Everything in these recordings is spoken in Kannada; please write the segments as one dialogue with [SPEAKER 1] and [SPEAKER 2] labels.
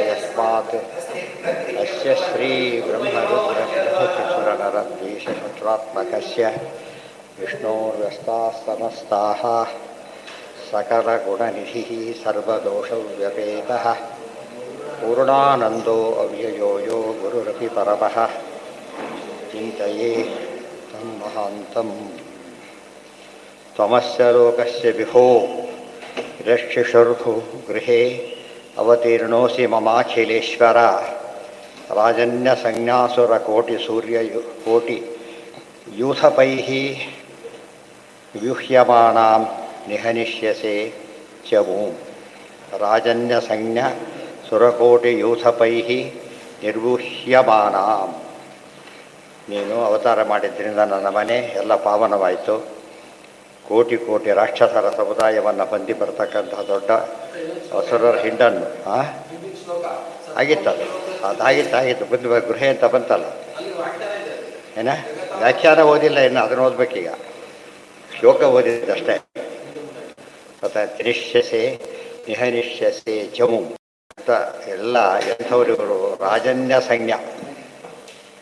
[SPEAKER 1] ಯಸ್ಮಾತ್ ಅಸ್ಯ ಶ್ರೀ ಬ್ರಹ್ಮರುದ್ರಪ್ರಭೃತಿಸುರನರದ್ವೇಷಶತ್ರುತ್ಮಕಸ್ಯ ವಿಷ್ಣೋರ್ವ್ಯಸ್ತಾಃ ಸಮಸ್ತಾಃ ಸಕಲಗುಣನಿಧಿಃ ಸರ್ವದೋಷವ್ಯಪೇತಃ ಪೂರ್ಣಾನಂದೋ ಅವ್ಯಯೋ ಯೋ ಗುರುರಪಿ ಪರಮಃ ಚಿಂತಯೇ ತಂ ಮಹಾಂತಂ. ತ್ವಮಸ್ಯ ಲೋಕಸ್ಯ ವಿಭೋ ರಕ್ಷಿಷುರ್ಭು ಗೃಹೇ ಅವತೀರ್ಣೋಸಿ ಮಮಾಖಿಲೇಶ್ವರ ರಾಜನ್ಯಸಂಜ್ಞಾಸುರಕೋಟಿ ಯೂಥಪೈಃ ವ್ಯೂಹ್ಯಮಾನಾಂ ನಿಹನಿಷ್ಯಸೆ ಚ ಮೂಂ. ರಾಜನ್ಯಸಂಜ್ಞ ಸುರಕೋಟಿ ಯೂಥಪೈಃ ನಿರ್ವೂಹ್ಯಮಾನಾಂ. ನೀನು ಅವತಾರ ಮಾಡಿದ್ದರಿಂದ ನನ್ನ ಮನೆ ಎಲ್ಲ ಪಾವನವಾಯಿತು. ಕೋಟಿ ಕೋಟಿ ರಾಕ್ಷಸರ ಸಮುದಾಯವನ್ನು ಬಂದು ಬರ್ತಕ್ಕಂತಹ ದೊಡ್ಡ ಅಸುರರ ಹಿಂಡನ್ನು ಆಗಿತ್ತದು. ಅದಾಗಿತ್ತು ಬಂದು ಗೃಹೆ ಅಂತ ಬಂತಲ್ಲ, ಏನ ವ್ಯಾಖ್ಯಾನ ಓದಿಲ್ಲ, ಇನ್ನು ಅದನ್ನು ಓದ್ಬೇಕೀಗ. ಶ್ಲೋಕ ಓದಿದ್ದಷ್ಟೇ. ನಿಶ್ಯಸೆ ನಿಹನಿಶ್ಯಸೆ ಜಮು ಅಂತ ಎಲ್ಲ ಎಂಥವರಿವರು ರಾಜನ್ಯ ಸಂಜ್ಞ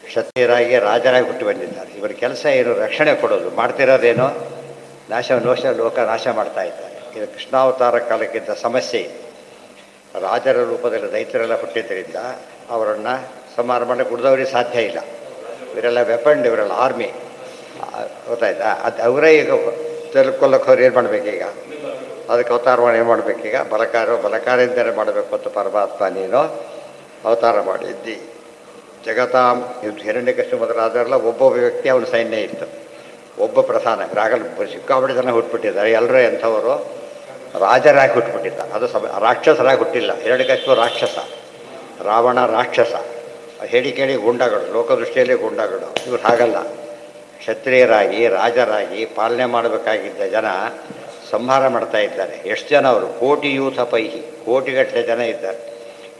[SPEAKER 1] ಕ್ಷತ್ರಿಯರಾಗಿ ರಾಜರಾಗಿ ಹುಟ್ಟು ಬಂದಿದ್ದಾರೆ. ಇವರ ಕೆಲಸ ಏನು? ರಕ್ಷಣೆ ಕೊಡೋದು. ಮಾಡ್ತಿರೋದೇನೋ ಲೋಕ ನಾಶ ಮಾಡ್ತಾ ಇದ್ದಾರೆ. ಇದು ಕೃಷ್ಣಾವತಾರ ಕಾಲಕ್ಕಿಂತ ಸಮಸ್ಯೆ. ರಾಜರ ರೂಪದಲ್ಲಿ ದೈತ್ಯರೆಲ್ಲ ಹುಟ್ಟಿದ್ದರಿಂದ ಅವರನ್ನು ಸಂಹಾರ ಮಾಡಕ್ಕೆ ಉಳಿದವರಿಗೆ ಸಾಧ್ಯ ಇಲ್ಲ. ಇವರೆಲ್ಲ ವೆಪನ್, ಇವರೆಲ್ಲ ಆರ್ಮಿ, ಗೊತ್ತಾಯ್ತಾ? ಅದು ಅವರೇ ಈಗ ಕೊಲ್ಲಕ್ಕೆ ಅವ್ರು ಏನು ಮಾಡಬೇಕೀಗ? ಅದಕ್ಕೆ ಅವತಾರ ಮಾಡಿ ಏನು ಮಾಡಬೇಕೀಗ? ಬಲಕಾರದಿಂದಲೇ ಮಾಡಬೇಕು ಅಂತ ಪರಮಾತ್ಮ ನೀನು ಅವತಾರ ಮಾಡಿದ್ದಿ. ಜಗತಾಂ ಹಿರಣ್ಯಕಶಿಪು ಮೊದಲಾದರೆಲ್ಲ ಒಬ್ಬೊಬ್ಬ ವ್ಯಕ್ತಿ ಅವನ ಸೈನ್ಯ ಇತ್ತು, ಒಬ್ಬ ಪ್ರಧಾನ. ರಾಗಲ್ ಸಿಕ್ಕಾಪಟ್ಟೆ ಜನ ಹುಟ್ಟುಬಿಟ್ಟಿದ್ದಾರೆ. ಎಲ್ಲರೂ ಎಂಥವರು ರಾಜರಾಗಿ ಹುಟ್ಟುಬಿಟ್ಟಿದ್ದ. ಅದು ರಾಕ್ಷಸರಾಗಿ ಹುಟ್ಟಿಲ್ಲ. ಹಿರಣ್ಯಕಶಿಪು ರಾಕ್ಷಸ, ರಾವಣ ರಾಕ್ಷಸ, ಹೇಳಿ ಕೇಳಿ ಗುಂಡಗಳು, ಲೋಕದೃಷ್ಟಿಯಲ್ಲಿ ಗುಂಡಗಳು. ಇವ್ರು ಹಾಗಲ್ಲ. ಕ್ಷತ್ರಿಯರಾಗಿ ರಾಜರಾಗಿ ಪಾಲನೆ ಮಾಡಬೇಕಾಗಿದ್ದ ಜನ ಸಂಹಾರ ಮಾಡ್ತಾ ಇದ್ದಾರೆ. ಎಷ್ಟು ಜನ ಅವರು? ಕೋಟಿ ಯೂಥಪೈಹಿ, ಕೋಟಿಗಟ್ಟಲೆ ಜನ ಇದ್ದಾರೆ.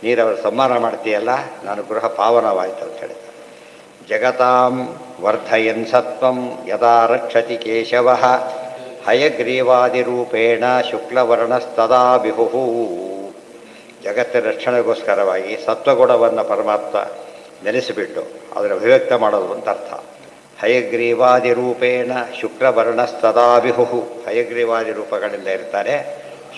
[SPEAKER 1] ನೀರವರು ಸಂಹಾರ ಮಾಡ್ತೀಯಲ್ಲ, ನಾನು ಗೃಹ ಪಾವನವಾಯಿತು ಅಂತ ಹೇಳಿದ್ದಾರೆ. ಜಗತಾಂ ವರ್ಧಯನ್ ಸತ್ವಂ ಯದಾ ರಕ್ಷತಿ ಕೇಶವಃ ಹಯಗ್ರೀವಾದಿರೂಪೇಣ ಶುಕ್ಲವರ್ಣಸ್ತದಾ ವಿಹುಃ. ಜಗತ್ತಿನ ರಕ್ಷಣೆಗೋಸ್ಕರವಾಗಿ ಸತ್ವಗುಣವನ್ನು ಪರಮಾತ್ಮ ನೆಲೆಸಿಬಿಟ್ಟು ಅದನ್ನು ಅಭಿವ್ಯಕ್ತ ಮಾಡೋದು ಅಂತ ಅರ್ಥ. ಹಯಗ್ರೀವಾದಿರೂಪೇಣ ಶುಕ್ಲವರ್ಣಸ್ತದಾ ವಿಹುಃ. ಹಯಗ್ರೀವಾದಿ ರೂಪಗಳಿಂದ ಇರ್ತಾರೆ.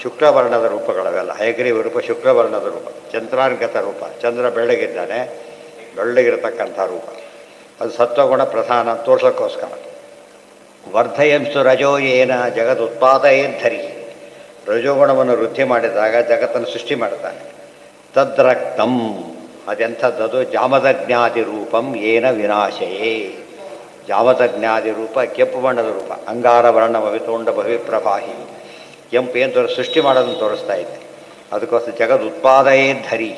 [SPEAKER 1] ಶುಕ್ಲವರ್ಣದ ರೂಪಗಳವೆಲ್ಲ. ಹಯಗ್ರೀವ ರೂಪ ಶುಕ್ಲವರ್ಣದ ರೂಪ, ಚಂದ್ರಾಂಗತ ರೂಪ. ಚಂದ್ರ ಬೆಳ್ಳಗಿದ್ದಾನೆ, ಬೆಳ್ಳಗಿರತಕ್ಕಂಥ ರೂಪ. ಅದು ಸತ್ವಗುಣ ಪ್ರಧಾನ ತೋರ್ಸೋಕ್ಕೋಸ್ಕರ. ವರ್ಧಯಂಸು ರಜೋ ಏನ ಜಗತ್ ಉತ್ಪಾದಯೇದ್ಧರಿ. ರಜೋಗುಣವನ್ನು ವೃದ್ಧಿ ಮಾಡಿದಾಗ ಜಗತ್ತನ್ನು ಸೃಷ್ಟಿ ಮಾಡ್ತಾನೆ. ತದ್ರಕ್ತಂ, ಅದೆಂಥದ್ದದು? ಜಾಮದಜ್ಞಾದಿ ರೂಪಂ ಏನ ವಿನಾಶಯೇ. ಜಾಮದಜ್ಞಾದಿ ರೂಪ ಕೆಂಪು ಬಣ್ಣದ ರೂಪ. ಅಂಗಾರ ವರ್ಣ ಭವಿತೋಂಡ ಭವಿಪ್ರಭಾಹಿ. ಕೆಂಪು ಏನು ಸೃಷ್ಟಿ ಮಾಡೋದನ್ನು ತೋರಿಸ್ತಾ ಇದೆ. ಅದಕ್ಕೋಸ್ಕರ ಜಗದ್ ಉತ್ಪಾದಯೇದ್ಧರಿ.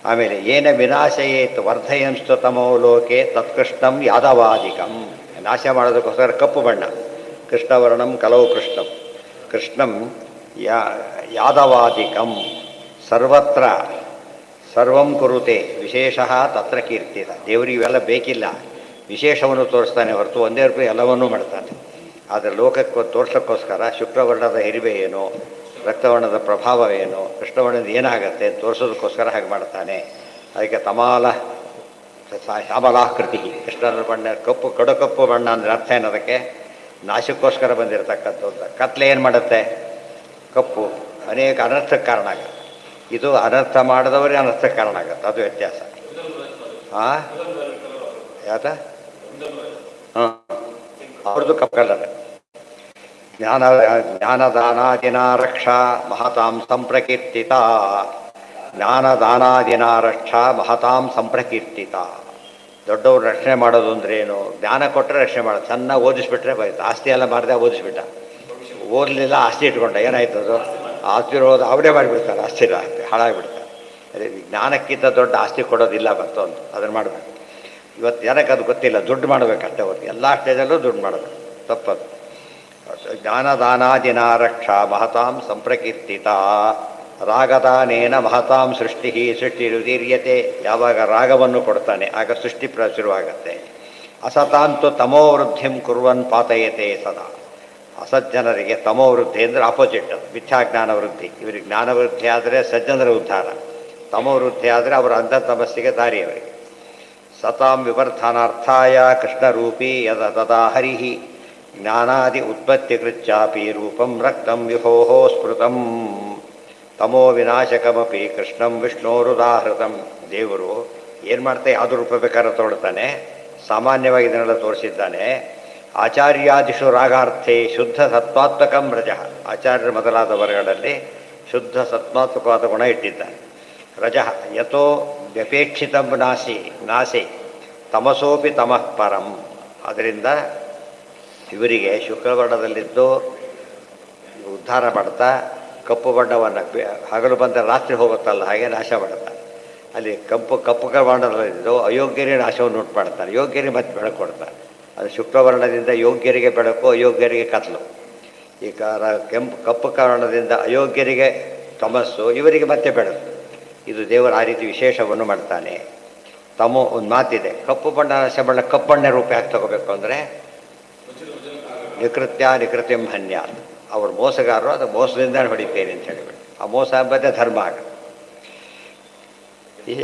[SPEAKER 1] ಆಮೇಲೆ ಏನ ವಿನಾಶಯೇತ್ ವರ್ಧಯಂಸ್ತು ತಮೋ ಲೋಕೆ ತತ್ಕೃಷ್ಣಂ ಯಾದವಾದಿಕಂ. ನಾಶ ಮಾಡೋದಕ್ಕೋಸ್ಕರ ಕಪ್ಪು ಬಣ್ಣ. ಕೃಷ್ಣವರ್ಣಂ ಕಲವು ಕೃಷ್ಣಂ. ಕೃಷ್ಣಂ ಯಾದವಾದಿಕಂ ಸರ್ವತ್ರ ಸರ್ವಂ ಕುರುತೆ ವಿಶೇಷ ತತ್ರ ಕೀರ್ತಿತ. ದೇವರಿಗೆ ಇವೆಲ್ಲ ಬೇಕಿಲ್ಲ, ವಿಶೇಷವನ್ನು ತೋರಿಸ್ತಾನೆ ಹೊರತು ಒಂದೇ ರೂಪಾಯಿ ಎಲ್ಲವನ್ನೂ ಮಾಡ್ತಾನೆ. ಆದರೆ ಲೋಕಕ್ಕೆ ತೋರ್ಸೋಕ್ಕೋಸ್ಕರ ಶುಕ್ರವರ್ಣದ ಹಿರಿಮೆ ಏನು, ರಕ್ತವರ್ಣದ ಪ್ರಭಾವ ಏನು, ಕೃಷ್ಣವರ್ಣದ ಏನಾಗತ್ತೆ ತೋರಿಸೋದಕ್ಕೋಸ್ಕರ ಹಾಗೆ ಮಾಡ್ತಾನೆ. ಅದಕ್ಕೆ ತಮಾಲ ಶ್ಯಾಮಲಾಕೃತಿ. ಕೃಷ್ಣನ ಬಣ್ಣ ಕಪ್ಪು, ಕಡುಕಪ್ಪು ಬಣ್ಣ ಅಂದರೆ ಅರ್ಥ ಏನದಕ್ಕೆ? ನಾಶಕ್ಕೋಸ್ಕರ ಬಂದಿರತಕ್ಕಂಥದ್ದು. ಕತ್ಲೆ ಏನು ಮಾಡುತ್ತೆ? ಕಪ್ಪು ಅನೇಕ ಅನರ್ಥಕ್ಕೆ ಕಾರಣ ಆಗುತ್ತೆ. ಇದು ಅನರ್ಥ ಮಾಡಿದವರೇ ಅನರ್ಥಕ್ಕೆ ಕಾರಣ ಆಗುತ್ತೆ. ಅದು ವ್ಯತ್ಯಾಸ. ಯಾತ ಅವ್ರದ್ದು ಕಪ್ಪಲ್ಲದ ಜ್ಞಾನದಾನಾದಿನ ರಕ್ಷಾ ಮಹತಾಂ ಸಂಪ್ರಕೀರ್ತಿತ. ಜ್ಞಾನದಾನಾದಿನ ರಕ್ಷಾ ಮಹತಾಂ ಸಂಪ್ರಕೀರ್ತಿತ. ದೊಡ್ಡವ್ರು ರಕ್ಷಣೆ ಮಾಡೋದು ಅಂದ್ರೇನು? ಜ್ಞಾನ ಕೊಟ್ಟರೆ ರಕ್ಷಣೆ ಮಾಡೋದು. ಚೆನ್ನಾಗಿ ಓದಿಸ್ಬಿಟ್ರೆ ಬೈತು. ಆಸ್ತಿ ಎಲ್ಲ ಮಾರದೆ ಓದಿಸ್ಬಿಟ್ಟ, ಓದಲಿಲ್ಲ, ಆಸ್ತಿ ಇಟ್ಕೊಂಡ. ಏನಾಯ್ತು? ಅದು ಆಸ್ತಿ ಇರೋದು ಅವರೇ ಮಾಡಿಬಿಡ್ತಾರೆ, ಆಸ್ತಿ ಹಾಳಾಗಿಬಿಡ್ತಾರೆ. ಅದೇ ಜ್ಞಾನಕ್ಕಿಂತ ದೊಡ್ಡ ಆಸ್ತಿ ಕೊಡೋದಿಲ್ಲ ಮತ್ತೊಂದು. ಅದನ್ನು ಮಾಡಬೇಕು. ಇವತ್ತು ಜನಕ್ಕೆ ಅದು ಗೊತ್ತಿಲ್ಲ. ದುಡ್ಡು ಮಾಡಬೇಕಷ್ಟೇ ಹೊತ್ತು. ಎಲ್ಲ ಸ್ಟೇಜಲ್ಲೂ ದುಡ್ಡು ಮಾಡಬೇಕು, ತಪ್ಪದು. ಜ್ಞಾನದಾನಾದಿನ ರಕ್ಷಾ ಮಹತಾಂ ಸಂಪ್ರಕೀರ್ತಿತ. ರಾಗದಾನೇನ ಮಹತಾಂ ಸೃಷ್ಟಿ ಸೃಷ್ಟಿರುದೀರ್ಯತೆ. ಯಾವಾಗ ರಾಗವನ್ನು ಕೊಡ್ತಾನೆ ಆಗ ಸೃಷ್ಟಿ ಶುರುವಾಗತ್ತೆ. ಅಸತಾಂತು ತಮೋ ವೃದ್ಧಿಂ ಕುರ್ವನ್ ಪಾತಯತೆ ಸದಾ. ಅಸಜ್ಜನರಿಗೆ ತಮೋವೃದ್ಧಿ ಅಂದರೆ ಆಪೋಸಿಟ್, ಮಿಥ್ಯಾಜ್ಞಾನ ವೃದ್ಧಿ. ಇವರಿಗೆ ಜ್ಞಾನವೃದ್ಧಿ ಆದರೆ ಸಜ್ಜನರ ಉದ್ಧಾರ, ತಮೋವೃದ್ಧಿ ಆದರೆ ಅವರ ಅಂಧ ತಮಸ್ಸಿಗೆ ದಾರಿ ಅವರಿಗೆ. ಸತಾಂ ವಿವರ್ಧನಾರ್ಥಾಯ ಕೃಷ್ಣರೂಪಿ ಯದ ತದಾ ಹರಿ ಜ್ಞಾನಾದಿ ಉತ್ಪತ್ತಿಕೃಚ್ಚಾಪಿ ರೂಪಂ ರಕ್ತಂ ವಿಭೋ ಸ್ಮೃತಂ ತಮೋ ವಿನಾಶಕಮಪಿ ಕೃಷ್ಣಂ ವಿಷ್ಣೋರುದಾಹೃತಂ. ದೇವರು ಏನು ಮಾಡ್ತಾ ಯಾವುದು ರೂಪ ಬೇಕಾದ್ರೆ ತೋಡ್ತಾನೆ, ಸಾಮಾನ್ಯವಾಗಿ ಇದನ್ನೆಲ್ಲ ತೋರಿಸಿದ್ದಾನೆ. ಆಚಾರ್ಯಾದಿಷು ರಾಗಾರ್ಥೇ ಶುದ್ಧ ಸತ್ವಾತ್ಮಕಂ ರಜ, ಆಚಾರ್ಯರ ಮೊದಲಾದ ವರ್ಗಗಳಲ್ಲಿ ಶುದ್ಧ ಸತ್ವಾತ್ಮಕವಾದ ಗುಣ ಇಟ್ಟಿದ್ದಾನೆ. ರಜ ಯಥೋ ವ್ಯಪೇಕ್ಷಿತಂ ನಾಸೆ ತಮಸೋಪಿ ತಮಃ ಪರಂ. ಅದರಿಂದ ಇವರಿಗೆ ಶುಕ್ಲವರ್ಣದಲ್ಲಿದ್ದು ಉದ್ಧಾರ ಮಾಡ್ತಾ ಕಪ್ಪು ಬಣ್ಣವನ್ನು ಹಗಲು ಬಂದ ರಾತ್ರಿ ಹೋಗುತ್ತಲ್ಲ ಹಾಗೆ ನಾಶ ಮಾಡ್ತಾನೆ. ಅಲ್ಲಿ ಕಪ್ಪು ವರ್ಣದಲ್ಲಿದ್ದು ಅಯೋಗ್ಯರಿಗೆ ನಾಶವನ್ನು ಉಂಟು ಮಾಡ್ತಾನೆ, ಯೋಗ್ಯರಿಗೆ ಮತ್ತೆ ಬೆಳಕು ಕೊಡ್ತಾನೆ. ಅದು ಶುಕ್ಲವರ್ಣದಿಂದ ಯೋಗ್ಯರಿಗೆ ಬೆಳಕು, ಅಯೋಗ್ಯರಿಗೆ ಕತ್ಲು. ಈ ಕಪ್ಪು ವರ್ಣದಿಂದ ಅಯೋಗ್ಯರಿಗೆ ತಮಸ್ಸು, ಇವರಿಗೆ ಮತ್ತೆ ಬೆಳಕು. ಇದು ದೇವರು ಆ ರೀತಿ ವಿಶೇಷವನ್ನು ಮಾಡ್ತಾನೆ. ತಮೋ ಒಂದು ಮಾತಿದೆ, ಕಪ್ಪು ಬಣ್ಣ ನಾಶ ಬಣ್ಣ ಕಪ್ಪಣ್ಣೆ ರೂಪ ಯಾಕೆ ತಗೋಬೇಕು ಅಂದರೆ ನಿಕೃತ್ಯಂ ಹನ್ಯ, ಅವ್ರು ಮೋಸಗಾರರು, ಅದು ಮೋಸದಿಂದ ಹೊಡಿತೇನೆ ಅಂತ ಹೇಳಿಬಿಟ್ಟು ಆ ಮೋಸ ಎಂಬುದೇ ಧರ್ಮ ಆಗ.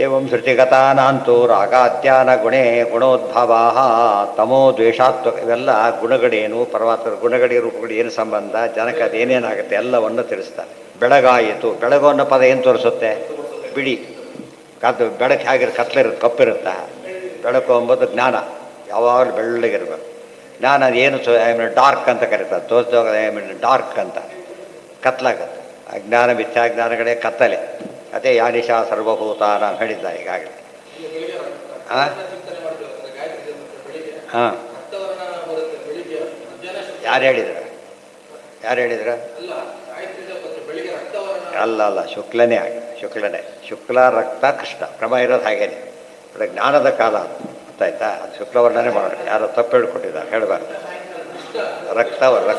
[SPEAKER 1] ಏವಂ ಶ್ರುತಿಗತಾನಾಂತೂ ರಾಗಾದ್ಯಾನ ಗುಣೇ ಗುಣೋದ್ಭವ ತಮೋ ದ್ವೇಷಾತ್ಮಕ. ಇವೆಲ್ಲ ಗುಣಗಳೇನು, ಪರಮಾತ್ಮರ ಗುಣಗಳಿಗೆ ರೂಪಗಳು ಏನು ಸಂಬಂಧ, ಜನಕ್ಕೆ ಅದೇನೇನಾಗುತ್ತೆ ಎಲ್ಲವನ್ನು ತಿಳಿಸ್ತಾರೆ. ಬೆಳಗಾಯಿತು, ಬೆಳಗು ಅನ್ನೋ ಪದ ಏನು ತೋರಿಸುತ್ತೆ, ಬಿಡಿ ಬೆಳಕು ಹೇಗಿರುತ್ತೆ, ಕತ್ಲಿರುತ್ತೆ, ಕಪ್ಪಿರುತ್ತಾ. ಬೆಳಕು ಎಂಬುದು ಜ್ಞಾನ, ಯಾವಾಗಲೂ ಬೆಳ್ಳಗಿರ್ಬೇಕು. ಜ್ಞಾನ ಏನು ಡಾರ್ಕ್ ಅಂತ ಕರೀತಾರೆ, ತೋರಿಸೋಗ ಡಾರ್ಕ್ ಅಂತ ಕತ್ಲಾಗತ್ತೆ. ಅಜ್ಞಾನ ಮಿಥ್ಯಾಜ್ಞಾನಗಳೇ ಕತ್ತಲೆ. ಅದೇ ಯಾನಿಶಾ ಸರ್ವಭೂತ ನಾನು ಹೇಳಿದ್ದ ಈಗಾಗಲೇ. ಹಾಂ ಹಾಂ ಯಾರು ಹೇಳಿದ್ರು ಅಲ್ಲ ಶುಕ್ಲನೇ ಆಗಿ, ಶುಕ್ಲ ರಕ್ತ ಕೃಷ್ಣ ಕ್ರಮ ಇರೋದು ಹಾಗೇನೆ. ಒಳ್ಳೆ ಜ್ಞಾನದ ಕಾಲ ಗೊತ್ತಾಯ್ತಾ, ಅದು ಶುಕ್ಲವರ್ಣನೇ ಮಾಡೋಣ. ಯಾರೋ ತಪ್ಪು ಹೇಳ್ಕೊಟ್ಟಿದ್ದಾರೆ, ಹೇಳಬಾರ್ದು. ರಕ್ತವರ್ಣ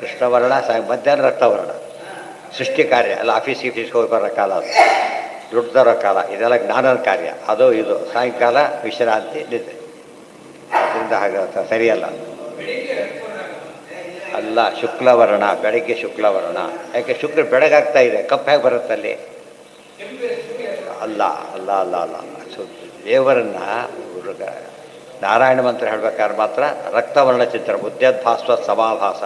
[SPEAKER 1] ಕೃಷ್ಣವರ್ಣ ಮಧ್ಯಾಹ್ನ ರಕ್ತವರ್ಣ ಸೃಷ್ಟಿ ಕಾರ್ಯ ಎಲ್ಲ ಆಫೀಸ್ಗೆ ಹೋಗಿ ಬರೋ ಕಾಲ, ಅದು ದುಡ್ಡು ತರೋ ಕಾಲ, ಇದೆಲ್ಲ ಜ್ಞಾನದ ಕಾರ್ಯ. ಅದು ಇದು ಸಾಯಂಕಾಲ ವಿಶ್ರಾಂತಿ ನಿದ್ದೆ. ಅದರಿಂದ ಹಾಗೆ ಸರಿಯಲ್ಲ. ಅಲ್ಲ ಶುಕ್ಲವರ್ಣ, ಬೆಳಗ್ಗೆ ಶುಕ್ಲವರ್ಣ. ಯಾಕೆ ಶುಕ್ರ ಬೆಳಗಾಗ್ತಾ ಇದೆ, ಕಪ್ಪು ಹೇಗೆ ಬರುತ್ತಲ್ಲಿ? ಅಲ್ಲ ಅಲ್ಲ ಅಲ್ಲ ಅಲ್ಲ ದೇವರನ್ನ ನಾರಾಯಣ ಮಂತ್ರ ಹೇಳ್ಬೇಕಾದ್ರೆ ಮಾತ್ರ ರಕ್ತವರ್ಣ ಚಿಂತನೆ, ಬುದ್ಧ್ಯಾದ್ಭಾಸ್ವ ಸಮಾಭಾಸ,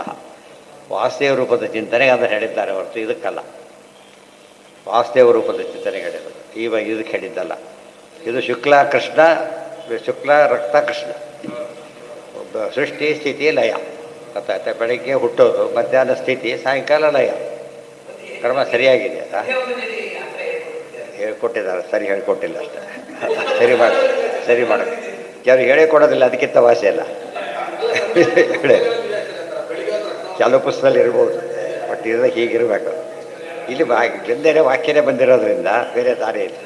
[SPEAKER 1] ವಾಸುದೇವ ರೂಪದ ಚಿಂತನೆಗೆ ಅದನ್ನು ಹೇಳಿದ್ದಾರೆ ಹೊರತು ಇದಕ್ಕಲ್ಲ. ವಾಸುದೇವ ರೂಪದ ಚಿಂತನೆಗೆ ಹೇಳಿದರು, ಇದಕ್ಕೆ ಹೇಳಿದ್ದಲ್ಲ. ಇದು ಶುಕ್ಲ ಕೃಷ್ಣ, ಶುಕ್ಲ ರಕ್ತ ಕೃಷ್ಣ, ಸೃಷ್ಟಿ ಸ್ಥಿತಿ ಲಯ. ಗೊತ್ತಾಯ್ತಾ? ಬೆಳಗ್ಗೆ ಹುಟ್ಟೋದು, ಮಧ್ಯಾಹ್ನ ಸ್ಥಿತಿ, ಸಾಯಂಕಾಲ ಲಯ. ಕ್ರಮ ಸರಿಯಾಗಿದೆ ಅಂತ ಹೇಳ್ಕೊಟ್ಟಿದ್ದಾರೆ. ಸರಿ ಹೇಳ್ಕೊಟ್ಟಿಲ್ಲ ಅಷ್ಟೇ. ಸರಿ ಮಾಡಿ ಕೆಲವು ಹೇಳೇ ಕೊಡೋದಿಲ್ಲ, ಅದಕ್ಕಿಂತ ವಾಸಿ ಅಲ್ಲ. ಕೆಲವು ಪುಸ್ತಕದಲ್ಲಿ ಇರ್ಬೋದು, ಬಟ್ ಇರೋದು ಹೀಗಿರಬೇಕು. ಇಲ್ಲಿ ಹಿಂದೆನೇ ವಾಕ್ಯನೇ ಬಂದಿರೋದ್ರಿಂದ ಬೇರೆ ದಾರಿ ಇಲ್ಲ.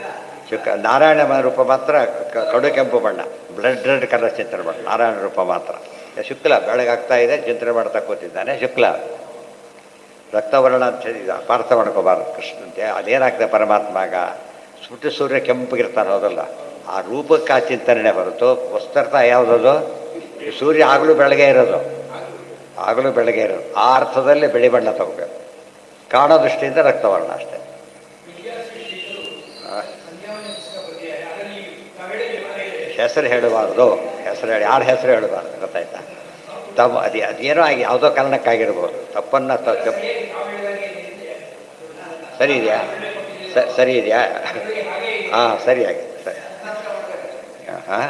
[SPEAKER 1] ನಾರಾಯಣ ರೂಪ ಮಾತ್ರ ಕಡು ಕೆಂಪು ಬಣ್ಣ, ಬ್ಲಡ್ ರೆಡ್ ಕಲರ್ ಚಿಂತನೆ ಬಣ್ಣ. ನಾರಾಯಣ ರೂಪ ಮಾತ್ರ ಶುಕ್ಲ ಬೆಳಗಾಗ್ತಾ ಇದೆ, ಚಿಂತನೆ ಮಾಡ್ತಾ ಕೂತಿದ್ದಾನೆ. ಶುಕ್ಲ ರಕ್ತವರ್ಣ ಅಂತ ಹೇಳಿದ, ಪಾರ್ಥ ಮಾಡ್ಕೋಬಾರ್ದು ಕೃಷ್ಣಂತೆ. ಅದೇನಾಗ್ತದೆ ಪರಮಾತ್ಮಾಗ, ಸುಟ್ಟು ಸೂರ್ಯ ಕೆಂಪಗಿರ್ತಾನೆ, ಹೌದಲ್ಲ? ಆ ರೂಪಕ್ಕೆ ಆ ಚಿಂತನೆ ಹೊರತು ವಸ್ತರ್ಥ ಯಾವುದದು? ಸೂರ್ಯ ಆಗಲೂ ಬೆಳಗ್ಗೆ ಇರೋದು, ಆ ಅರ್ಥದಲ್ಲಿ ಬಿಳಿ ಬಣ್ಣ ತಗೋಬೇಕು. ಕಾಣೋ ದೃಷ್ಟಿಯಿಂದ ರಕ್ತವರ್ಣ ಅಷ್ಟೇ. ಹೆಸರು ಹೇಳಬಾರ್ದು, ಯಾರ ಹೆಸರು ಹೇಳಬಾರ್ದು, ಗೊತ್ತಾಯ್ತಾ? ಅದೇನೋ ಆಗಿ ಯಾವುದೋ ಕಾರಣಕ್ಕಾಗಿರ್ಬೋದು. ತಪ್ಪನ್ನು ಸರಿ ಇದೆಯಾ ಹಾಂ ಸರಿಯಾಗಿ ಸರಿ. ಹಾಂ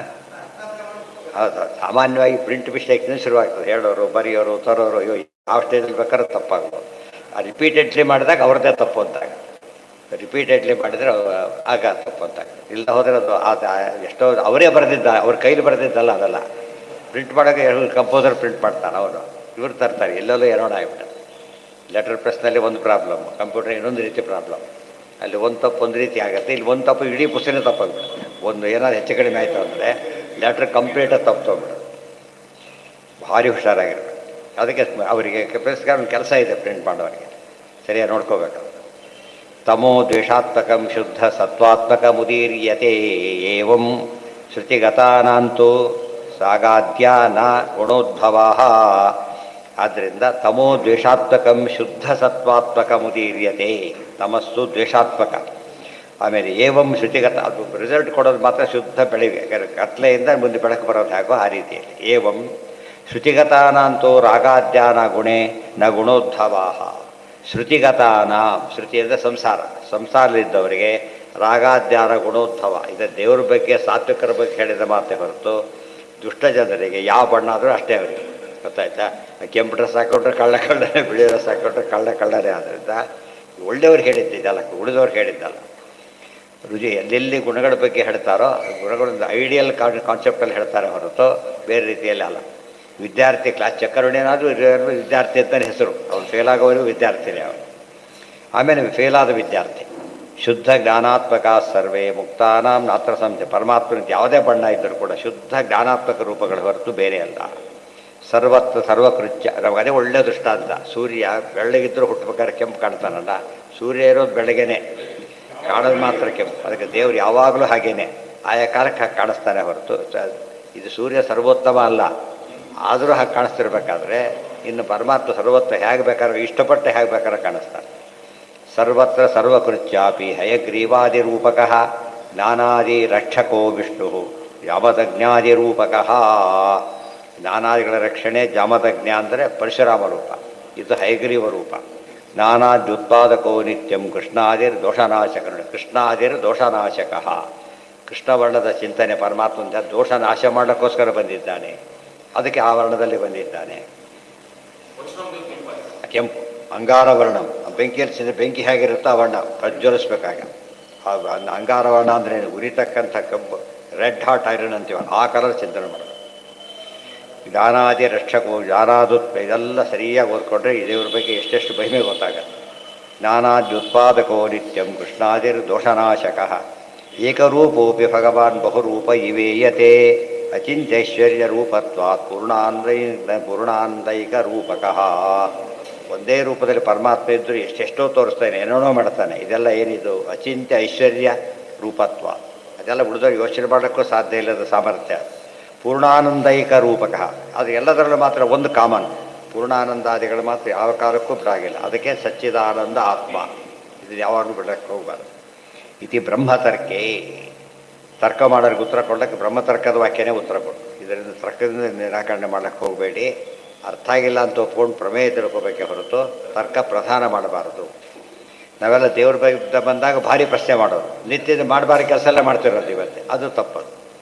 [SPEAKER 1] ಹೌದು, ಸಾಮಾನ್ಯವಾಗಿ ಪ್ರಿಂಟ್ ಮಿಸ್ಟೇಕ್ನ ಶುರುವಾಗ್ತದೆ. ಹೇಳೋರು, ಬರೆಯೋರು, ತರೋರು, ಯಾವ ಸ್ಟೇಜಲ್ಲಿ ಬೇಕಾದ್ರೆ ತಪ್ಪಾಗ್ಬೋದು. ರಿಪೀಟೆಡ್ಲಿ ಮಾಡಿದಾಗ ಅವ್ರದ್ದೇ ತಪ್ಪು ಅಂತಾಗ, ರಿಪೀಟೆಡ್ಲಿ ಮಾಡಿದರೆ ಆಗ ತಪ್ಪು ಅಂತಾಗ. ಇಲ್ಲ ಹೋದರೆ ಅದು ಎಷ್ಟೋ ಅವರೇ ಬರೆದಿದ್ದ, ಅವ್ರ ಕೈಲಿ ಬರೆದಿದ್ದಲ್ಲ ಅದೆಲ್ಲ. ಪ್ರಿಂಟ್ ಮಾಡೋಕ್ಕೆ ಕಂಪೋಸರ್ ಪ್ರಿಂಟ್ ಮಾಡ್ತಾನೆ, ಅವರು ಇವ್ರು ತರ್ತಾರೆ, ಎಲ್ಲೆಲ್ಲೋ ಏನೋಣ ಆಗ್ಬಿಟ್ಟು. ಲೆಟರ್ ಪ್ರೆಸ್ನಲ್ಲಿ ಒಂದು ಪ್ರಾಬ್ಲಮ್, ಕಂಪ್ಯೂಟರ್ ಇನ್ನೊಂದು ರೀತಿ ಪ್ರಾಬ್ಲಮ್. ಅಲ್ಲಿ ಒಂದು ತಪ್ಪು ಒಂದು ರೀತಿ ಆಗುತ್ತೆ, ಇಲ್ಲಿ ಒಂದು ತಪ್ಪು ಇಡೀ ಪುಸ್ತಕನೇ ತಪ್ಪಾಗ್ಬಿಡುತ್ತೆ. ಒಂದು ಏನಾದ್ರು ಹೆಚ್ಚು ಕಡಿಮೆ ಆಯಿತು ಅಂದರೆ ಲೆಟ್ರ್ ಕಂಪ್ಲೀಟಾಗಿ ತಪ್ಪು ತೊಗೊಂಡ್ಬಿಡು. ಭಾರಿ ಹುಷಾರಾಗಿರ್ಬೇಕು. ಅದಕ್ಕೆ ಅವರಿಗೆ ಪ್ರೆಸ್ಗಾರ ಒಂದು ಕೆಲಸ ಇದೆ, ಪ್ರಿಂಟ್ ಮಾಡೋರಿಗೆ ಸರಿಯಾಗಿ ನೋಡ್ಕೋಬೇಕು. ತಮೋ ದ್ವೇಷಾತ್ಮಕಂ ಶುದ್ಧ ಸತ್ವಾತ್ಮಕ ಮುದೀರ್ಯತೆ ಏವಂ ಶ್ರುತಿಗತಾನಾಂತೂ ಸಾಗಾದ್ಯ ನ ಗುಣೋದ್ಭವ ಆದ್ದರಿಂದ ತಮೋ ದ್ವೇಷಾತ್ಮಕಂ ಶುದ್ಧ ಸತ್ವಾತ್ಮಕಮುದೀರ್ಯತೆ. ತಮಸ್ಸು ದ್ವೇಷಾತ್ಮಕ. ಆಮೇಲೆ ಏವಂ ಶ್ರುತಿಗತ, ಅದು ರಿಸಲ್ಟ್ ಕೊಡೋದು ಮಾತ್ರ ಶುದ್ಧ ಬೆಳಿಗ್ಗೆ, ಕತ್ಲೆಯಿಂದ ಮುಂದೆ ಬೆಳಕು ಬರೋದು ಹೇಗೋ ಆ ರೀತಿಯಲ್ಲಿ. ಏವಂ ಶ್ರುತಿಗತಾನಾಂತೋ ರಾಗಾದ್ಯಾನ ಗುಣೇ ನ ಗುಣೋದ್ಧವಾಹ. ಶ್ರುತಿಗತಾನ, ಶ್ರುತಿ ಅಂದರೆ ಸಂಸಾರ, ಸಂಸಾರದಲ್ಲಿದ್ದವರಿಗೆ ರಾಗಾದ್ಯಾನ ಗುಣೋದ್ಧವ. ಇದು ದೇವ್ರ ಬಗ್ಗೆ ಸಾತ್ವಿಕರ ಬಗ್ಗೆ ಹೇಳಿದ ಮಾತೇ ಹೊರತು ದುಷ್ಟ ಜನರಿಗೆ ಯಾವ ಬಣ್ಣ ಆದರೂ ಅಷ್ಟೇ ಅವರಿಗೆ. ಗೊತ್ತಾಯ್ತಾ? ಕೆಂಪು ಡ್ರೆಸ್ ಹಾಕೊಂಡ್ರೆ ಕಳ್ಳ ಕಳ್ಳನೇ, ಬಿಳಿ ಡ್ರೆಸ್ ಹಾಕೊಂಡ್ರೆ ಕಳ್ಳನೇ. ಆದ್ದರಿಂದ ಒಳ್ಳೆಯವ್ರು ಹೇಳಿದ್ದಿದ್ದಲ್ಲ, ಉಳಿದವ್ರು ಹೇಳಿದ್ದಲ್ಲ. ರುಜಿ ಎಲ್ಲೆಲ್ಲಿ ಗುಣಗಳ ಬಗ್ಗೆ ಹೇಳ್ತಾರೋ ಗುಣಗಳೊಂದು ಐಡಿಯಲ್ ಕಾನ್ಸೆಪ್ಟಲ್ಲಿ ಹೇಳ್ತಾರೆ ಹೊರತು ಬೇರೆ ರೀತಿಯಲ್ಲಿ ಅಲ್ಲ. ವಿದ್ಯಾರ್ಥಿ ಕ್ಲಾಸ್ ಚಕ್ಕರುಣೇನಾದರೂ ವಿದ್ಯಾರ್ಥಿ ಅಂತಲೇ ಹೆಸರು. ಅವ್ನು ಫೇಲ್ ಆಗೋವರೆಗೂ ವಿದ್ಯಾರ್ಥಿನೇ ಅವನು. ಆಮೇಲೆ ಫೇಲಾದ ವಿದ್ಯಾರ್ಥಿ ಶುದ್ಧ ಜ್ಞಾನಾತ್ಮಕ ಸರ್ವೇ ಮುಕ್ತಾನಾಂ ನಾತ್ರ ಸಂಶಯ. ಪರಮಾತ್ಮನ ಯಾವುದೇ ಬಣ್ಣ ಇದ್ದರೂ ಕೂಡ ಶುದ್ಧ ಜ್ಞಾನಾತ್ಮಕ ರೂಪಗಳು ಹೊರತು ಬೇರೆ ಅಲ್ಲ. ಸರ್ವತ್ರ ಸರ್ವಕೃತ್ಯ. ನಮಗೆ ಅದೇ ಒಳ್ಳೆಯ ದೃಷ್ಟಾಂತ. ಸೂರ್ಯ ಬೆಳ್ಳಗಿದ್ದರೂ ಹುಟ್ಟಬೇಕಾದ್ರೆ ಕೆಂಪು ಕಾಣ್ತಾನಲ್ಲ, ಸೂರ್ಯ ಇರೋದು ಬೆಳಗ್ಗೆನೆ, ಕಾಣೋದು ಮಾತ್ರ ಕೆಂಪು. ಅದಕ್ಕೆ ದೇವರು ಯಾವಾಗಲೂ ಹಾಗೇನೆ ಆಯಾ ಕಾಲಕ್ಕೆ ಹಾಗೆ ಕಾಣಿಸ್ತಾನೆ ಹೊರತು ಇದು ಸೂರ್ಯ ಸರ್ವೋತ್ತಮ ಅಲ್ಲ. ಆದರೂ ಹಾಗೆ ಕಾಣಿಸ್ತಿರ್ಬೇಕಾದ್ರೆ ಇನ್ನು ಪರಮಾತ್ಮ ಸರ್ವತ್ರ ಹೇಗೆ ಬೇಕಾದ್ರೆ ಇಷ್ಟಪಟ್ಟು ಹೇಗೆ ಬೇಕಾದ್ರೆ ಕಾಣಿಸ್ತಾನೆ. ಸರ್ವತ್ರ ಸರ್ವಕೃತ್ಯಾಪಿ ಹಯಗ್ರೀವಾದಿರೂಪಕಃ ಜ್ಞಾನಾದಿ ರಕ್ಷಕೋ ವಿಷ್ಣು ಯಾಮದಜ್ಞಾದಿರೂಪಕಃ. ಜ್ಞಾನಾದಿಗಳ ರಕ್ಷಣೆ ಜಾಮದಜ್ಞ ಅಂದರೆ ಪರಶುರಾಮ ರೂಪ, ಇದು ಹಯಗ್ರೀವ ರೂಪ. ಜ್ಞಾನಾದ್ಯುತ್ಪಾದಕೋ ನಿತ್ಯಂ ಕೃಷ್ಣಾದಿರ್ ದೋಷನಾಶಕ. ಕೃಷ್ಣಾದಿರ್ ದೋಷನಾಶಕ. ಕೃಷ್ಣವರ್ಣದ ಚಿಂತನೆ ಪರಮಾತ್ಮಂದ ದೋಷ ನಾಶ ಮಾಡೋಕ್ಕೋಸ್ಕರ ಬಂದಿದ್ದಾನೆ. ಅದಕ್ಕೆ ಆ ವರ್ಣದಲ್ಲಿ ಬಂದಿದ್ದಾನೆ. ಕೆಂಪು ಅಂಗಾರ ವರ್ಣ, ಬೆಂಕಿಯಲ್ಲಿ ಬೆಂಕಿ ಹೇಗಿರುತ್ತೋ ಆ ವರ್ಣ ಪ್ರಜ್ವಲಿಸ್ಬೇಕಾಗ. ಅಂಗಾರ ವರ್ಣ ಅಂದರೆ ಉರಿತಕ್ಕಂಥ ಕಬ್ಬು, ರೆಡ್ ಹಾಟ್ ಐರನ್ ಅಂತೀವಲ್ಲ, ಆ ಕಲರ್ ಚಿಂತನೆ ಮಾಡೋದು. ಜ್ಞಾನಾದಿ ರಕ್ಷಕೋ ಜ್ಞಾನಾದುತ್, ಇದೆಲ್ಲ ಸರಿಯಾಗಿ ಓದ್ಕೊಂಡ್ರೆ ದೇವ್ರ ಬಗ್ಗೆ ಎಷ್ಟೆಷ್ಟು ಮಹಿಮೆ ಗೊತ್ತಾಗತ್ತೆ. ಜ್ಞಾನಾದ್ಯುತ್ಪಾದಕೋ ನಿತ್ಯಂ ಕೃಷ್ಣಾದಿರ್ ದೋಷನಾಶಕ. ಏಕರೂಪೋಪಿ ಭಗವಾನ್ ಬಹುರೂಪ ಇವೇಯತೆ. ಅಚಿಂತ್ಯೈಶ್ವರ್ಯ ರೂಪತ್ವಾತ್ ಪೂರ್ಣಾಂತೈಕ ರೂಪಕಃ. ಒಂದೇ ರೂಪದಲ್ಲಿ ಪರಮಾತ್ಮ ಇದ್ದರೂ ಎಷ್ಟೆಷ್ಟೋ ತೋರಿಸ್ತಾನೆ, ಏನೇನೋ ಮಾಡ್ತಾನೆ. ಇದೆಲ್ಲ ಏನಿದು ಅಚಿಂತ್ಯ ಐಶ್ವರ್ಯ ರೂಪತ್ವ. ಅದೆಲ್ಲ ಉಳಿದವ್ರು ಯೋಚನೆ ಮಾಡೋಕ್ಕೂ ಸಾಧ್ಯ ಇಲ್ಲದ ಸಾಮರ್ಥ್ಯ. ಪೂರ್ಣಾನಂದೈಕ ರೂಪಕ. ಅದು ಎಲ್ಲದರಲ್ಲೂ ಮಾತ್ರ ಒಂದು ಕಾಮನ್, ಪೂರ್ಣಾನಂದಾದಿಗಳು ಮಾತ್ರ ಯಾವ ಕಾಲಕ್ಕೂ ಬಿಡಾಗಿಲ್ಲ. ಅದಕ್ಕೆ ಸಚ್ಚಿದಾನಂದ ಆತ್ಮ. ಇದು ಯಾವಾಗಲೂ ಬಿಡಕ್ಕೆ ಹೋಗಬಾರ್ದು. ಇತಿ ಬ್ರಹ್ಮತರ್ಕೆ. ತರ್ಕ ಮಾಡೋರಿಗೆ ಉತ್ತರ ಕೊಡೋಕ್ಕೆ ಬ್ರಹ್ಮತರ್ಕದ ವಾಕ್ಯನೇ ಉತ್ತರ ಕೊಡು. ಇದರಿಂದ ತರ್ಕದಿಂದ ನಿರಾಕರಣೆ ಮಾಡೋಕ್ಕೆ ಹೋಗಬೇಡಿ. ಅರ್ಥ ಆಗಿಲ್ಲ ಅಂತ ಒಪ್ಕೊಂಡು ಪ್ರಮೇಯ ತಿಳ್ಕೊಬೇಕೆ ಹೊರತು ತರ್ಕ ಪ್ರಧಾನ ಮಾಡಬಾರದು. ನಾವೆಲ್ಲ ದೇವ್ರ ಬಗ್ಗೆ ಬಂದಾಗ ಭಾರಿ ಪ್ರಶ್ನೆ ಮಾಡೋದು, ನಿತ್ಯದ ಮಾಡಬಾರ ಕೆಲಸ ಎಲ್ಲ ಮಾಡ್ತಿರೋದು ಇವತ್ತೆ. ಅದು ತಪ್ಪದು.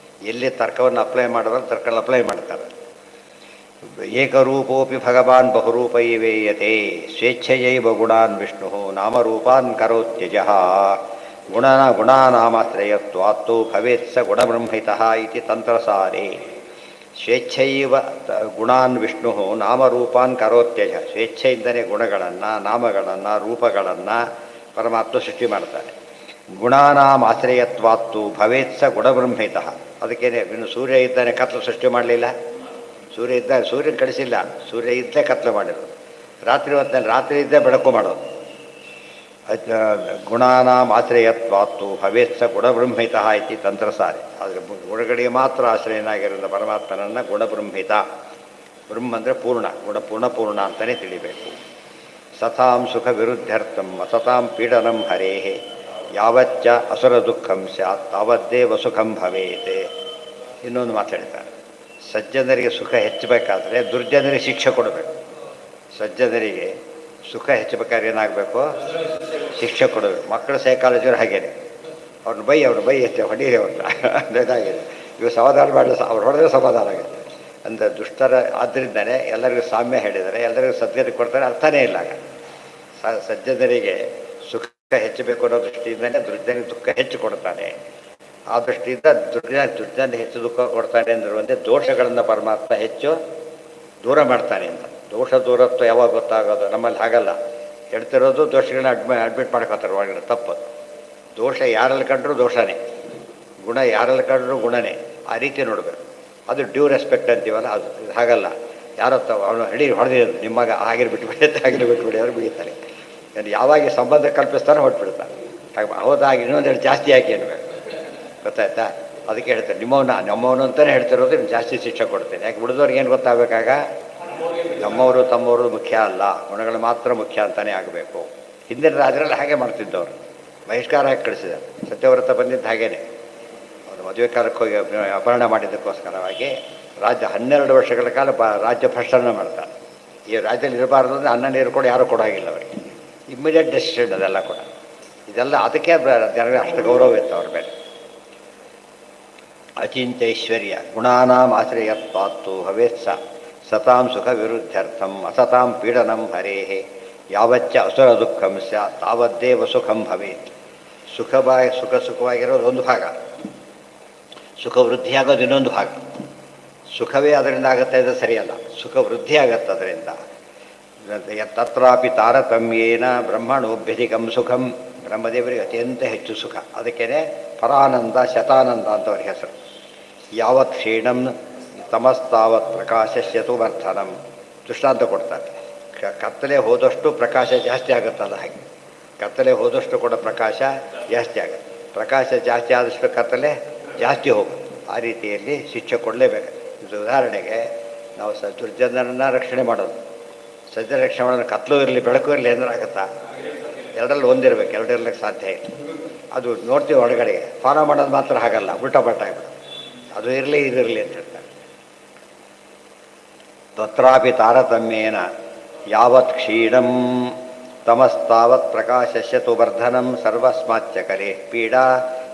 [SPEAKER 1] ಎಲ್ಲಿ ತರ್ಕವನ್ನು ಅಪ್ಲೈ ಮಾಡೋದು ತರ್ಕವನ್ನು ಅಪ್ಲೈ ಮಾಡ್ತಾರೆ. ಏಕರೂಪೋಪಿ ಭಗವಾನ್ ಬಹುರೂಪ ಇವೇಯತೆ. ಸ್ವೇಚ್ಛೆಯೈವ ಗುಣಾನ್ ವಿಷ್ಣು ನಾಮರೂಪಾನ್ ಕರೋತ್ಯಜಃ. ಗುಣಾನಾಮಾಶ್ರಯತ್ವಾತ್ತು ಭವೇತ್ ಸ ಗುಣಬ್ರಹ್ಮಿತಃ ಇತಿ ತಂತ್ರಸಾರೇ. ಸ್ವೇಚ್ಛೈವ ಗುಣಾನ್ ವಿಷ್ಣು ನಾಮರೂಪಾನ್ ಕರೋತ್ಯಜ. ಸ್ವೇಚ್ಛೆಯಿಂದಲೇ ಗುಣಗಳನ್ನು, ನಾಮಗಳನ್ನು, ರೂಪಗಳನ್ನು ಪರಮಾತ್ಮ ಸೃಷ್ಟಿ ಮಾಡ್ತಾನೆ. ಗುಣಾನಾಮಾಶ್ರಯತ್ವಾತ್ತು ಭವೇತ್ ಸ ಗುಣಬ್ರಹ್ಮಿತಃ. ಅದಕ್ಕೇನೆ ಇನ್ನು ಸೂರ್ಯ ಇದ್ದಾನೆ, ಕತ್ಲು ಸೃಷ್ಟಿ ಮಾಡಲಿಲ್ಲ. ಸೂರ್ಯ ಇದ್ದ ಸೂರ್ಯನ ಕಳಿಸಿಲ್ಲ, ಸೂರ್ಯ ಇದ್ದೇ ಕತ್ಲು ಮಾಡಿರೋದು. ರಾತ್ರಿ ಹೊತ್ತಿನಲ್ಲಿ ರಾತ್ರಿ ಇದ್ದೇ ಬೆಳಕು ಮಾಡೋದು. ಗುಣಾನಾಮಾಶ್ರಯತ್ವಾತ್ತು ಭವೇತ್ ಸ ಗುಣಬ್ರಹ್ಮಿತಃ ಇತಿ ತಂತ್ರಸಾರಿ. ಆದರೆ ಗುಣಗಳಿಗೆ ಮಾತ್ರ ಆಶ್ರಯನಾಗಿರೋದ ಪರಮಾತ್ಮನನ್ನು ಗುಣಬ್ರಹ್ಮಿತ. ಬ್ರಹ್ಮ ಅಂದರೆ ಪೂರ್ಣ, ಪೂರ್ಣ ಅಂತಲೇ ತಿಳಿಬೇಕು. ಸತಾಂ ಸುಖ ವಿರುದ್ಧರ್ಥಂ ಅಸತಾಂ ಪೀಡನಂ ಹರೇಃ. ಯಾವಚ್ಚ ಅಸುರ ದುಃಖಂ ಸ್ಯಾತ್ ತಾವದ್ದೇವ ಸುಖಂ ಭವೇತ್. ಇನ್ನೊಂದು ಮಾತಾಡ್ತಾರೆ, ಸಜ್ಜನರಿಗೆ ಸುಖ ಹೆಚ್ಚಬೇಕಾದ್ರೆ ದುರ್ಜನರಿಗೆ ಶಿಕ್ಷೆ ಕೊಡಬೇಕು. ಸಜ್ಜನರಿಗೆ ಸುಖ ಹೆಚ್ಚಬೇಕಾದ್ರೆ ಏನಾಗಬೇಕು? ಶಿಕ್ಷೆ ಕೊಡಬೇಕು. ಮಕ್ಕಳು ಸೈಕಾಲಜಿಯವರು ಹಾಗೇನೆ, ಅವ್ರನ್ನ ಬೈ ಹೆಚ್ಚು ಹೊಡೀರಿ ಅವ್ರನ್ನ ಇದಾಗಿದೆ. ಇವು ಸಮಾಧಾನ ಮಾಡಲಿ, ಅವ್ರು ಹೊಡೆದ್ರೆ ಸಮಾಧಾನ ಆಗುತ್ತೆ ಅಂದರೆ ದುಷ್ಟರ. ಆದ್ದರಿಂದನೇ ಎಲ್ಲರಿಗೂ ಸಾಮ್ಯ ಹೇಳಿದರೆ, ಎಲ್ಲರಿಗೂ ಸದ್ಗತಿ ಕೊಡ್ತಾರೆ, ಅರ್ಥನೇ ಇಲ್ಲ. ಸಜ್ಜನರಿಗೆ ಸುಖ ಹೆಚ್ಚಬೇಕು ಅನ್ನೋ ದೃಷ್ಟಿಯಿಂದಲೇ ದುರ್ಜನಿಗೆ ದುಃಖ ಹೆಚ್ಚು ಕೊಡ್ತಾನೆ. ಆ ದೃಷ್ಟಿಯಿಂದ ದುರ್ಜನ ಹೆಚ್ಚು ದುಃಖ ಕೊಡ್ತಾನೆ ಅಂದ್ರೆ ಒಂದೇ ದೋಷಗಳನ್ನು ಪರಮಾತ್ಮ ಹೆಚ್ಚು ದೂರ ಮಾಡ್ತಾನೆ ಅಂತ. ದೋಷ ದೂರತ್ವ ಯಾವಾಗ ಗೊತ್ತಾಗೋದು? ನಮ್ಮಲ್ಲಿ ಹಾಗಲ್ಲ. ಹೇಳ್ತಿರೋದು ದೋಷಗಳನ್ನ ಅಡ್ಮಿಟ್ ಮಾಡ್ಕೋತಾರೆ ಒಳಗಡೆ. ತಪ್ಪು. ದೋಷ ಯಾರಲ್ಲಿ ಕಂಡ್ರೂ ದೋಷನೇ, ಗುಣ ಯಾರಲ್ಲಿ ಕಂಡ್ರೂ ಗುಣನೇ. ಆ ರೀತಿ ನೋಡಬೇಕು. ಅದು ಡ್ಯೂ ರೆಸ್ಪೆಕ್ಟ್ ಅಂತೀವಲ್ಲ, ಅದು ಹಾಗಲ್ಲ. ಯಾರೋ ಅವನು ಹೊಡೆದಿರೋದು ನಿಮ್ಮಗ ಹಾಗೆ ಬಿಟ್ಬಿಡಿ ಅವ್ರು ಬಿಗಿತಾರೆ. ಯಾವಾಗ ಸಂಬಂಧ ಕಲ್ಪಿಸ್ತಾನೆ ಹೊಟ್ಬಿಡ್ತಾನೆ. ಹೌದಾಗಿ ಇನ್ನೊಂದೆರಡು ಜಾಸ್ತಿ ಯಾಕೆ ಅನ್ಬೇಕು, ಗೊತ್ತಾಯ್ತಾ? ಅದಕ್ಕೆ ಹೇಳ್ತಾರೆ ನಮ್ಮವನು ಅಂತಲೇ ಹೇಳ್ತಿರೋದು, ಜಾಸ್ತಿ ಶಿಕ್ಷೆ ಕೊಡ್ತೇನೆ. ಯಾಕೆ ಉಳಿದವ್ರಿಗೆ ಏನು ಗೊತ್ತಾಗಬೇಕಾಗ? ನಮ್ಮವರು ತಮ್ಮವರು ಮುಖ್ಯ ಅಲ್ಲ, ಗುಣಗಳು ಮಾತ್ರ ಮುಖ್ಯ ಅಂತಲೇ ಆಗಬೇಕು. ಹಿಂದಿನ ರಾಜರಲ್ಲಿ ಹಾಗೆ ಮಾಡ್ತಿದ್ದವರು, ಬಹಿಷ್ಕಾರ ಹಾಕಿ ಕಳಿಸಿದ್ದಾರೆ. ಸತ್ಯವ್ರತ ಬಂದಿದ್ದು ಹಾಗೇನೆ, ಅವರು ಮದುವೆ ಕಾಲಕ್ಕೆ ಹೋಗಿ ಅಪಹರಣ ಮಾಡಿದ್ದಕ್ಕೋಸ್ಕರವಾಗಿ ರಾಜ್ಯ 12 ವರ್ಷಗಳ ಕಾಲ ರಾಜ್ಯ ಭ್ರಷ್ಟನ ಮಾಡ್ತಾರೆ. ಈ ರಾಜ್ಯದಲ್ಲಿ ಇರಬಾರ್ದು ಅಂದರೆ ಅನ್ನ ನೀರು ಕೂಡ ಯಾರೂ ಕೊಡೋಗಿಲ್ಲ ಅವರಿಗೆ. ಇಮ್ಮಿಡಿಯೇಟ್ ಡೆಸಿಷನ್ ಅದೆಲ್ಲ ಕೂಡ. ಇದೆಲ್ಲ ಅದಕ್ಕೆ ಜನರಿಗೆ ಅಷ್ಟು ಗೌರವ ಇತ್ತು ಅವ್ರ ಮೇಲೆ. ಅಚಿಂತ್ಯೈಶ್ವರ್ಯ ಗುಣಾನಾಂ ಆಶ್ರಯತ್ವಾತ್ತು ಭವೇತ್ಸ ಸತಾಂ ಸುಖ ವಿರುದ್ಧರ್ಥಂ ಅಸತಾಂ ಪೀಡನಂ ಹರೇಹೇ ಯಾವಚ್ಚ ಅಸುರ ದುಃಖಂ ಸ್ಯಾತ್ ತಾವದ್ದೇವ ಸುಖಂ ಭವೇತ್. ಸುಖವಾಗಿರೋದು ಒಂದು ಭಾಗ, ಸುಖ ವೃದ್ಧಿಯಾಗೋದು ಇನ್ನೊಂದು ಭಾಗ. ಸುಖವೇ ಅದರಿಂದ ಆಗುತ್ತೆ ಅಂದರೆ ಸರಿಯಲ್ಲ, ಸುಖ ವೃದ್ಧಿ ಆಗತ್ತೆ ಅದರಿಂದ. ತತ್ರಾಪಿ ತಾರತಮ್ಯೇನ ಬ್ರಹ್ಮಣೋಭ್ಯಧಿಕಂ ಸುಖಂ, ಬ್ರಹ್ಮದೇವರಿಗೆ ಅತ್ಯಂತ ಹೆಚ್ಚು ಸುಖ. ಅದಕ್ಕೇ ಪರಾನಂದ ಶತಾನಂದ ಅಂತ ಅವ್ರ ಹೆಸರು. ಯಾವತ್ ಕ್ಷೀಣಂ ತಮಸ್ತಾವತ್ ಪ್ರಕಾಶಸ್ಯತು ವರ್ಧನಂ. ದೃಷ್ಟಾಂತ ಕೊಡ್ತಾರೆ, ಕತ್ತಲೆ ಹೋದಷ್ಟು ಪ್ರಕಾಶ ಜಾಸ್ತಿ ಆಗುತ್ತಲ್ಲ ಹಾಗೆ. ಕತ್ತಲೆ ಹೋದಷ್ಟು ಕೂಡ ಪ್ರಕಾಶ ಜಾಸ್ತಿ ಆಗುತ್ತೆ, ಪ್ರಕಾಶ ಜಾಸ್ತಿ ಆದಷ್ಟು ಕತ್ತಲೆ ಜಾಸ್ತಿ ಹೋಗುತ್ತೆ. ಆ ರೀತಿಯಲ್ಲಿ ಶಿಕ್ಷೆ ಕೊಡಲೇಬೇಕು. ಇದು ಉದಾಹರಣೆಗೆ ನಾವು ದುರ್ಜನರನ್ನು ರಕ್ಷಣೆ ಮಾಡೋದು, ಸಜ್ಜನ ರಕ್ಷಣೆ ಮಾಡೋದು, ಕತ್ತಲು ಇರಲಿ ಬೆಳಕು ಇರಲಿ ಏನಾಗುತ್ತಾ? ಎರಡರಲ್ಲಿ ಒಂದಿರಬೇಕು, ಎರಡು ಇರ್ಲಿಕ್ಕೆ ಸಾಧ್ಯ ಇಲ್ಲ. ಅದು ನೋಡ್ತೀವಿ ಒಳಗಡೆಗೆ, ಫಾಲೋ ಮಾಡೋದು ಮಾತ್ರ ಹಾಗಲ್ಲ, ಉಲ್ಟಾ ಪಲ್ಟ ಆಗ್ಬಿಡು. ಅದು ಇರಲಿ ಇದಿರಲಿ ಅಂತ ಹೇಳ್ತಾರೆ. ತತ್ರಾಪಿ ತಾರತಮ್ಯೇನ ಯಾವತ್ ಕ್ಷೀಣಂ ತಮಸ್ತಾವತ್ ಪ್ರಕಾಶಸ್ಯತು ವರ್ಧನಂ ಸರ್ವಸ್ಮಾಚ್ಚ ಕಲೆ ಪೀಡಾ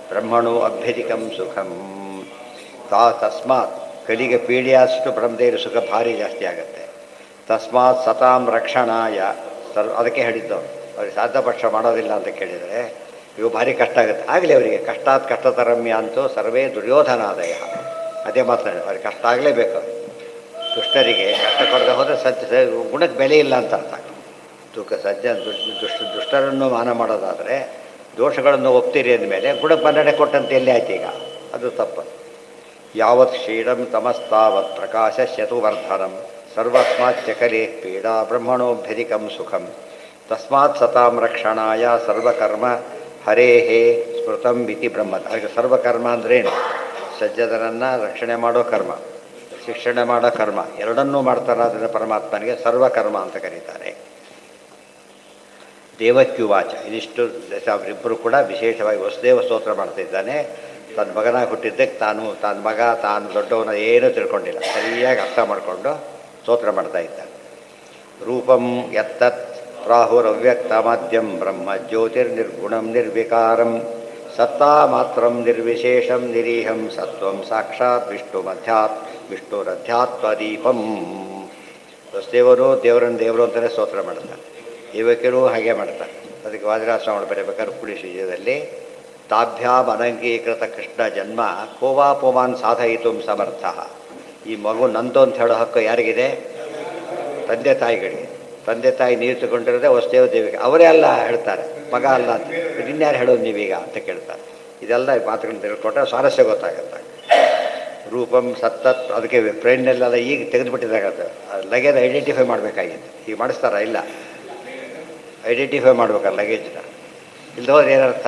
[SPEAKER 1] ಬ್ರಹ್ಮಣೋ ಅಭ್ಯಧಿಕಂ ಸುಖಂ. ತಸ್ಮಾತ್ ಕಲಿಗೆ ಪೀಡೆಯಷ್ಟು ಬ್ರಹ್ಮದೇವರು ಸುಖ ಭಾರಿ ಜಾಸ್ತಿ ಆಗುತ್ತೆ. ತಸ್ಮಾತ್ ಸತಾಂ ರಕ್ಷಣಾಯ ಅದಕ್ಕೆ ಹೇಳಿದ್ದವು. ಅವ್ರಿಗೆ ಸಾಧ್ಯಪಕ್ಷ ಮಾಡೋದಿಲ್ಲ ಅಂತ ಕೇಳಿದರೆ ಇವು ಭಾರಿ ಕಷ್ಟ ಆಗುತ್ತೆ. ಆಗಲಿ ಅವರಿಗೆ ಕಷ್ಟಾತ್ ಕಷ್ಟತರಮ್ಯ ಅಂತೂ ಸರ್ವೇ ದುರ್ಯೋಧನಾದಯ. ಅದೇ ಮಾತನಾಡಿ ಅವ್ರಿಗೆ ಕಷ್ಟ ಆಗಲೇಬೇಕು. ದುಷ್ಟರಿಗೆ ಕಷ್ಟ ಕೊಡದೆ ಹೋದರೆ ಗುಣಕ್ಕೆ ಬೆಲೆ ಇಲ್ಲ ಅಂತ ಅರ್ಥ. ದುಷ್ಟರನ್ನು ಮಾನ ಮಾಡೋದಾದರೆ ದೋಷಗಳನ್ನು ಒಪ್ತೀರಿ ಅಂದಮೇಲೆ ಗುಣಕ್ಕೆ ಮನ್ನಣೆ ಕೊಟ್ಟಂತೆ ಎಲ್ಲಿ ಆಯ್ತು ಈಗ? ಅದು ತಪ್ಪು. ಯಾವತ್ ಕ್ಷೀಣಂ ತಮಸ್ತಾವತ್ ಪ್ರಕಾಶಸ್ಯತು ವರ್ಧನಂ ಸರ್ವಸ್ಮಾಚ್ಚ ಕಲೆ ಪೀಡಾ ಬ್ರಹ್ಮಣೋಭ್ಯಧಿಕಂ ಸುಖಂ. ತಸ್ಮಾತ್ ಸತಾಂ ರಕ್ಷಣಾಯ ಸರ್ವಕರ್ಮ ಹರೇಹೇ ಸ್ಮೃತಂ ಇತಿ ಬ್ರಹ್ಮ. ಅದಕ್ಕೆ ಸರ್ವಕರ್ಮ ಅಂದ್ರೇನು? ಸಜ್ಜನರನ್ನು ರಕ್ಷಣೆ ಮಾಡೋ ಕರ್ಮ, ಶಿಕ್ಷಣ ಮಾಡೋ ಕರ್ಮ ಎರಡನ್ನೂ ಮಾಡ್ತಾರೆ. ಅದನ್ನು ಪರಮಾತ್ಮನಿಗೆ ಸರ್ವಕರ್ಮ ಅಂತ ಕರೀತಾರೆ. ದೇವಕ್ಯುವಾಚ. ಇದಿಷ್ಟು ಅವರಿಬ್ಬರು ಕೂಡ ವಿಶೇಷವಾಗಿ ವಸುದೇವ ಸ್ತೋತ್ರ ಮಾಡ್ತಿದ್ದಾನೆ. ತನ್ನ ಮಗನಾಗಿ ಹುಟ್ಟಿದ್ದಕ್ಕೆ ತನ್ನ ಮಗ ತಾನು ದೊಡ್ಡವನ ಏನೂ ತಿಳ್ಕೊಂಡಿಲ್ಲ, ಸರಿಯಾಗಿ ಅರ್ಥ ಮಾಡಿಕೊಂಡು ಸ್ತೋತ್ರ ಮಾಡ್ತಾ ಇದ್ದಾನೆ. ರೂಪಂ ಯತ್ತತ್ ಪ್ರಾಹುರವ್ಯಕ್ತಮಾದ್ಯಂ ಬ್ರಹ್ಮ ಜ್ಯೋತಿರ್ನಿರ್ಗುಣಂ ನಿರ್ವಿಕಾರಂ ಸತ್ತಾ ಮಾತ್ರಂ ನಿರ್ವಿಶೇಷಂ ನಿರೀಹಂ ಸತ್ವಂ ಸಾಕ್ಷಾತ್ ವಿಷ್ಣುರಧ್ಯಾತ್ಮದೀಪಂ. ವಸುದೇವರು ದೇವರು ಅಂತಲೇ ಸ್ತೋತ್ರ ಮಾಡ್ತಾರೆ, ದೇವಕಿಯರು ಹಾಗೆ ಮಾಡ್ತಾರೆ. ಅದಕ್ಕೆ ವಾದಿರಾಜಸ್ವಾಮಿಗಳು ಬರೀಬೇಕಾದ್ರೆ ಪುಳಿಶೀಜದಲ್ಲಿ ತಾಭ್ಯಾಮ್ ಅನಂಗೀಕೃತ ಕೃಷ್ಣ ಜನ್ಮ ಕೋವಾ ಪುಮಾನ್ ಸಾಧಯಿತು ಸಮರ್ಥ. ಈ ಮಗು ನಂದು ಅಂತ ಹೇಳೋ ಹಕ್ಕು ಯಾರಿಗಿದೆ? ತಂದೆ ತಾಯಿಗಳಿಗೆ. ತಂದೆ ತಾಯಿ ನೀರು ತಗೊಂಡಿರೋದೇ ವಸುದೇವ ದೇವಿಗೆ, ಅವರೇ ಅಲ್ಲ ಹೇಳ್ತಾರೆ, ಮಗ ಅಲ್ಲ ಅಂತ. ಇನ್ಯಾರು ಹೇಳೋದು ನೀವೀಗ ಅಂತ ಕೇಳ್ತಾರೆ. ಇದೆಲ್ಲ ಮಾತುಗಳನ್ನ ತಿಳ್ಕೊಂಡ್ರೆ ಸ್ವಾರಸ್ಯ ಗೊತ್ತಾಗುತ್ತೆ. ರೂಪಂ ಸತ್ತತ್ ಅದಕ್ಕೆ ಟ್ರೈನ್ನಲ್ಲೆಲ್ಲ ಈಗ ತೆಗೆದುಬಿಟ್ಟಿದ್ದಾಗತ್ತೆ. ಲಗೇಜ್ ಐಡೆಂಟಿಫೈ ಮಾಡಬೇಕಾಗಿತ್ತು, ಈಗ ಮಾಡಿಸ್ತಾರ? ಇಲ್ಲ, ಐಡೆಂಟಿಫೈ ಮಾಡ್ಬೇಕಲ್ಲ ಲಗೇಜ್ನ. ಇಲ್ದೋದ್ರೆ ಏನರ್ಥ?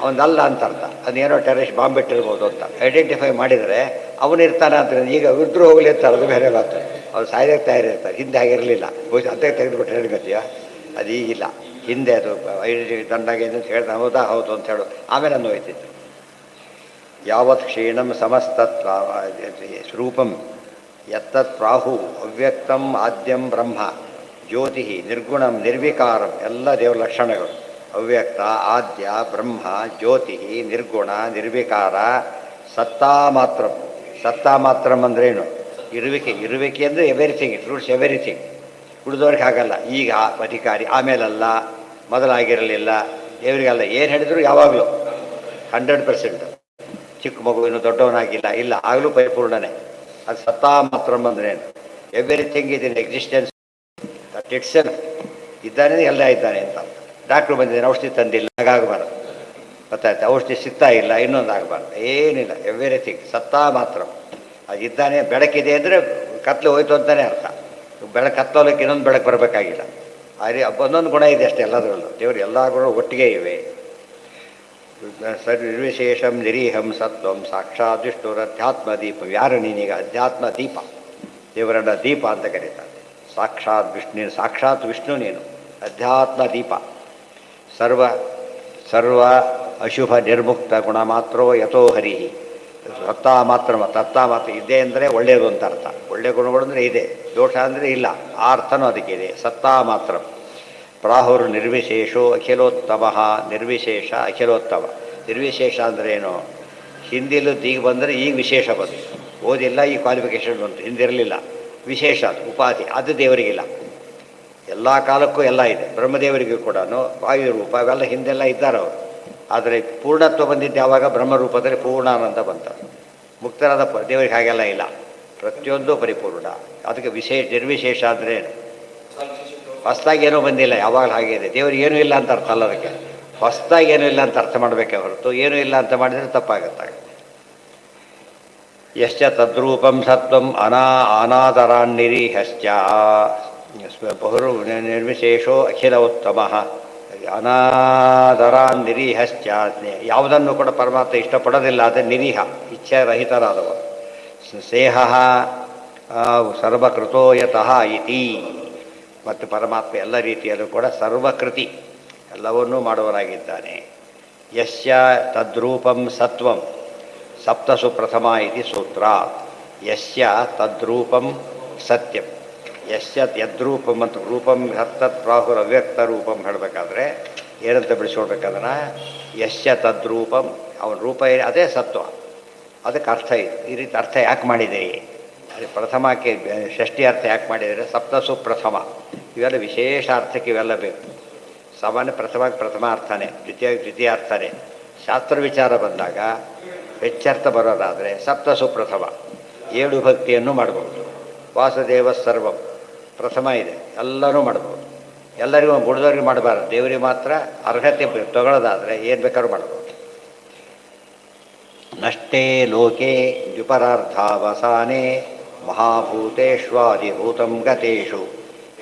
[SPEAKER 1] ಅವನಲ್ಲ ಅಂತ ಅರ್ಥ. ಅದೇನೋ ಟೆರರಿಸ್ಟ್ ಬಾಂಬ್ ಬಿಟ್ಟಿರ್ಬೋದು ಅಂತ ಐಡೆಂಟಿಫೈ ಮಾಡಿದರೆ ಅವನಿರ್ತಾನೆ ಅಂತ. ಈಗ ಇದ್ರೂ ಹೋಗಲಿ ಅಂತಾರೆ, ಅದು ಬೇರೆ ಮಾತು. ಅವ್ರು ಸಾಯ್ದಕ್ಕೆ ತಯಾರಿರ್ತಾರೆ. ಹಿಂದೆ ಆಗಿರಲಿಲ್ಲ, ಅದೇ ತೆಗೆದುಬಿಟ್ರೆ ಹೇಳ್ಬೇಕೀಯ. ಅದು ಈಗಿಲ್ಲ, ಹಿಂದೆ ಅದು ಐಡೆಂಟಿಫೈ ದಂಡಾಗಿದೆ ಅಂತ ಹೇಳ್ದೆ, ಹೌದಾ ಹೌದು ಅಂತ ಹೇಳು, ಆಮೇಲೆ ಅನ್ನು ಹೋಯ್ತಿತ್ತು. ಯಾವತ್ ಕ್ಷೀಣಂ ಸಮಸ್ತತ್ವ ರೂಪಂ ಯತ್ತತ್ ಪ್ರಾಹು ಅವ್ಯಕ್ತಂ ಆದ್ಯಂ ಬ್ರಹ್ಮ ಜ್ಯೋತಿ ನಿರ್ಗುಣಂ ನಿರ್ವಿಕಾರಂ. ಎಲ್ಲ ದೇವರ ಲಕ್ಷಣಗಳು. ಅವ್ಯಕ್ತ, ಆದ್ಯ, ಬ್ರಹ್ಮ, ಜ್ಯೋತಿ, ನಿರ್ಗುಣ, ನಿರ್ವಿಕಾರ, ಸತ್ತಾ ಮಾತ್ರಂ. ಸತ್ತಾ ಮಾತ್ರಂ ಅಂದ್ರೇನು? ಇರುವಿಕೆ ಅಂದರೆ ಎವ್ರಿಥಿಂಗ್, ಇಟ್ ರೂಟ್ಸ್ ಎವ್ರಿಥಿಂಗ್. ಉಳಿದವ್ರಿಗೆ ಹಾಗಲ್ಲ. ಈಗ ಅಧಿಕಾರಿ, ಆಮೇಲಲ್ಲ, ಮೊದಲಾಗಿರಲಿಲ್ಲ, ದೇವರಿಗಲ್ಲ. ಏನು ಹೇಳಿದ್ರು ಯಾವಾಗಲೂ 100%. ಚಿಕ್ಕ ಮಗುವಿನ ದೊಡ್ಡವನಾಗಿಲ್ಲ, ಇಲ್ಲ ಆಗಲೂ ಪರಿಪೂರ್ಣನೇ. ಅದು ಸತ್ತಾ ಮಾತ್ರಂ ಅಂದ್ರೇನು? Everything is in existence that it self. ಇದ್ದಾನೆ, ಎಲ್ಲ ಇದ್ದಾನೆ ಅಂತ. ಡಾಕ್ಟ್ರು ಬಂದಿದ್ದಾನೆ, ಔಷಧಿ ತಂದಿಲ್ಲ, ಹಾಗಾಗಬಾರ್ದು. ಗೊತ್ತಾಯ್ತು? ಔಷಧಿ ಸಿಗ್ತಾ ಇಲ್ಲ, ಇನ್ನೊಂದು ಆಗಬಾರ್ದು. ಏನಿಲ್ಲ, ಎವ್ರಿಥಿಂಗ್ ಸತ್ತಾ ಮಾತ್ರ. ಅದಿದ್ದಾನೆ. ಬೆಳಕಿದೆ ಅಂದರೆ ಕತ್ಲು ಹೋಯ್ತು ಅಂತಲೇ ಅರ್ಥ. ಕತ್ತೋಲಕ್ಕೆ ಇನ್ನೊಂದು ಬೆಳಕು ಬರಬೇಕಾಗಿಲ್ಲ. ಆದರೆ ಒಂದೊಂದು ಗುಣ ಇದೆ ಅಷ್ಟೇ ಎಲ್ಲದರಲ್ಲೂ. ದೇವರು ಎಲ್ಲ ಗುಣ ಒಟ್ಟಿಗೆ ಇವೆ. ನಿರ್ವಿಶೇಷಂ ನಿರೀಹಂ ಸತ್ವಂ ಸಾಕ್ಷಾತ್ ವಿಷ್ಣುರಧ್ಯಾತ್ಮ ದೀಪ. ಯಾರು ನೀನೀಗ? ಅಧ್ಯಾತ್ಮ ದೀಪ. ದೇವರನ್ನ ದೀಪ ಅಂತ ಕರೀತಾರೆ. ಸಾಕ್ಷಾತ್ ವಿಷ್ಣು ನೀನು, ಅಧ್ಯಾತ್ಮ ದೀಪ. ಸರ್ವ ಸರ್ವ ಅಶುಭ ನಿರ್ಮುಕ್ತ ಗುಣ ಮಾತ್ರೋ ಯಥೋ ಹರಿ. ಸತ್ತಾ ಮಾತ್ರ ಇದೆ ಅಂದರೆ ಒಳ್ಳೆಯದು ಅಂತ ಅರ್ಥ. ಒಳ್ಳೆಯ ಗುಣಗಳು ಅಂದರೆ ಇದೆ, ದೋಷ ಅಂದರೆ ಇಲ್ಲ, ಆ ಅರ್ಥನೂ ಅದಕ್ಕೆ ಇದೆ. ಸತ್ತಾ ಮಾತ್ರ ಪ್ರಾಹುರ್ ನಿರ್ವಿಶೇಷೋ ಅಖಿಲೋತ್ತಮ. ನಿರ್ವಿಶೇಷ ಅಖಿಲೋತ್ತಮ. ನಿರ್ವಿಶೇಷ ಅಂದರೆ ಏನು? ಹಿಂದಿಲು ಈಗ ಬಂದರೆ ಈಗ ವಿಶೇಷ ಬಂತು, ಓದಿಲ್ಲ ಈ ಕ್ವಾಲಿಫಿಕೇಷನ್ ಬಂತು, ಹಿಂದಿರಲಿಲ್ಲ. ವಿಶೇಷ ಅದು ಉಪಾಧಿ, ಅದು ದೇವರಿಗಿಲ್ಲ. ಎಲ್ಲ ಕಾಲಕ್ಕೂ ಎಲ್ಲ ಇದೆ. ಬ್ರಹ್ಮದೇವರಿಗೂ ಕೂಡ ವಾಯು ರೂಪ ಅವೆಲ್ಲ ಹಿಂದೆಲ್ಲ ಇದ್ದಾರೆ ಅವರು. ಆದರೆ ಪೂರ್ಣತ್ವ ಬಂದಿದ್ದು ಯಾವಾಗ? ಬ್ರಹ್ಮರೂಪದಲ್ಲಿ ಪೂರ್ಣಾನಂದ ಬಂತ. ಮುಕ್ತರಾದ ದೇವರಿಗೆ ಹಾಗೆಲ್ಲ ಇಲ್ಲ, ಪ್ರತಿಯೊಂದು ಪರಿಪೂರ್ಣ. ಅದಕ್ಕೆ ನಿರ್ವಿಶೇಷ ಅಂದರೆ ಹೊಸ್ದಾಗಿ ಏನೂ ಬಂದಿಲ್ಲ, ಯಾವಾಗಲೂ ಹಾಗೆ ಇದೆ. ದೇವರಿಗೆ ಏನೂ ಇಲ್ಲ ಅಂತ ಅರ್ಥ ಅಲ್ಲ, ಅದಕ್ಕೆ ಹೊಸ್ದಾಗಿ ಏನೂ ಇಲ್ಲ ಅಂತ ಅರ್ಥ ಮಾಡಬೇಕೆ ಹೊರತು ಏನೂ ಇಲ್ಲ ಅಂತ ಮಾಡಿದರೆ ತಪ್ಪಾಗುತ್ತೆ. ಯಶ್ಚ ತದ್ರೂಪಂ ಸತ್ವಂ ಅನಾದರಾನ್ನಿರೀಹಶ್ಚ ಬಹುರು ನಿರ್ವಿಶೇಷೋ ಅಖಿಲ ಉತ್ತಮ. ಅನಾದರಾನ್ನಿರೀಹಶ್ಚ, ಯಾವುದನ್ನು ಕೂಡ ಪರಮಾತ್ಮ ಇಷ್ಟಪಡೋದಿಲ್ಲ, ಅದೇ ನಿರೀಹ, ಇಚ್ಛಾರಹಿತರಾದವ. ಸೇಹ ಸರ್ವಕೃತೋ ಯತಃ ಇತಿ. ಮತ್ತು ಪರಮಾತ್ಮ ಎಲ್ಲ ರೀತಿಯಲ್ಲೂ ಕೂಡ ಸರ್ವಕೃತಿ, ಎಲ್ಲವನ್ನೂ ಮಾಡುವರಾಗಿದ್ದಾನೆ. ಯಸ್ಯ ತದ್ರೂಪಂ ಸತ್ವಂ ಸಪ್ತಸು ಪ್ರಥಮ ಇತಿ ಸೂತ್ರ. ಯಸ್ಯ ತದ್ರೂಪಂ ಸತ್ಯಂ. ಯಸ್ಯ ಯದ್ರೂಪಂ ಅಂತ ರೂಪಂ ಹತ್ತತ್ ಪ್ರಾಹುರ್ ಅವ್ಯಕ್ತ ರೂಪಂ ಹೇಳಬೇಕಾದ್ರೆ ಏನಂತ ಬಿಡಿಸ್ಕೊಳ್ಬೇಕಾದ್ರೆ, ಯಸ್ಯ ತದ್ರೂಪಂ, ಅವನ ರೂಪ ಅದೇ ಸತ್ವ. ಅದಕ್ಕೆ ಅರ್ಥ ಇದೆ. ಈ ರೀತಿ ಅರ್ಥ ಯಾಕೆ ಮಾಡಿದೆ? ಅದು ಪ್ರಥಮಕ್ಕೆ ಷಷ್ಠಿ ಅರ್ಥ ಯಾಕೆ ಮಾಡಿದರೆ? ಸಪ್ತಸು ಪ್ರಥಮ, ಇವೆಲ್ಲ ವಿಶೇಷ ಅರ್ಥಕ್ಕೆ ಇವೆಲ್ಲ ಬೇಕು. ಸಾಮಾನ್ಯ ಪ್ರಥಮ ಅರ್ಥನೇ, ದ್ವಿತೀಯ ಅರ್ಥನೇ. ಶಾಸ್ತ್ರ ವಿಚಾರ ಬಂದಾಗ ಹೆಚ್ಚರ್ಥ ಬರೋದಾದರೆ ಸಪ್ತಸು ಪ್ರಥಮ, 7 ಭಕ್ತಿಯನ್ನು ಮಾಡ್ಬೋದು. ವಾಸುದೇವ ಸರ್ವಂ ಪ್ರಥಮ ಇದೆ, ಎಲ್ಲರೂ ಮಾಡ್ಬೋದು. ಎಲ್ಲರಿಗೂ ಬುಡದವ್ರಿಗೆ ಮಾಡಬಾರ್ದು, ದೇವರಿಗೆ ಮಾತ್ರ ಅರ್ಹತೆ ತಗೊಳ್ಳೋದಾದರೆ ಏನು ಬೇಕಾದ್ರೂ ಮಾಡ್ಬೋದು. ನಷ್ಟೇ ಲೋಕೆ ದ್ವಿಪರಾರ್ಧಾವಸಾನೆ ಮಹಾಭೂತೇಷ್ವಾದಿಭೂತಂ ಗತೇಷು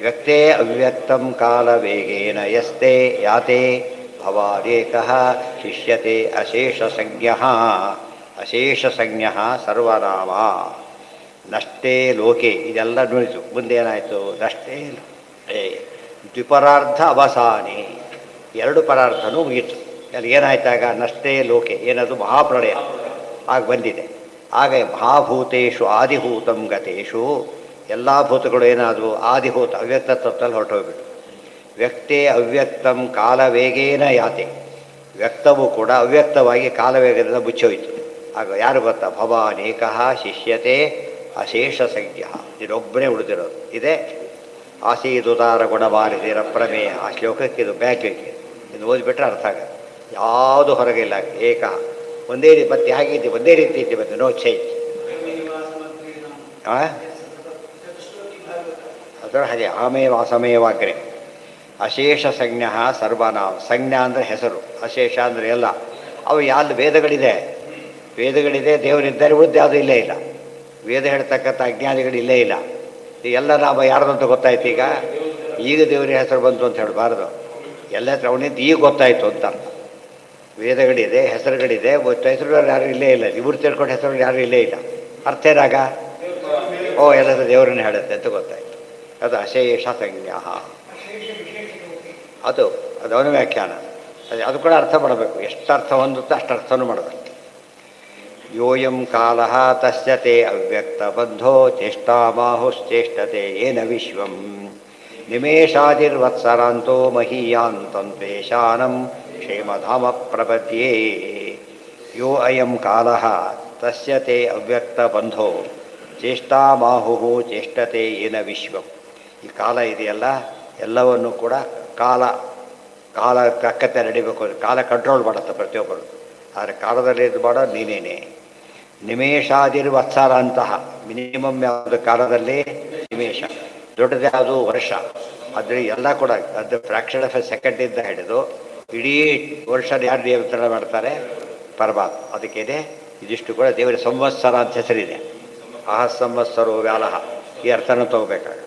[SPEAKER 1] ವ್ಯಕ್ತೇ ಅವ್ಯಕ್ತಂ ಕಾಲವೇಗೇನ ಯಸ್ತೆ ಯಾತೆ ಭವಾದೇಕಃ ಶಿಷ್ಯತೆ ಅಶೇಷಸಂಜ್ಞಃ ಸರ್ವನಾಮ. ನಷ್ಟೇ ಲೋಕೆ, ಇದೆಲ್ಲ ನುಡಿತು. ಮುಂದೇನಾಯಿತು? ನಷ್ಟೇ ದ್ವಿಪರಾರ್ಧ ಅವಸಾನೆ, 2 ಪರಾರ್ಥನೂ ಮುಗೀತು. ಅಲ್ಲಿ ಏನಾಯ್ತಾಗ? ನಷ್ಟೇ ಲೋಕೆ, ಏನದು? ಮಹಾಪ್ರಳಯ ಆಗ ಬಂದಿದೆ. ಆಗ ಮಹಾಭೂತೇಶು ಆದಿಭೂತಂ ಗತೇಶು, ಎಲ್ಲ ಭೂತಗಳು ಏನಾದವು? ಆದಿಭೂತ ಅವ್ಯಕ್ತ ತತ್ವದಲ್ಲಿ ಹೊರಟೋಗ್ಬಿಟ್ಟು. ವ್ಯಕ್ತೇ ಅವ್ಯಕ್ತಂ ಕಾಲವೇಗೇನ ಯಾತೆ, ವ್ಯಕ್ತವೂ ಕೂಡ ಅವ್ಯಕ್ತವಾಗಿ ಕಾಲವೇಗದಿಂದ ಮುಚ್ಚೋಯ್ತು. ಆಗ ಯಾರು ಗೊತ್ತಾ? ಭವಾನೇಕಃ ಶಿಷ್ಯತೆ ಅಶೇಷಸಂಜ್ಞ, ಇದೊಬ್ಬನೇ ಉಳಿದಿರೋದು. ಇದೇ ಆಸೀದುದಾರ ಗುಣಮಾನಿದಿರ ಪ್ರಮೇಯ. ಆ ಶ್ಲೋಕಕ್ಕೆ ಇದು ಬ್ಯಾಕಿಗೆ ಇದು ಓದಿಬಿಟ್ರೆ ಅರ್ಥ ಆಗುತ್ತೆ. ಯಾವುದು ಹೊರಗಿಲ್ಲ, ಏಕ ಒಂದೇ ರೀತಿ. ಮತ್ತೆ ಹೇಗಿದ್ದೆ? ಒಂದೇ ರೀತಿ ಇದ್ದೆ, ಮತ್ತೆ ನೋ ಚೇಂಜ್. ಅದರ ಹಾಗೆ ಆಮೇವಾಸಮೇವಾಗ್ರೆ. ಅಶೇಷ ಸಂಜ್ಞ ಸರ್ವನಾಮ. ಸಂಜ್ಞಾ ಅಂದರೆ ಹೆಸರು, ಅಶೇಷ ಅಂದರೆ ಎಲ್ಲ. ಅವು ಯಾವ್ದು ವೇದಗಳಿದೆ ದೇವರಿದ್ದಾರೆ, ಉಳಿದು ಯಾವುದೂ ಇಲ್ಲೇ ಇಲ್ಲ. ವೇದ ಹೇಳ್ತಕ್ಕಂಥ ಅಜ್ಞಾನಿಗಳು ಇಲ್ಲೇ ಇಲ್ಲ. ಎಲ್ಲ ನಾಮ ಯಾರ್ದು ಅಂತ ಗೊತ್ತಾಯ್ತು. ಈಗ ದೇವರಿಗೆ ಹೆಸರು ಬಂತು ಅಂತ ಹೇಳಬಾರ್ದು. ಎಲ್ಲ ಹತ್ರ ಅವನಿಂದ ಈಗ ಗೊತ್ತಾಯಿತು ಅಂತ ಅರ್ಥ. ವೇದಗಳಿದೆ, ಹೆಸರುಗಳಿದೆ, ಹೆಸರುಗಳು ಯಾರು ಇಲ್ಲೇ ಇಲ್ಲ. ಇವ್ರು ತಿಳ್ಕೊಂಡು ಹೆಸರುಗಳು ಯಾರು ಇಲ್ಲೇ ಇಲ್ಲ. ಅರ್ಥ ಏನಾಗ? ಎಲ್ಲದ ದೇವರನ್ನ ಹೇಳುತ್ತೆ ಅಂತ ಗೊತ್ತಾಯ್ತು. ಅದು ಅಶೇಷ ಸಂಜ್ಞಾ. ಅದು ಅವನ ವ್ಯಾಖ್ಯಾನ. ಅದು ಕೂಡ ಅರ್ಥ ಮಾಡಬೇಕು. ಎಷ್ಟು ಅರ್ಥ ಹೊಂದುತ್ತೋ ಅಷ್ಟು ಅರ್ಥನೂ ಮಾಡಬೇಕು. ಯೋಯಂ ಕಾಲ ತಸ್ಯ ತೇ ಅವ್ಯಕ್ತ ಬಂಧೋ ಚೇಷ್ಟಾಮಾಹುಶ್ಚೇಷ್ಟತೆ ಏನ ವಿಶ್ವಂ ನಿಮೇಷಾದಿರ್ವತ್ಸರಾಂತೋ ಮಹೀಯಾಂತಂ ತ್ವೇಷಾನಂ ಕ್ಷೇಮಧಾಮ ಪ್ರಪದ್ಯೇ. ಯೋ ಅಯಂ ಕಾಲ ತಸ್ಯ ತೇ ಅವ್ಯಕ್ತ ಬಂಧೋ ಚೇಷ್ಟಾಮಾಹು ಚೇಷ್ಟತೆ ಏನ ವಿಶ್ವಂ. ಈ ಕಾಲ ಇದೆಯಲ್ಲ, ಎಲ್ಲವನ್ನು ಕೂಡ ಕಾಲ ಕಕ್ಕತೆ ನಡಿಬೇಕು. ಕಾಲ ಕಂಟ್ರೋಲ್ ಮಾಡುತ್ತೆ ಪ್ರತಿಯೊಬ್ಬರು. ಆದರೆ ಕಾಲದಲ್ಲಿ ಇದು ಮಾಡೋ ನೀನೇನೆ. ನಿಮೇಷಾದಿರ್ವತ್ಸರ ಅಂತಹ ಮಿನಿಮಮ್ ಯಾವುದು ಕಾಲದಲ್ಲಿ? ನಿಮೇಷ. ದೊಡ್ಡದು ಯಾವುದು? ವರ್ಷ. ಆದರೆ ಎಲ್ಲ ಕೂಡ ಅದು ಫ್ರ್ಯಾಕ್ಷನ್ ಆಫ್ ಎ ಸೆಕೆಂಡಿಂದ ಹಿಡಿದು ಇಡೀ ವರ್ಷ ಯಾರು ನಿಯಂತ್ರಣ ಮಾಡ್ತಾರೆ? ಪರಮಾತ್ಮ. ಅದಕ್ಕೇನೆ ಇದಿಷ್ಟು ಕೂಡ ದೇವರ ಸಂವತ್ಸರ ಅಂತ ಹೆಸರಿದೆ. ಸಂವತ್ಸರೋ ವ್ಯಾಲಹ, ಈ ಅರ್ಥನ ತಗೋಬೇಕಾಗ.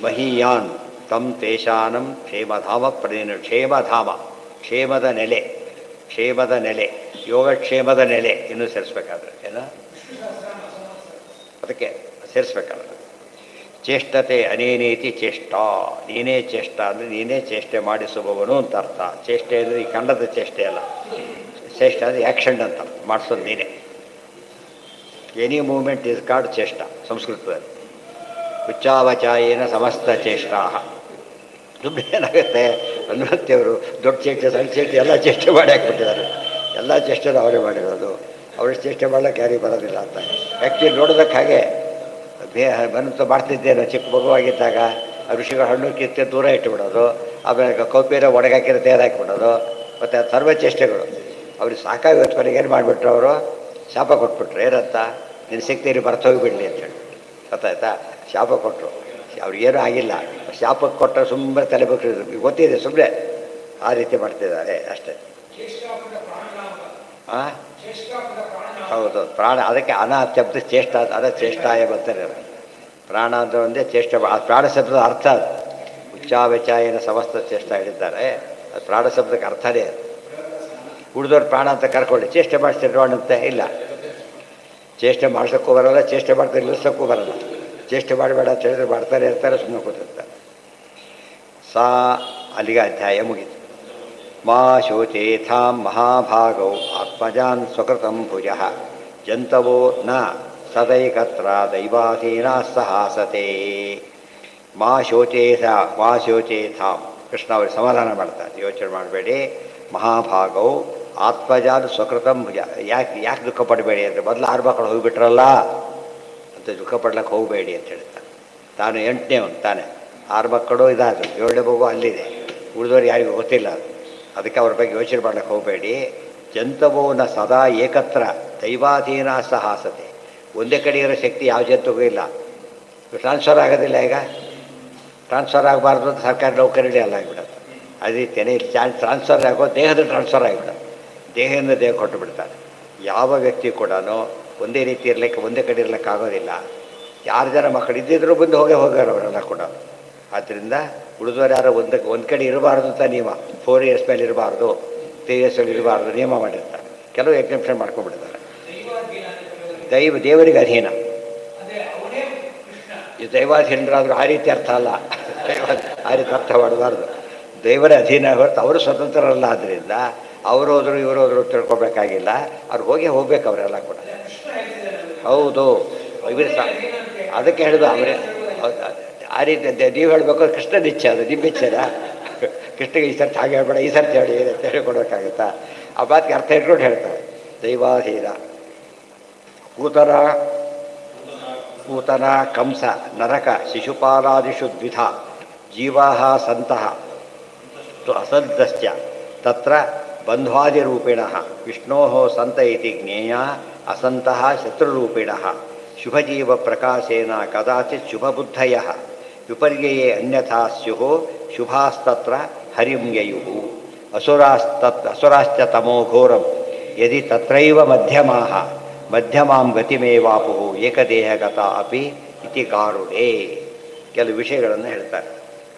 [SPEAKER 1] ಮಹೀಯಾನ್ ತಂ ತೇಷಾನಂ ಕ್ಷೇಮಧಾಮ ಪ್ರದೇನು. ಕ್ಷೇಮಧಾಮ, ಕ್ಷೇಮದ ನೆಲೆ, ಕ್ಷೇಮದ ನೆಲೆ, ಯೋಗಕ್ಷೇಮದ ನೆಲೆ. ಇನ್ನೂ ಸೇರಿಸ್ಬೇಕಾದ್ರೆ ಅದಕ್ಕೆ ಸೇರಿಸ್ಬೇಕಾದ್ರೆ ಚೇಷ್ಟತೆ ಅನೇನೇತಿ ಚೇಷ್ಟಾ, ನೀನೇ ಚೇಷ್ಟ ಅಂದರೆ ನೀನೇ ಚೇಷ್ಟೆ ಮಾಡಿಸುವವನು ಅಂತ ಅರ್ಥ. ಚೇಷ್ಟೆ ಅಂದರೆ ಈ ಕಂಡದ ಚೇಷ್ಟೆ ಅಲ್ಲ, ಚೇಷ್ಟ ಅಂದರೆ ಆ್ಯಕ್ಷನ್ ಅಂತ ಮಾಡಿಸೋದು ನೀನೇ. ಎನಿ ಮೂಮೆಂಟ್ ಇಸ್ ಕಾಲ್ಡ್ ಚೇಷ್ಟ ಸಂಸ್ಕೃತದಲ್ಲಿ. ಉಚ್ಚಾವಚಾಯೇನ ಸಮಸ್ತ ಚೇಷ್ಟಾ. ದುಡ್ಡು ಏನಾಗುತ್ತೆ, ಹನುಮಂತಿಯವರು ದೊಡ್ಡ ಚೇಷ್ಟೆ ಸಣ್ಣ ಚೇಷ್ಟೆ ಎಲ್ಲ ಚೇಷ್ಟೆ ಮಾಡಿ ಹಾಕ್ಬಿಟ್ಟಿದ್ದಾರೆ. ಎಲ್ಲ ಚೇಷ್ಟೆನೂ ಅವರೇ ಮಾಡಿರೋದು, ಅವ್ರ ಚೇಷ್ಟೆ ಮಾಡ್ಲಿಕ್ಕೆ ಯಾರಿಗೆ ಬರೋದಿಲ್ಲ ಅಂತ. ಆ್ಯಕ್ಚುಲಿ ನೋಡೋದಕ್ಕೆ ಹಾಗೆ ಬಂತು ಮಾಡ್ತಿದ್ದೇನೋ ಚಿಕ್ಕ ಮಗುವಾಗಿದ್ದಾಗ ಋಷಿಗಳು ಹಣ್ಣು ಕಿತ್ತೆ ದೂರ ಇಟ್ಟುಬಿಡೋದು, ಆಮೇಲೆ ಕೌಪಿನ ಒಣಗಾಕಿರೋ ತೇರು ಹಾಕಿಬಿಡೋದು, ಮತ್ತು ಅದು ಸರ್ವ ಚೇಷ್ಟೆಗಳು. ಅವ್ರಿಗೆ ಸಾಕಾಗಿ ಹೊತ್ಕೊನೆಗೆ ಏನು ಮಾಡಿಬಿಟ್ರು, ಅವರು ಶಾಪ ಕೊಟ್ಬಿಟ್ರು. ಏನಂತ, ನಿನ್ನ ಶಕ್ತಿಯಲ್ಲಿ ಬರ್ತೋಗಿಬಿಡಲಿ ಅಂತೇಳಿ. ಗೊತ್ತಾಯ್ತಾ, ಶಾಪ ಕೊಟ್ಟರು. ಅವ್ರಿಗೇನೂ ಆಗಿಲ್ಲ, ಶಾಪಕ್ಕೆ ಕೊಟ್ಟರೆ ಸುಮ್ಮನೆ ತಲೆ ಬಗ್ಗಿದ್ರು. ಗೊತ್ತಿದೆ ಸುಮ್ಮನೆ ಆ ರೀತಿ ಮಾಡ್ತಿದ್ದಾರೆ ಅಷ್ಟೇ. ಹಾಂ ಹೌದು, ಪ್ರಾಣ. ಅದಕ್ಕೆ ಅನ ಶಬ್ದ ಚೇಷ್ಟ, ಅದ ಚೇಷ್ಟಾಯ ಬರ್ತಾರೆ. ಪ್ರಾಣ ಅಂದರೆ ಒಂದೇ ಚೇಷ್ಟ. ಆ ಪ್ರಾಣ ಶಬ್ದದ ಅರ್ಥ ಅದು. ಉಚ್ಚಾವಚಾಯನ ಸಮಸ್ತ ಚೇಷ್ಟ ಹೇಳಿದ್ದಾರೆ, ಅದು ಪ್ರಾಣ ಶಬ್ದಕ್ಕೆ ಅರ್ಥನೇ ಅದು. ಉಳಿದವ್ರು ಪ್ರಾಣ ಅಂತ ಕರ್ಕೊಳ್ಳಿ, ಚೇಷ್ಟೆ ಮಾಡಿಸ್ತಿರೋಣಂತೆ ಇಲ್ಲ. ಚೇಷ್ಟೆ ಮಾಡ್ಸೋಕ್ಕೂ ಬರೋಲ್ಲ, ಚೇಷ್ಟೆ ಮಾಡ್ತಾರೆ ನಿಲ್ಲಿಸೋಕ್ಕೂ ಬರೋಲ್ಲ. ಚೇಷ್ಟೆ ಮಾಡಬೇಡ ಅಂತ ಹೇಳಿದ್ರೆ ಮಾಡ್ತಾರೆ ಇರ್ತಾರೆ, ಸುಮ್ಮನೆ ಕೂತಿರ್ತಾರೆ. ಸಾ ಅಲ್ಲಿಗೆ ಅಧ್ಯಾಯ ಮುಗೀತು. ಮಾ ಶೋಚೇಥಾಂ ಮಹಾಭಾಗೌ ಆತ್ಮಜಾನ್ ಸ್ವಕೃತಂ ಭುಜಃ ಜಂತವೋ ನ ಸದೈಕತ್ರ ದೈವಾಧೀನಾ ಸಹಾಸತೆ. ಮಾ ಶೋಚೇಥಾಂ ಕೃಷ್ಣ ಅವ್ರಿಗೆ ಸಮಾಧಾನ ಮಾಡ್ತಾರೆ, ಯೋಚನೆ ಮಾಡಬೇಡಿ. ಮಹಾಭಾಗೌ ಆತ್ಮಜಾನ್ ಸ್ವಕೃತಂ ಭುಜ. ಯಾಕೆ ದುಃಖ ಪಡಬೇಡಿ ಅಂದರೆ, ಮೊದಲು 6 ಮಕ್ಕಳು ಹೋಗಿಬಿಟ್ರಲ್ಲ ಅಂತ ದುಃಖ ಪಡ್ಲಿಕ್ಕೆ ಹೋಗಬೇಡಿ ಅಂತ ಹೇಳ್ತಾರೆ. ತಾನು 8ನೇವನು ತಾನೆ, 6 ಮಕ್ಕಳು ಇದಾದರು, 7ನೇ ಮಗು ಅಲ್ಲಿದೆ, ಉಳಿದವ್ರು ಯಾರಿಗೂ ಗೊತ್ತಿಲ್ಲ. ಅದಕ್ಕೆ ಅವ್ರ ಬಗ್ಗೆ ಯೋಚನೆ ಮಾಡ್ಲಿಕ್ಕೆ ಹೋಗಬೇಡಿ. ಜಂತವೋನ ಸದಾ ಏಕತ್ರ ದೈವಾಧೀನ ಸಹಾಸತೆ. ಒಂದೇ ಕಡೆ ಇರೋ ಶಕ್ತಿ ಯಾವ ಜಂತುಗೂ ಇಲ್ಲ. ಟ್ರಾನ್ಸ್ಫರ್ ಆಗೋದಿಲ್ಲ. ಈಗ ಟ್ರಾನ್ಸ್ಫರ್ ಆಗಬಾರ್ದು ಅಂತ ಸರ್ಕಾರಿ ನೌಕರಿಗಳೇ ಅಲ್ಲ ಆಗಿಬಿಡುತ್ತೆ. ಅದೇ ರೀತಿಯೇ ಇಲ್ಲಿ ಟ್ರಾನ್ಸ್ಫರ್ ಆಗೋ ದೇಹದ ಟ್ರಾನ್ಸ್ಫರ್ ಆಗಿಬಿಡುತ್ತೆ. ದೇಹದಿಂದ ದೇಹ ಕೊಟ್ಟು ಬಿಡ್ತಾರೆ. ಯಾವ ವ್ಯಕ್ತಿ ಕೂಡ ಒಂದೇ ರೀತಿ ಇರಲಿಕ್ಕೆ, ಒಂದೇ ಕಡೆ ಇರಲಿಕ್ಕೆ ಆಗೋದಿಲ್ಲ. ಯಾರು ಜನ ಮಕ್ಕಳು ಇದ್ದಿದ್ರು ಬಂದು ಹೋಗ್ಯಾರ ಅವರೆಲ್ಲ ಕೂಡ. ಆದ್ದರಿಂದ ಉಳಿದವರು ಯಾರೋ ಒಂದು ಕಡೆ ಇರಬಾರ್ದು ಅಂತ ನಿಯಮ. 4 ಇಯರ್ಸ್ ಮೇಲೆ ಇರಬಾರ್ದು, 3 ಇಯರ್ಸ್ ಮೇಲೆ ಇರಬಾರ್ದು ನಿಯಮ ಮಾಡಿರ್ತಾರೆ. ಕೆಲವು ಎಕ್ಸೆಪ್ಷನ್ ಮಾಡ್ಕೊಂಡ್ಬಿಡ್ತಾರೆ. ದೇವರಿಗೆ ಅಧೀನ. ಈ ದೈವಾಧೀನರಾದರೂ ಆ ರೀತಿ ಅರ್ಥ ಅಲ್ಲ, ಆ ರೀತಿ ಅರ್ಥ ಮಾಡಬಾರ್ದು. ದೇವರ ಅಧೀನ ಹೊರತು ಅವರು ಸ್ವತಂತ್ರರಲ್ಲ. ಆದ್ದರಿಂದ ಅವರು ಹೋದ್ರು ಇವರು ಹೋದ್ರು ತಿಳ್ಕೊಬೇಕಾಗಿಲ್ಲ. ಅವ್ರು ಹೋಗ್ಬೇಕು ಅವರೆಲ್ಲ ಕೂಡ. ಹೌದು, ಇವರು ಅದಕ್ಕೆ ಹೇಳಿದ್ರು ಅವರೇ ಆ ರೀತಿ. ನೀವು ಹೇಳಬೇಕು ಕೃಷ್ಣನ ಇಚ್ಛೆ, ಅದು ನಿಮ್ಮ ಇಚ್ಛೆನಾ? ಕೃಷ್ಣಗೆ ಈ ಸರ್ತಿ ಹಾಗೆ ಹೇಳ್ಬೇಡ, ಈ ಸರ್ತಿ ಹೇಳಿ ಅಂತ ಹೇಳಿಕೊಡೋಕ್ಕಾಗುತ್ತಾ? ಆ ಮಾತಿಗೆ ಅರ್ಥ ಇಟ್ಕೊಂಡು ಹೇಳ್ತಾರೆ. ದೈವಾಧೀನ. ಪೂತನ ಕಂಸ ನರಕ ಶಿಶುಪಾಲಾದಿಷು ದ್ವಿಧ ಜೀವಾಃ ಸಂತಃ ಅಸಂತಶ್ಚ ತತ್ರ ಬಂಧ್ವಾದಿರೂಪಿಣಃ ವಿಷ್ಣೋಃ ಸಂತ ಇತಿ ಜ್ಞೇಯ ಅಸಂತಃ ಶತ್ರುರೂಪಿಣಃ ಶುಭಜೀವ ಪ್ರಕಾಶೇನ ಕದಾಚಿತ್ ಶುಭಬುದ್ಧಯಃ ವಿಪರ್ಯಯೇ ಅನ್ಯಥಾ ಸ್ಯುಃ ಶುಭಾಸ್ತತ್ರ ಹರಿಂ ಯಯುಃ ಅಸುರಾಶ್ಚ ತಮೋಘೋರಂ ಯದಿ ತತ್ರೈವ ಮಧ್ಯಮಾಂ ಗತಿಮೇವಾಪುಃ ಏಕದೇಹಗತ ಅಪಿ ಇತಿ ಕಾರುಣೇ. ಕೆಲವು ವಿಷಯಗಳನ್ನು ಹೇಳ್ತಾರೆ.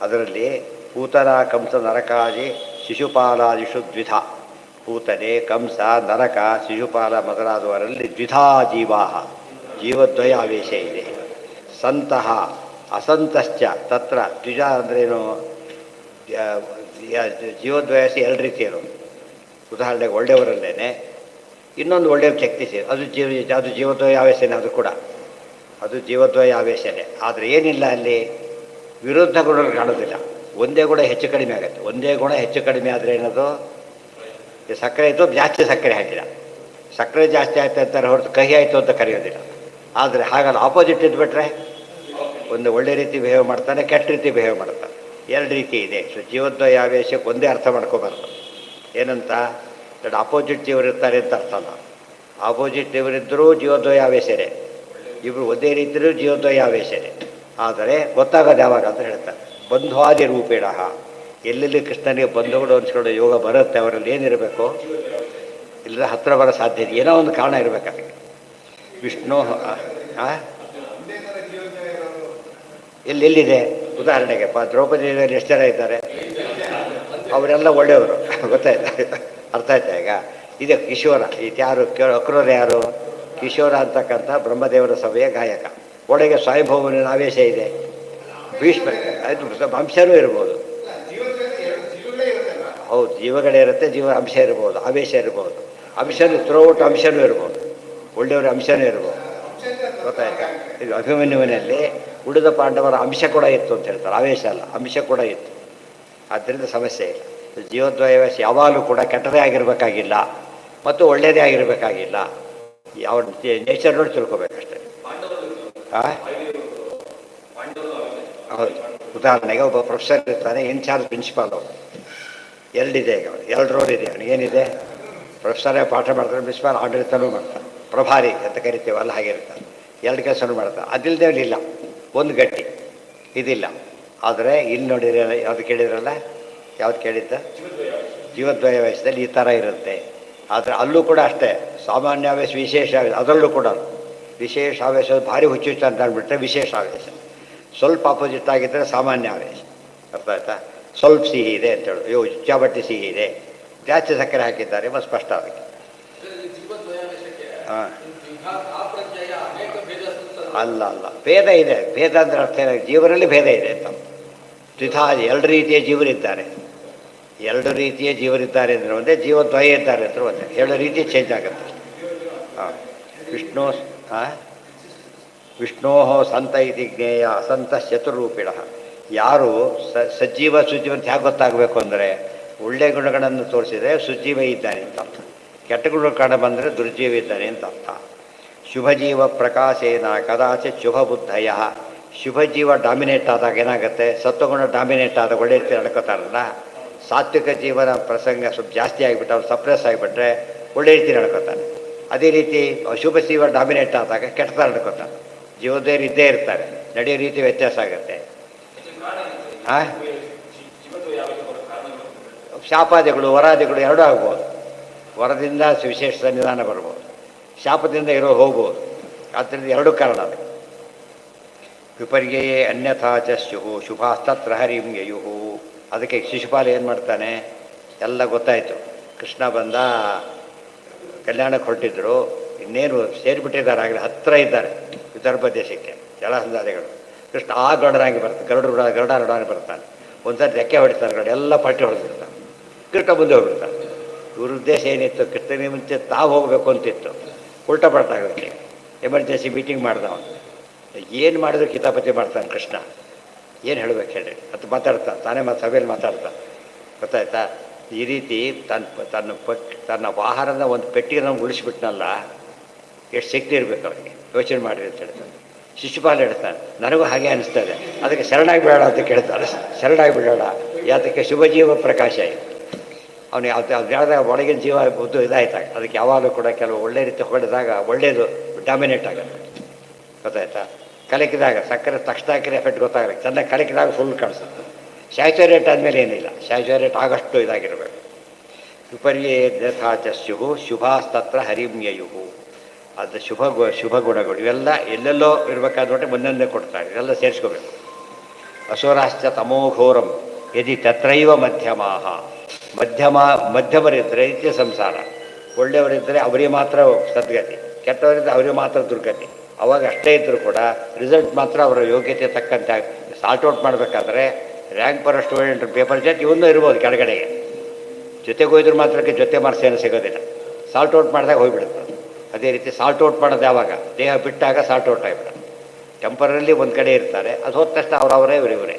[SPEAKER 1] ಅದರಲ್ಲಿ ಪೂತನ ಕಂಸ ನರಕಾದಿ ಶಿಶುಪಾಲಾದಿಷು ದ್ವಿಧ. ಪೂತನೆ, ಕಂಸ, ನರಕ, ಶಿಶುಪಾಲ ಮೊದಲಾದವರಲ್ಲಿ ದ್ವಿಧಾ ಜೀವಾಹ, ಜೀವದ್ವಯ ಆವೇಶ ಇದೆ. ಸಂತಹ ಅಸಂತಶ್ಚ ತತ್ರ. ದ್ವಿಜ ಅಂದ್ರೇನು? ಜೀವದ್ವಯಸ 2 ರೀತಿ ಇರೋದು. ಉದಾಹರಣೆಗೆ ಒಳ್ಳೆಯವರಲ್ಲೇನೆ ಇನ್ನೊಂದು ಒಳ್ಳೆಯ ಶಕ್ತಿ ಸೇರಿ ಅದು ಜೀವದ್ವಯ ಆವೇಶನೇ. ಅದು ಕೂಡ ಅದು ಜೀವದ್ವಯ ಆವೇಶನೇ. ಆದರೆ ಏನಿಲ್ಲ, ಅಲ್ಲಿ ವಿರುದ್ಧ ಗುಣಗಳು ಕಾಣೋದಿಲ್ಲ. ಒಂದೇ ಗುಣ ಹೆಚ್ಚು ಕಡಿಮೆ ಆಗುತ್ತೆ. ಒಂದೇ ಗುಣ ಹೆಚ್ಚು ಕಡಿಮೆ ಆದರೆ ಏನದು? ಸಕ್ಕರೆ ಆಯಿತು, ಜಾಸ್ತಿ ಸಕ್ಕರೆ ಹಾಕಿಲ್ಲ, ಸಕ್ಕರೆ ಜಾಸ್ತಿ ಆಯ್ತು ಅಂತಾರೆ ಹೊರತು ಕಹಿ ಆಯಿತು ಅಂತ ಕರೆಯೋದಿಲ್ಲ. ಆದರೆ ಹಾಗಲ್ಲ, ಆಪೋಸಿಟ್ ಇದ್ಬಿಟ್ರೆ ಒಂದು ಒಳ್ಳೆ ರೀತಿ ಬಿಹೇವ್ ಮಾಡ್ತಾನೆ, ಕೆಟ್ಟ ರೀತಿ ಬಿಹೇವ್ ಮಾಡ್ತಾನೆ. 2 ರೀತಿ ಇದೆ. ಸೊ ಜೀವದ್ವಯ ಆವೇಶಕ್ಕೆ ಒಂದೇ ಅರ್ಥ ಮಾಡ್ಕೋಬಾರ್ದು. ಏನಂತ? ಅಪೋಸಿಟ್ ದೇವರಿರ್ತಾರೆ ಅಂತ ಅರ್ಥ ಅಲ್ಲ. ಆಪೋಸಿಟ್ ದೇವರಿದ್ದರೂ ಜೀವದ್ವಯ ಆವೇಶನೇ, ಇಬ್ಬರು ಒಂದೇ ರೀತಿಯೂ ಜೀವದ್ವಯ ಆವೇಶನೇ. ಆದರೆ ಗೊತ್ತಾಗೋದು ಯಾವಾಗ ಅಂತ ಹೇಳ್ತಾರೆ. ಬಂಧ್ವಾದಿ ರೂಪೇಣ. ಎಲ್ಲೆಲ್ಲಿ ಕೃಷ್ಣನಿಗೆ ಬಂಧುಗಳು ಅನಿಸ್ಕೊಳ್ಳೋ ಯೋಗ ಬರುತ್ತೆ, ಅವರಲ್ಲಿ ಏನಿರಬೇಕು? ಇಲ್ಲದ ಹತ್ತಿರ ಬರೋ ಸಾಧ್ಯತೆ ಏನೋ ಒಂದು ಕಾರಣ ಇರಬೇಕು ಅದಕ್ಕೆ. ವಿಷ್ಣು ಎಲ್ಲಿದೆ? ಉದಾಹರಣೆಗೆ ದ್ರೌಪದಿ ಎಷ್ಟು ಜನ ಇದ್ದಾರೆ? ಅವರೆಲ್ಲ ಒಳ್ಳೆಯವರು. ಗೊತ್ತಾಯ್ತಾ? ಅರ್ಥ ಆಯ್ತಾ? ಈಗ ಇದೆ ಕಿಶೋರ. ಯಾರು ಅಕ್ರೂರ? ಯಾರು? ಕಿಶೋರ ಅಂತಕ್ಕಂಥ ಬ್ರಹ್ಮದೇವರ ಸಭೆಯ ಗಾಯಕ. ಒಳಗೆ ಸ್ವಯಂಭವನ ಆವೇಶ ಇದೆ. ಭೀಷ್ಮ ಅದು ಸ್ವಲ್ಪ ಅಂಶನೂ ಇರ್ಬೋದು. ಹೌದು, ಜೀವಗಳೇ ಇರುತ್ತೆ, ಜೀವ ಅಂಶ ಇರ್ಬೋದು, ಆವೇಶ ಇರ್ಬೋದು, ಅಂಶನೂ ಥ್ರೂಔಟ್ ಅಂಶನೂ ಇರ್ಬೋದು, ಒಳ್ಳೆಯವರ ಅಂಶನೂ ಇರ್ಬೋದು. ಗೊತ್ತಾಯ್ತಾ? ಇದು ಅಭಿಮನ್ಯುವಿನಲ್ಲಿ ಉಳಿದ ಪಾಂಡವರ ಅಂಶ ಕೂಡ ಇತ್ತು ಅಂತ ಹೇಳ್ತಾರೆ, ಆವೇಶ ಅಲ್ಲ, ಅಂಶ ಕೂಡ ಇತ್ತು. ಆದ್ದರಿಂದ ಸಮಸ್ಯೆ ಇಲ್ಲ. ಜೀವದ್ವಯವೇಶ ಯಾವಾಗಲೂ ಕೂಡ ಕೆಟ್ಟದೇ ಆಗಿರಬೇಕಾಗಿಲ್ಲ ಮತ್ತು ಒಳ್ಳೆಯದೇ ಆಗಿರಬೇಕಾಗಿಲ್ಲ. ಯಾವ ನೇಚರ್ ನೋಡಿ ತಿಳ್ಕೊಬೇಕಷ್ಟೇ. ಹಾಂ, ಹೌದು. ಉದಾಹರಣೆಗೆ ಒಬ್ಬ ಪ್ರೊಫೆಸರ್ ಇರ್ತಾನೆ, ಇನ್ಚಾರ್ಜ್ ಪ್ರಿನ್ಸಿಪಾಲ್ ಅವರು. ಎರಡಿದೆ ಈಗ ಅವನು, 2 ರೋಲ್ ಇದೆ ಅವನಿಗೇನಿದೆ. ಪ್ರೊಫೆಸರೇ ಪಾಠ ಮಾಡ್ತಾರೆ, ಪ್ರಿನ್ಸಿಪಾಲ್ ಆಡಳಿತನೂ ಮಾಡ್ತಾನೆ, ಪ್ರಭಾರಿ ಅಂತ ಕರಿತೀವಲ್ಲ ಹಾಗಿರ್ತಾನೆ, 2 ಕೆಲಸನೂ ಮಾಡ್ತಾನೆ. ಅದಿಲ್ಲದೆ ಇಲ್ಲ, ಒಂದು ಗಟ್ಟಿ ಇದಿಲ್ಲ. ಆದರೆ ಇಲ್ಲಿ ನೋಡಿದ್ರೆ ಯಾವುದು ಕೇಳಿದ್ರಲ್ಲ, ಯಾವ್ದು ಕೇಳಿದ್ದ? ಜೀವದ್ವಯ ವಯಸ್ಸದಲ್ಲಿ ಈ ಥರ ಇರುತ್ತೆ. ಆದರೆ ಅಲ್ಲೂ ಕೂಡ ಅಷ್ಟೇ, ಸಾಮಾನ್ಯ ಆವೇಶ, ವಿಶೇಷ ಆವೇಶ, ಅದರಲ್ಲೂ ಕೂಡ ವಿಶೇಷ ಆವೇಶ ಭಾರಿ ಹುಚ್ಚುಚ್ಚ ಅಂತ ಅಂದ್ಬಿಟ್ರೆ ವಿಶೇಷ ಆವೇಶ, ಸ್ವಲ್ಪ ಅಪೋಸಿಟ್ ಆಗಿದ್ದರೆ ಸಾಮಾನ್ಯ ಆವೇಶ. ಅರ್ಥ ಆಯ್ತಾ? ಸ್ವಲ್ಪ ಸಿಹಿ ಇದೆ ಅಂತೇಳಿ, ಅಯ್ಯೋ ಉಚ್ಚಾಬಟ್ಟಿ ಸಿಹಿ ಇದೆ, ಜಾಸ್ತಿ ಸಕ್ಕರೆ ಹಾಕಿದ್ದಾರೆ, ಮತ್ತು ಸ್ಪಷ್ಟ ಅದಕ್ಕೆ. ಹಾಂ, ಅಲ್ಲ ಅಲ್ಲ, ಭೇದ ಇದೆ. ಭೇದ ಅಂದರೆ ಅರ್ಥ ಏನಾಗಿದೆ? ಜೀವನಲ್ಲಿ ಭೇದ ಇದೆ ಅಂತ. ದ್ವಿಧಾ, 2 ರೀತಿಯ ಜೀವರಿದ್ದಾರೆ. 2 ರೀತಿಯ ಜೀವರಿದ್ದಾರೆ ಅಂದರೆ ಒಂದೇ, ಜೀವದ್ವಯ ಇದ್ದಾರೆ ಅಂದರೆ ಒಂದೇ, 2 ರೀತಿ ಚೇಂಜ್ ಆಗುತ್ತೆ. ಹಾಂ, ವಿಷ್ಣು ವಿಷ್ಣೋ ಸಂತ ಇತಿ ಜ್ಞೇಯ ಅಸಂತ ಚತುರ್ರೂಪಿಣ. ಯಾರು ಸಜ್ಜೀವ ಸುಜೀವ ಅಂತ ಹೇಗೆ ಗೊತ್ತಾಗಬೇಕು ಅಂದರೆ, ಒಳ್ಳೆಯ ಗುಣಗಳನ್ನು ತೋರಿಸಿದರೆ ಸುಜೀವ ಇದ್ದಾನೆ ಅಂತ ಅರ್ಥ, ಕೆಟ್ಟ ಗುಣ ಕಾಣ ಬಂದರೆ ದುರ್ಜೀವ ಇದ್ದಾನೆ ಅಂತ ಅರ್ಥ. ಶುಭಜೀವ ಪ್ರಕಾಶೇನ ಕದಾಚಿತ್ ಶುಭ ಬುದ್ಧಯ. ಶುಭ ಜೀವ ಡಾಮಿನೇಟ್ ಆದಾಗ ಏನಾಗುತ್ತೆ? ಸತ್ವಗುಣ ಡಾಮಿನೇಟ್ ಆದಾಗ ಒಳ್ಳೆ ರೀತಿ ನಡ್ಕೋತಾರಲ್ಲ. ಸಾತ್ವಿಕ ಜೀವನ ಪ್ರಸಂಗ ಸ್ವಲ್ಪ ಜಾಸ್ತಿ ಆಗಿಬಿಟ್ಟು ಅವ್ರು ಸಪ್ರೆಸ್ ಆಗಿಬಿಟ್ರೆ ಒಳ್ಳೆ ರೀತಿ ನಡ್ಕೋತಾನೆ. ಅದೇ ರೀತಿ ಅಶುಭ ಜೀವ ಡಾಮಿನೇಟ್ ಆದಾಗ ಕೆಟ್ಟದ ನಡ್ಕೋತಾನೆ. ಜೀವದೇವರು ಇದ್ದೇ ಇರ್ತಾರೆ, ನಡೆಯೋ ರೀತಿ ವ್ಯತ್ಯಾಸ ಆಗುತ್ತೆ. ಹಾಂ, ಶಾಪಾದಿಗಳು ವರಾದಿಗಳು ಎರಡೂ ಆಗ್ಬೋದು. ವರದಿಂದ ವಿಶೇಷ ಸನ್ನಿಧಾನ ಬರ್ಬೋದು, ಶಾಪದಿಂದ ಇರೋ ಹೋಗ್ಬೋದು. ಆದ್ದರಿಂದ 2 ಕಾರಣ ಅದು. ವಿಪರ್ಯಯೇ ಅನ್ಯಥಾ ಚ ಸ್ಯುಹು ಶುಭಾಸ್ತತ್ರ ಹರಿಂ ಯಯುಹು. ಅದಕ್ಕೆ ಶಿಶುಪಾಲ ಏನು ಮಾಡ್ತಾನೆ, ಎಲ್ಲ ಗೊತ್ತಾಯಿತು. ಕೃಷ್ಣ ಬಂದ, ಕಲ್ಯಾಣಕ್ಕೆ ಹೊರಟಿದ್ರು, ಇನ್ನೇನು ಸೇರಿಬಿಟ್ಟಿದ್ದಾರೆ, ಆಗಲೇ ಹತ್ತಿರ ಇದ್ದಾರೆ ವಿದರ್ಭ ದೇಶಕ್ಕೆ ಜಲಸಂಧಾರಿಗಳು. ಕೃಷ್ಣ ಆ ಗರುಡನಾಗಿ ಬರ್ತಾನೆ, ಗರುಡಾಗಿ ಬರ್ತಾನೆ. ಒಂದ್ಸರಿ ರೆಕ್ಕೆ ಹೊಡಿತಾರೆ, ಗರುಡ ಎಲ್ಲ ಪಟ್ಟಿ ಹೊಡೆದ್ಬಿಡ್ತಾನೆ. ಕೃಷ್ಣ ಮುಂದೆ ಹೋಗ್ಬಿಡ್ತಾನೆ. ಇವ್ರ ಉದ್ದೇಶ ಏನಿತ್ತು? ಕೃಷ್ಣನಿಗೆ ಮುಂಚೆ ತಾವು ಹೋಗಬೇಕು ಅಂತಿತ್ತು, ಉಲ್ಟಾ ಪಲ್ಟಾಗುತ್ತೆ. ಎಮರ್ಜೆನ್ಸಿ ಮೀಟಿಂಗ್ ಮಾಡ್ದ ಅವನು. ಏನು ಮಾಡಿದ್ರು ಕಿತಾಪತಿ ಮಾಡ್ತಾನೆ ಕೃಷ್ಣ. ಏನು ಹೇಳ್ಬೇಕು ಹೇಳಿ ಅಂತ ಮಾತಾಡ್ತಾನೆ, ತಾನೇ ಸಭೆಯಲ್ಲಿ ಮಾತಾಡ್ತಾನೆ. ಗೊತ್ತಾಯ್ತಾ? ಈ ರೀತಿ ತನ್ನ ವಾಹನದ ಒಂದು ಪೆಟ್ಟಿಗೆ ನಮ್ಗೆ ಉಳಿಸ್ಬಿಟ್ನಲ್ಲ, ಎಷ್ಟು ಶಕ್ತಿ ಇರಬೇಕು ಅವನಿಗೆ, ಯೋಚನೆ ಮಾಡಿರಿ ಅಂತ ಹೇಳ್ತಾನೆ. ಶಿಶುಪಾಲ ಹೇಳ್ತಾನೆ, ನನಗೂ ಹಾಗೆ ಅನಿಸ್ತದೆ, ಅದಕ್ಕೆ ಶರಣಾಗಿ ಬೇಡ ಅಂತ ಕೇಳ್ತಾನೆ. ಶರಣಾಗಿ ಬಿಡೋಣ, ಯಾತಕ್ಕೆ? ಶುಭ ಜೀವ ಪ್ರಕಾಶ ಆಯಿತು ಅವನಿಗೆ. ಅದು ಹೇಳಿದಾಗ ಒಳಗಿನ ಜೀವ ಬುದ್ಧು ಇದಾಯ್ತಾಗ, ಅದಕ್ಕೆ ಯಾವಾಗಲೂ ಕೂಡ ಕೆಲವು ಒಳ್ಳೆ ರೀತಿ ಹೊಡೆದಾಗ ಒಳ್ಳೆಯದು ಡಾಮಿನೇಟ್ ಆಗುತ್ತೆ. ಗೊತ್ತಾಯ್ತಾ? ಕಲಕಿದಾಗ ಸಕ್ಕರೆ ತಕ್ಷಣ ಹಾಕಿದ್ರೆ ಎಫೆಕ್ಟ್ ಗೊತ್ತಾಗಲ್ಲ, ಚೆನ್ನಾಗಿ ಕಲಕಿದಾಗ ಫುಲ್ ಕಾಣಿಸುತ್ತೆ. ಸ್ಯಾಚುರೇಟ್ ಆದಮೇಲೆ ಏನಿಲ್ಲ, ಸ್ಯಾಚುರೇಟ್ ಆಗಷ್ಟು ಇದಾಗಿರಬೇಕು. ವಿಪರ್ಯೇ ಯಥಾಚ ಸ್ಯುಹು ಶುಭಾಸ್ತತ್ರ ಹರಿಮ್ಯಯುಹು. ಅದು ಶುಭ ಗುಣಗಳು ಇವೆಲ್ಲ ಎಲ್ಲೆಲ್ಲೋ ಇರಬೇಕಾದ್ರೆ ಒಂದೊಂದೇ ಕೊಡ್ತಾರೆ, ಇದೆಲ್ಲ ಸೇರಿಸ್ಕೋಬೇಕು. ಅಸುರಾಶ್ಚ ತಮೋಘೋರಂ ಯದಿ ತತ್ರೈವ ಮಧ್ಯಮಾಹ. ಮಧ್ಯಮರಿದ್ದರೆ ನಿತ್ಯ ಸಂಸಾರ. ಒಳ್ಳೆಯವರಿದ್ದರೆ ಅವರಿಗೆ ಮಾತ್ರ ಸದ್ಗತಿ, ಕೆಟ್ಟವರಿದ್ದರೆ ಅವರಿಗೆ ಮಾತ್ರ ದುರ್ಗತಿ. ಅವಾಗ ಅಷ್ಟೇ ಇದ್ದರೂ ಕೂಡ ರಿಸಲ್ಟ್ ಮಾತ್ರ ಅವರ ಯೋಗ್ಯತೆ ತಕ್ಕಂತೆ ಸಾಲ್ಟ್ ಔಟ್ ಮಾಡಬೇಕಾದ್ರೆ ರ್ಯಾಂಕ್ ಫಾರ್ ಸ್ಟೂಡೆಂಟ್ ಪೇಪರ್ ಜೊತೆ ಇವನ್ನೂ ಇರ್ಬೋದು ಕೆಳಗಡೆಗೆ. ಜೊತೆಗೆ ಹೋಯ್ದ್ರೆ ಮಾತ್ರಕ್ಕೆ ಜೊತೆ ಮಾರ್ಕ್ಸ್ ಏನು ಸಿಗೋದಿಲ್ಲ, ಸಾಲ್ಟ್ ಔಟ್ ಮಾಡಿದಾಗ ಹೋಗಿಬಿಡುತ್ತೆ. ಅದೇ ರೀತಿ ಸಾಲ್ಟ್ ಔಟ್ ಮಾಡೋದು ಯಾವಾಗ? ದೇಹ ಬಿಟ್ಟಾಗ ಸಾಲ್ಟ್ ಔಟ್ ಆಗಿಬಿಡುತ್ತೆ. ಟೆಂಪರಲ್ಲಿ ಒಂದು ಕಡೆ ಇರ್ತಾರೆ, ಅದು ಹೋದ ತಕ್ಷಣ ಅವರವರೇ ಇವರಿವರೇ.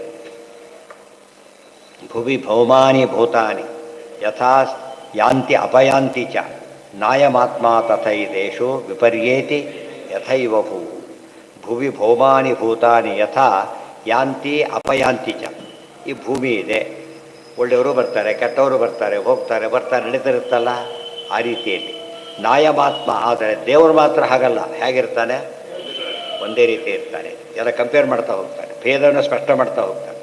[SPEAKER 1] ಭುವಿ ಭೌಮಾನಿ ಭೂತಾನಿ ಯಥಾ ಯಾಂತಿ ಅಪಯಾಂತಿ ಚ ನಾಯಮಾತ್ಮ ತಥೈದೇಶು ವಿಪರ್ಯೇತಿ ಯಥೈವ ಭೂ. ಭುವಿ ಭೌಮಾನಿ ಭೂತಾನಿ ಯಥಾ ಯಾಂತಿ ಅಪಯಾಂತಿ ಚ. ಈ ಭೂಮಿ ಇದೆ, ಒಳ್ಳೆಯವರು ಬರ್ತಾರೆ, ಕೆಟ್ಟವರು ಬರ್ತಾರೆ, ಹೋಗ್ತಾರೆ, ಬರ್ತಾರೆ, ನಡೀತಿರುತ್ತಲ್ಲ. ಆ ರೀತಿಯಲ್ಲಿ ನಾಯಮಾತ್ಮ. ಆದರೆ ದೇವರು ಮಾತ್ರ ಹಾಗಲ್ಲ. ಹೇಗಿರ್ತಾನೆ? ಒಂದೇ ರೀತಿ ಇರ್ತಾನೆ. ಎಲ್ಲ ಕಂಪೇರ್ ಮಾಡ್ತಾ ಹೋಗ್ತಾನೆ, ಭೇದವನ್ನು ಸ್ಪಷ್ಟ ಮಾಡ್ತಾ ಹೋಗ್ತಾನೆ.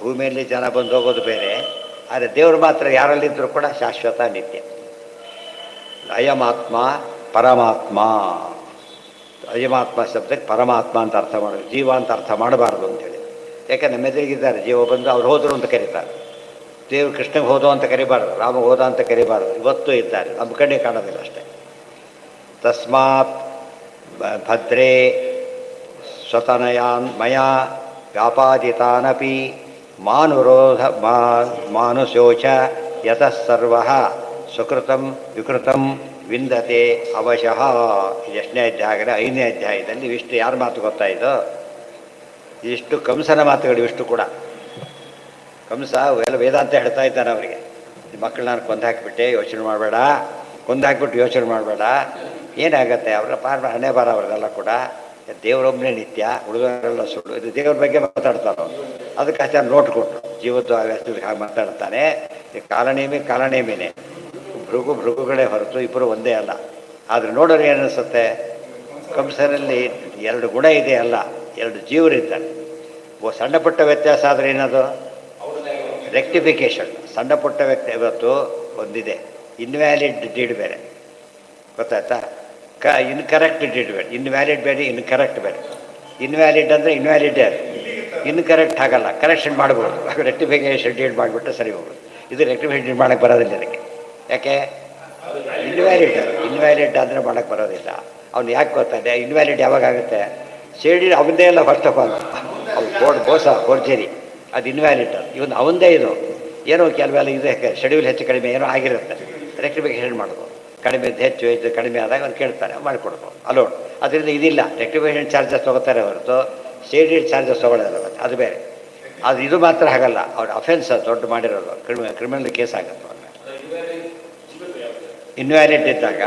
[SPEAKER 1] ಭೂಮಿಯಲ್ಲಿ ಜನ ಬಂದು ಹೋಗೋದು ಬೇರೆ, ಆದರೆ ದೇವರು ಮಾತ್ರ ಯಾರಲ್ಲಿದ್ದರೂ ಕೂಡ ಶಾಶ್ವತ ನಿತ್ಯ. ಅಯಮಾತ್ಮ ಪರಮಾತ್ಮ. ಅಯಮಾತ್ಮ ಶಬ್ದಕ್ಕೆ ಪರಮಾತ್ಮ ಅಂತ ಅರ್ಥ ಮಾಡೋದು, ಜೀವ ಅಂತ ಅರ್ಥ ಮಾಡಬಾರ್ದು ಅಂತೇಳಿ. ಯಾಕೆ ನಮ್ಮೆದುರಿಗಿದ್ದಾರೆ ಜೀವ ಬಂದು ಅವ್ರು ಹೋದರು ಅಂತ ಕರೀತಾರೆ. ದೇವರು ಕೃಷ್ಣಗೆ ಹೋದೋ ಅಂತ ಕರಿಬಾರ್ದು, ರಾಮಗೆ ಹೋದ ಅಂತ ಕರಿಬಾರ್ದು. ಇವತ್ತು ಇದ್ದಾರೆ, ನಮ್ಮ ಕಣ್ಣೇ ಕಾಣೋದಿಲ್ಲ ಅಷ್ಟೇ. ತಸ್ಮಾತ್ ಭದ್ರೇ ಸ್ವತನಯಾನ್ ಮಯಾ ವ್ಯಾಪಾದಿತಾನಪಿ ಮಾನುರೋಧ ಮಾನುಶೋಚ ಯತಃ ಸರ್ವಃ ಸುಕೃತಂ ವಿಕೃತಂ ವಿಂದತೆ ಅವಶಃ. ಎಷ್ಟನೇ ಅಧ್ಯಾಯ? 5ನೇ ಅಧ್ಯಾಯದಲ್ಲಿ ಇವಿಷ್ಟು ಯಾರ ಮಾತು ಗೊತ್ತಾಯಿತು? ಇಷ್ಟು ಕಂಸನ ಮಾತುಗಳು. ಇವಿಷ್ಟು ಕೂಡ ಕಂಸ ಎಲ್ಲ ವೇದಾಂತ ಹೇಳ್ತಾ ಇದ್ದಾನೆ ಅವರಿಗೆ. ಮಕ್ಕಳು ನಾನು ಕೊಂದಾಕಿಬಿಟ್ಟೆ, ಯೋಚನೆ ಮಾಡಬೇಡ, ಕೊಂದಾಕ್ಬಿಟ್ಟು ಯೋಚನೆ ಮಾಡಬೇಡ, ಏನಾಗತ್ತೆ ಅವರ ಹಣೆ ಬಾರ ಅವರೆಲ್ಲ ಕೂಡ. ದೇವರೊಬ್ಬನೇ ನಿತ್ಯ, ಹುಡುಗರೆಲ್ಲ ಸುಳ್ಳು. ಇದು ದೇವ್ರ ಬಗ್ಗೆ ಮಾತಾಡ್ತಾರೋ, ಅದಕ್ಕೆ ಆಚಾರ ನೋಟ್ ಕೊಟ್ಟರು. ಜೀವದ್ದು ಹಾಗೆ ಮಾತಾಡ್ತಾನೆ. ಕಾಲನೇಮಿನೇ ಭೃಗುಗಳೇ ಹೊರತು ಇಬ್ಬರು ಒಂದೇ ಅಲ್ಲ. ಆದರೆ ನೋಡೋರು ಏನಿಸುತ್ತೆ, ಕಂಸನಲ್ಲಿ 2 ಗುಣ ಇದೆ ಅಲ್ಲ, 2 ಜೀವರಿದ್ದಾರೆ. ಸಣ್ಣ ಪುಟ್ಟ ವ್ಯತ್ಯಾಸ ಆದರೆ ಏನದು ರೆಕ್ಟಿಫಿಕೇಶನ್. ಸಣ್ಣ ಪುಟ್ಟ ವ್ಯಕ್ತಿ ಇವತ್ತು ಒಂದಿದೆ, ಇನ್ವ್ಯಾಲಿಡ್ ಡೀಡ್ ಬೇರೆ, ಗೊತ್ತಾಯ್ತಾ? ಇನ್ಕರೆಕ್ಟ್ ಡೀಡ್ ಬೇರೆ. ಇನ್ವ್ಯಾಲಿಡ್ ಬೇರೆ, ಇನ್ಕರೆಕ್ಟ್ ಬೇರೆ. ಇನ್ವ್ಯಾಲಿಡ್ ಅಂದರೆ ಇನ್ವ್ಯಾಲಿಡೇ, ಇನ್ಕರೆಕ್ಟ್ ಆಗಲ್ಲ, ಕರೆಕ್ಷನ್ ಮಾಡ್ಬೋದು. ರೆಕ್ಟಿಫಿಕೇಶನ್ ಡೀಡ್ ಮಾಡಿಬಿಟ್ಟು ಸರಿ ಹೋಗೋದು. ಇದು ರೆಕ್ಟಿಫಿಕೇಶನ್ ಮಾಡೋಕ್ಕೆ ಬರೋದಿಲ್ಲ ಅದಕ್ಕೆ. ಯಾಕೆ? ಇನ್ವ್ಯಾಲಿಡ್ ಅಂದರೆ ಮಾಡೋಕ್ಕೆ ಬರೋದಿಲ್ಲ. ಅವ್ನು ಯಾಕೆ ಗೊತ್ತಾನೆ? ಇನ್ವ್ಯಾಲಿಡ್ ಯಾವಾಗ ಆಗುತ್ತೆ? ಶೇಡಿ ಅವನದೇ ಎಲ್ಲ ಫಸ್ಟ್ ಆಫ್ ಆಲ್, ಅವ್ನು ಫೋರ್ಜರಿ, ಅದು ಇನ್ವ್ಯಾಲಿಡ್. ಇವನು ಅವನದೇ ಇದು ಏನೋ ಕೆಲವೆಲ್ಲ ಇದೆ, ಶೆಡ್ಯೂಲ್ ಹೆಚ್ಚು ಕಡಿಮೆ ಏನೋ ಆಗಿರುತ್ತೆ, ರೆಕ್ಟಿಫಿಕೇಶನ್ ಮಾಡೋದು. ಕಡಿಮೆ ಹೆಚ್ಚು ಕಡಿಮೆ ಆದಾಗ ಅವ್ನು ಕೇಳ್ತಾನೆ, ಮಾಡಿಕೊಡ್ಬೋದು ಅಲೋಡ್. ಅದರಿಂದ ಇದಿಲ್ಲ, ರೆಕ್ಟಿಫಿಕೇಶನ್ ಚಾರ್ಜಸ್ ತೊಗೋತಾರೆ ಹೊರತು ಶೇಡಿ ಚಾರ್ಜಸ್ ತೊಗೊಳ್ಳೋದಿಲ್ಲ. ಅದು ಬೇರೆ. ಅದು ಇದು ಮಾತ್ರ ಹಾಗಲ್ಲ, ಅವ್ರ ಅಫೆನ್ಸ್ ದೊಡ್ಡ ಮಾಡಿರೋದು, ಕ್ರಿಮಿನಲ್ ಕೇಸ್ ಆಗುತ್ತೆ. ಇನ್ವ್ಯಾಲಿಡ್ ಇದ್ದಾಗ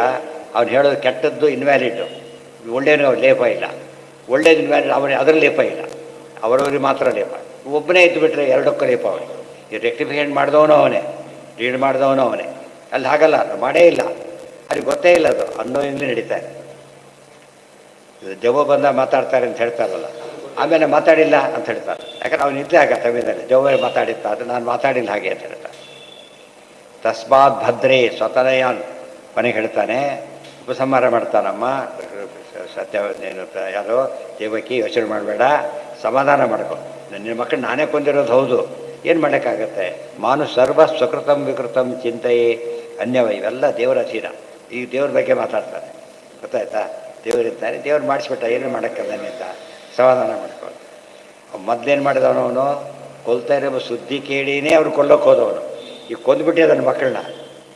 [SPEAKER 1] ಅವ್ನು ಹೇಳೋದು ಕೆಟ್ಟದ್ದು ಇನ್ವ್ಯಾಲಿಡ್ಡು, ಒಳ್ಳೆಯದು ಅವ್ರು ಲೇಪ ಇಲ್ಲ. ಒಳ್ಳೇದು ಇನ್ವ್ಯಾಲಿಡ್ ಅವನಿಗೆ ಅದರ ಲೇಪ ಇಲ್ಲ, ಅವರವ್ರಿಗೆ ಮಾತ್ರ ಲೇಪ. ಒಬ್ಬನೇ ಇದ್ದು ಬಿಟ್ಟರೆ 2ಕ್ಕೂ ಲೇಪ ಅವನಿಗೆ. ಈ ರೆಕ್ಟಿಫಿಕೇಷನ್ ಮಾಡಿದವನು ಅವನೇ, ರೀಡ್ ಮಾಡಿದವನು ಅವನೇ. ಅಲ್ಲಿ ಹಾಗಲ್ಲ, ಅದು ಮಾಡೇ ಇಲ್ಲ, ಅವ್ರಿಗೆ ಗೊತ್ತೇ ಇಲ್ಲ. ಅದು ಅನ್ನೋಯಿಂದಲೇ ನಡೀತಾರೆ. ದೆವ್ವ ಬಂದ ಮಾತಾಡ್ತಾರೆ ಅಂತ ಹೇಳ್ತಾರಲ್ಲ, ಆಮೇಲೆ ಮಾತಾಡಿಲ್ಲ ಅಂತ ಹೇಳ್ತಾರೆ. ಯಾಕಂದ್ರೆ ಅವನು ಇದ್ದೇ ಆಗ ಸಮಯದಲ್ಲಿ ದೆವ್ವ ಮಾತಾಡಿತ್ತ, ಅದು ನಾನು ಮಾತಾಡಿಲ್ಲ ಹಾಗೆ ಅಂತ ಹೇಳ್ತಾರೆ. ತಸ್ಮಾತ್ ಭದ್ರೇ ಸ್ವತನಯಾನ್ ಮನೆಗೆ ಹೇಳ್ತಾನೆ, ಉಪಸಂಹಾರ ಮಾಡ್ತಾನಮ್ಮ. ಸತ್ಯ ಏನು ಯಾರೋ ದೇವಕಿ, ಯೋಚನೆ ಮಾಡಬೇಡ, ಸಮಾಧಾನ ಮಾಡ್ಕೊ. ನಿನ್ನ ಮಕ್ಕಳು ನಾನೇ ಕೊಂದಿರೋದು ಹೌದು, ಏನು ಮಾಡೋಕ್ಕಾಗತ್ತೆ? ಮಾನು ಸರ್ವ ಸ್ವಕೃತಂ ವಿಕೃತಂ ಚಿಂತೆಯೇ ಅನ್ಯವ. ಇವೆಲ್ಲ ದೇವರ ಅಧೀನ. ಈಗ ದೇವ್ರ ಬಗ್ಗೆ ಮಾತಾಡ್ತಾರೆ, ಗೊತ್ತಾಯ್ತಾ? ದೇವರಿದ್ದಾನೆ, ದೇವ್ರು ಮಾಡಿಸ್ಬಿಟ್ಟ, ಏನು ಮಾಡೋಕ್ಕದ್ದಾನೆ ಅಂತ ಸಮಾಧಾನ ಮಾಡ್ಕೊಂಡು. ಮೊದಲೇನು ಮಾಡಿದವನು, ಅವನು ಕೊಲ್ತಾ ಇರೋ ಸುದ್ದಿ ಕೇಳಿನೇ ಅವ್ರು ಕೊಲ್ಲೋಕೆ ಹೋದವನು. ಈಗ ಕೊಂದುಬಿಟ್ಟೆ ನನ್ನ ಮಕ್ಕಳನ್ನ,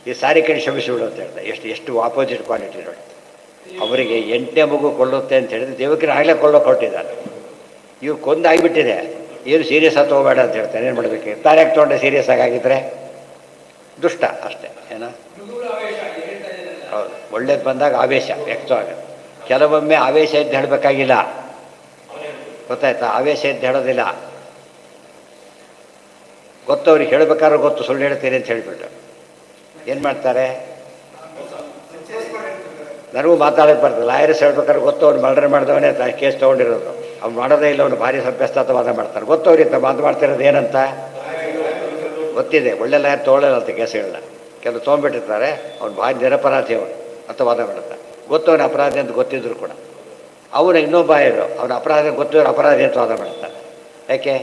[SPEAKER 1] ಈ ಸಾರಿ ಕಡೆ ಕ್ಷಮಿಸಿಬಿಡು ಅಂತ ಹೇಳ್ತಾರೆ. ಎಷ್ಟು ಆಪೋಸಿಟ್ ಕ್ವಾಲಿಟಿ ನೋಡಿ. ಅವರಿಗೆ 8ನೇ ಮಗು ಕೊಳ್ಳುತ್ತೆ ಅಂತ ಹೇಳಿದ್ರೆ ದೇವಕಿನ ಆಗಲೇ ಕೊಳ್ಳೋಕೆ ಹೊರಟಿದ್ದಾನೆ. ಇವು ಕೊಂದಾಗಿಬಿಟ್ಟಿದೆ, ಏನು ಸೀರಿಯಸ್ ಆಗಿ ತೊಗೋಬೇಡ ಅಂತ ಹೇಳ್ತಾನೆ. ಏನು ಮಾಡಬೇಕು? ತಾರ್ಯಾಕೆ ತೊಗೊಂಡೆ ಸೀರಿಯಸ್ ಆಗಿದ್ದರೆ? ದುಷ್ಟ ಅಷ್ಟೇ. ಏನೋ ಹೌದು, ಒಳ್ಳೇದು ಬಂದಾಗ ಆವೇಶ ವ್ಯಕ್ತ ಆಗುತ್ತೆ. ಕೆಲವೊಮ್ಮೆ ಆವೇಶ ಇದ್ದು ಹೇಳಬೇಕಾಗಿಲ್ಲ, ಗೊತ್ತಾಯ್ತಾ? ಆವೇಶ ಇದ್ದು ಹೇಳೋದಿಲ್ಲ. ಗೊತ್ತವ್ರಿಗೆ ಹೇಳಬೇಕಾದ್ರೆ ಗೊತ್ತು, ಸುಳ್ಳು ಹೇಳ್ತೀನಿ ಅಂತ ಹೇಳಿಬಿಟ್ಟು ಏನು ಮಾಡ್ತಾರೆ? ನನಗೂ ಮಾತಾಡೋಕ್ಕೆ ಬರ್ತದೆ. ಲಾಯರ್ಸ್ ಹೇಳ್ಬೇಕಾದ್ರೆ ಗೊತ್ತು, ಅವ್ನು ಮರ್ಡರ್ ಮಾಡಿದವನೇ ಕೇಸ್ ತೊಗೊಂಡಿರೋದು, ಅವ್ನು ಮಾಡೋದೇ ಇಲ್ಲ, ಅವ್ನು ಭಾರಿ ವಾದ ಮಾಡ್ತಾರೆ. ಗೊತ್ತವ್ರಿಂದ ಮಾಡ್ತಿರೋದು ಏನಂತ ಗೊತ್ತಿದೆ. ಒಳ್ಳೆ ಲಾಯರ್ ತೊಗೊಳ್ಳಲ್ಲ ಅಂತ ಕೇಸ್ಗಳನ್ನ ಕೆಲವು ತೊಗೊಂಡ್ಬಿಟ್ಟಿರ್ತಾರೆ. ಅವ್ನು ಭಾರಿ ನಿರಪರಾಧಿ ಅವನು ಅಂತ ವಾದ ಮಾಡ್ತಾರೆ. ಗೊತ್ತವನ ಅಪರಾಧಿ ಅಂತ ಗೊತ್ತಿದ್ರು ಕೂಡ ಅವನು ಇನ್ನೊಬ್ಬ ಇರೋ ಅವನ ಅಪರಾಧ ಗೊತ್ತಿರೋ ಅಪರಾಧಿ ಅಂತ ವಾದ ಮಾಡ್ತಾನೆ. ಯಾಕೆ?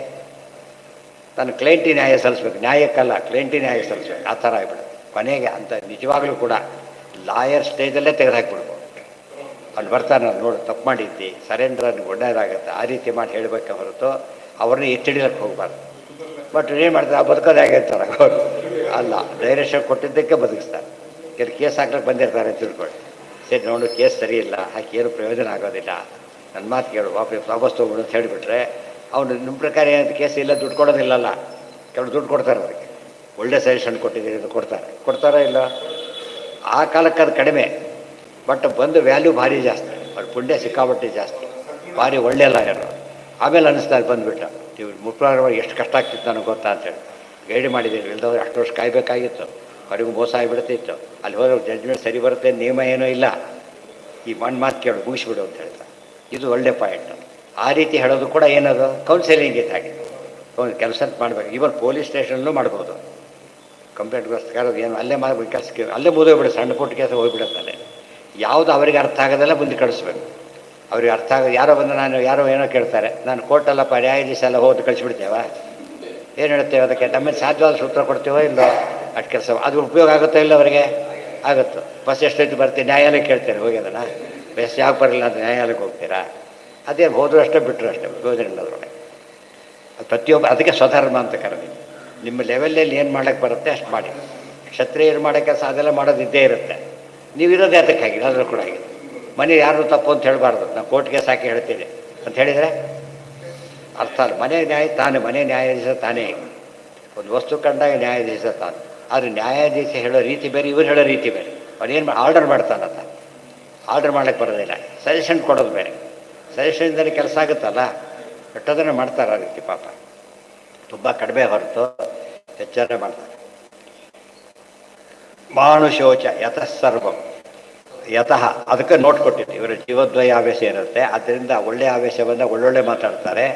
[SPEAKER 1] ನಾನು ಕ್ಲೈಂಟಿ ನ್ಯಾಯ ಸಲ್ಲಿಸ್ಬೇಕು, ನ್ಯಾಯಕ್ಕಲ್ಲ ಕ್ಲೈಂಟಿ ನ್ಯಾಯ ಸಲ್ಲಿಸ್ಬೇಕು. ಆ ಥರ ಆಗ್ಬಿಡುತ್ತೆ ಕೊನೆಗೆ. ಅಂತ ನಿಜವಾಗ್ಲೂ ಕೂಡ ಲಾಯರ್ ಸ್ಟೇಜಲ್ಲೇ ತೆಗೆದುಹಾಕ್ಬಿಡ್ಬೋದು. ಅಲ್ಲಿ ಬರ್ತಾನೆ, ನೋಡು ತಪ್ಪು ಮಾಡಿದ್ದಿ, ಸರೆಂಡರ್ ನನಗೆ ಒಳ್ಳೆಯದಾಗುತ್ತೆ, ಆ ರೀತಿ ಮಾಡಿ ಹೇಳಬೇಕೆ ಹೊರತು ಅವ್ರನ್ನ ಎತ್ತಿಡಿಲಕ್ಕೆ ಹೋಗ್ಬಾರ್ದು. ಬಟ್ ಏನು ಮಾಡ್ತಾರೆ, ಆ ಬದುಕೋದೇ ಆಗಿರ್ತಾರೆ ಅವರು. ಅಲ್ಲ, ಡೈರೆಕ್ಷನ್ ಕೊಟ್ಟಿದ್ದಕ್ಕೆ ಬದುಕಿಸ್ತಾರೆ. ಕೆಲವು ಕೇಸ್ ಹಾಕ್ಲಿಕ್ಕೆ ಬಂದಿರ್ತಾರೆ ಅಂತ ತಿಳ್ಕೊಳ್ಳಿ. ಸರಿ ನೋಡು, ಕೇಸ್ ಸರಿ ಇಲ್ಲ, ಹಾಕಿ ಏನು ಪ್ರಯೋಜನ ಆಗೋದಿಲ್ಲ, ನನ್ನ ಮಾತು ಕೇಳು, ವಾಪಸ್ ತೊಗೊಬಿಡು ಅಂತ ಹೇಳಿಬಿಟ್ರೆ ಅವನು ನಿಮ್ಮ ಪ್ರಕಾರ ಏನಂತ ಕೇಸ್ ಇಲ್ಲ, ದುಡ್ಡು ಕೊಡೋದಿಲ್ಲಲ್ಲ. ಕೆಲವು ದುಡ್ಡು ಕೊಡ್ತಾರೆ ಅವರಿಗೆ, ಒಳ್ಳೆ ಸಜೆಷನ್ ಕೊಟ್ಟಿದ್ದೀರಿ ಅಂತ ಕೊಡ್ತಾರಾ ಇಲ್ಲ? ಆ ಕಾಲಕ್ಕೆ ಅದು ಕಡಿಮೆ, ಬಟ್ ಬಂದು ವ್ಯಾಲ್ಯೂ ಭಾರಿ ಜಾಸ್ತಿ, ಅವ್ರ ಪುಣ್ಯ ಸಿಕ್ಕಾಬಟ್ಟೆ ಜಾಸ್ತಿ, ಭಾರಿ ಒಳ್ಳೆ ಲಾಯರು. ಆಮೇಲೆ ಅನ್ನಿಸ್ತಾರೆ ಬಂದುಬಿಟ್ಟ, ನೀವು ಮುಖ್ಯವಾಗಿ ಎಷ್ಟು ಕಷ್ಟ ಆಗ್ತಿತ್ತು ನನಗೆ ಗೊತ್ತಾ ಅಂತೇಳಿ ಗೈಡ್ ಮಾಡಿದ್ದೀವಿ. ಇಲ್ದವ್ರು ಅಷ್ಟು ವರ್ಷ ಕಾಯಬೇಕಾಗಿತ್ತು, ಅವರಿಗೂ ಮೋಸ ಆಗಿಬಿಡ್ತಿತ್ತು. ಅಲ್ಲಿ ಹೋದ್ರೆ ಜಡ್ಜ್ಮೆಂಟ್ ಸರಿ ಬರುತ್ತೆ, ನಿಯಮ ಏನೂ ಇಲ್ಲ, ಈ ಮಾತು ಕೇಳು ಮುಗಿಸ್ಬಿಡು ಅಂತ ಹೇಳ್ತಾರೆ. ಇದು ಒಳ್ಳೆ ಪಾಯಿಂಟ್. ಆ ರೀತಿ ಹೇಳೋದು ಕೂಡ ಏನದು ಕೌನ್ಸಿಲಿಂಗ್ ಇದ್ದಾಗೆ ಕೆಲಸ ಮಾಡಬೇಕು. ಇವನ್ ಪೊಲೀಸ್ ಸ್ಟೇಷನ್ನೂ ಮಾಡ್ಬೋದು. ಕಂಪ್ಲೇಂಟ್ಗೋಸ್ಕರ ಏನು ಅಲ್ಲೇ ಮಾಡಿ ಕೆಲಸಕ್ಕೆ ಅಲ್ಲೇ ಮುಗಿದೋಗ್ಬಿಡು, ಸಣ್ಣ ಪುಟ್ಟ ಕೆಲಸ ಹೋಗ್ಬಿಡುತ್ತಲ್ಲೇ. ಯಾವುದು ಅವರಿಗೆ ಅರ್ಥ ಆಗೋದೆಲ್ಲ ಮುಂದೆ ಕಳಿಸ್ಬೇಕು. ಅವ್ರಿಗೆ ಅರ್ಥ ಆಗೋದು ಯಾರೋ ಬಂದು ಯಾರೋ ಏನೋ ಕೇಳ್ತಾರೆ, ನಾನು ಕೋರ್ಟಲ್ಲಪ್ಪ ನ್ಯಾಯಾಧೀಶ ಎಲ್ಲ ಹೋಗಿ ಕಳಿಸ್ಬಿಡ್ತೇವ, ಏನು ಹೇಳ್ತೇವೆ ಅದಕ್ಕೆ? ನಮ್ಮಲ್ಲಿ ಸಾಧ್ಯವಾದ ಸೂತ್ರ ಕೊಡ್ತೀವೋ ಇಲ್ಲೋ, ಅಷ್ಟು ಕೆಲಸ ಅದು ಉಪಯೋಗ ಆಗುತ್ತೋ ಇಲ್ಲ ಅವರಿಗೆ? ಆಗುತ್ತೋ. ಬಸ್ ಎಷ್ಟೊತ್ತು ಬರ್ತೀವಿ, ನ್ಯಾಯಾಲಯಕ್ಕೆ ಕೇಳ್ತಾರೆ ಹೋಗಿ ಅದನ್ನು, ಬಸ್ ಯಾಕೆ ಬರಲಿಲ್ಲ ಅಂತ ನ್ಯಾಯಾಲಯಕ್ಕೆ ಹೋಗ್ತೀರಾ? ಅದೇನು ಹೋದರೂ ಅಷ್ಟೇ ಬಿಟ್ಟರು ಅಷ್ಟೇ, ಪ್ರಯೋಜನ ಇಲ್ಲ ಅದರೊಳಗೆ. ಪ್ರತಿಯೊಬ್ಬ ಅದಕ್ಕೆ ಸ್ವಧರ್ಮ ಅಂತ ಕರೆದಿದ್ದು. ನಿಮ್ಮ ಲೆವೆಲಲ್ಲಿ ಏನು ಮಾಡೋಕ್ಕೆ ಬರುತ್ತೆ ಅಷ್ಟು ಮಾಡಿ. ಕ್ಷತ್ರಿಯರು ಮಾಡೋ ಕೆಲಸ ಅದೆಲ್ಲ ಮಾಡೋದಿದ್ದೇ ಇರುತ್ತೆ. ನೀವು ಇರೋದೇ ಅದಕ್ಕಾಗಿ ಎಲ್ಲರೂ ಕೂಡ ಆಗಿದೆ. ಮನೆ ಯಾರು ತಪ್ಪು ಅಂತ ಹೇಳಬಾರ್ದು. ನಾನು ಕೋರ್ಟ್ಗೆ ಸಾಕಿ ಹೇಳ್ತೀನಿ ಅಂತ ಹೇಳಿದರೆ ಅರ್ಥ ಅಲ್ಲ. ಮನೆ ನ್ಯಾಯ ತಾನೇ, ಮನೆ ನ್ಯಾಯಾಧೀಶ ತಾನೇ. ಒಂದು ವಸ್ತು ಕಂಡಾಗ ನ್ಯಾಯಾಧೀಶ ತಾನು. ಆದರೆ ನ್ಯಾಯಾಧೀಶ ಹೇಳೋ ರೀತಿ ಬೇರೆ, ಇವ್ರು ಹೇಳೋ ರೀತಿ ಬೇರೆ. ಅವನೇನು ಆರ್ಡರ್ ಮಾಡ್ತಾನಂತ, ಆರ್ಡರ್ ಮಾಡೋಕ್ಕೆ ಬರೋದಿಲ್ಲ. ಸಜೆಷನ್ ಕೊಡೋದು ಬೇರೆ. ಸಜೆಷನ್ದಲ್ಲಿ ಕೆಲಸ ಆಗುತ್ತಲ್ಲ, ಎಷ್ಟೋದನ್ನು ಮಾಡ್ತಾರೆ ಆ ರೀತಿ. ಪಾಪ ತುಂಬ ಕಡಿಮೆ ಹೊರತು ಹೆಚ್ಚಾದ್ರೆ ಮಾಡ್ತಾರೆ. ಮಾನುಷೋಚ ಯತಃ ಸರ್ವಂ ಯತಃ, ಅದಕ್ಕೆ ನೋಟ್ ಕೊಟ್ಟಿತ್ತು. ಇವರ ಜೀವದ್ವಯ ಆವೇಶ ಇರುತ್ತೆ. ಆದ್ದರಿಂದ ಒಳ್ಳೆಯ ಆವೇಶ ಬಂದಾಗ ಒಳ್ಳೊಳ್ಳೆ ಮಾತಾಡ್ತಾರೆ,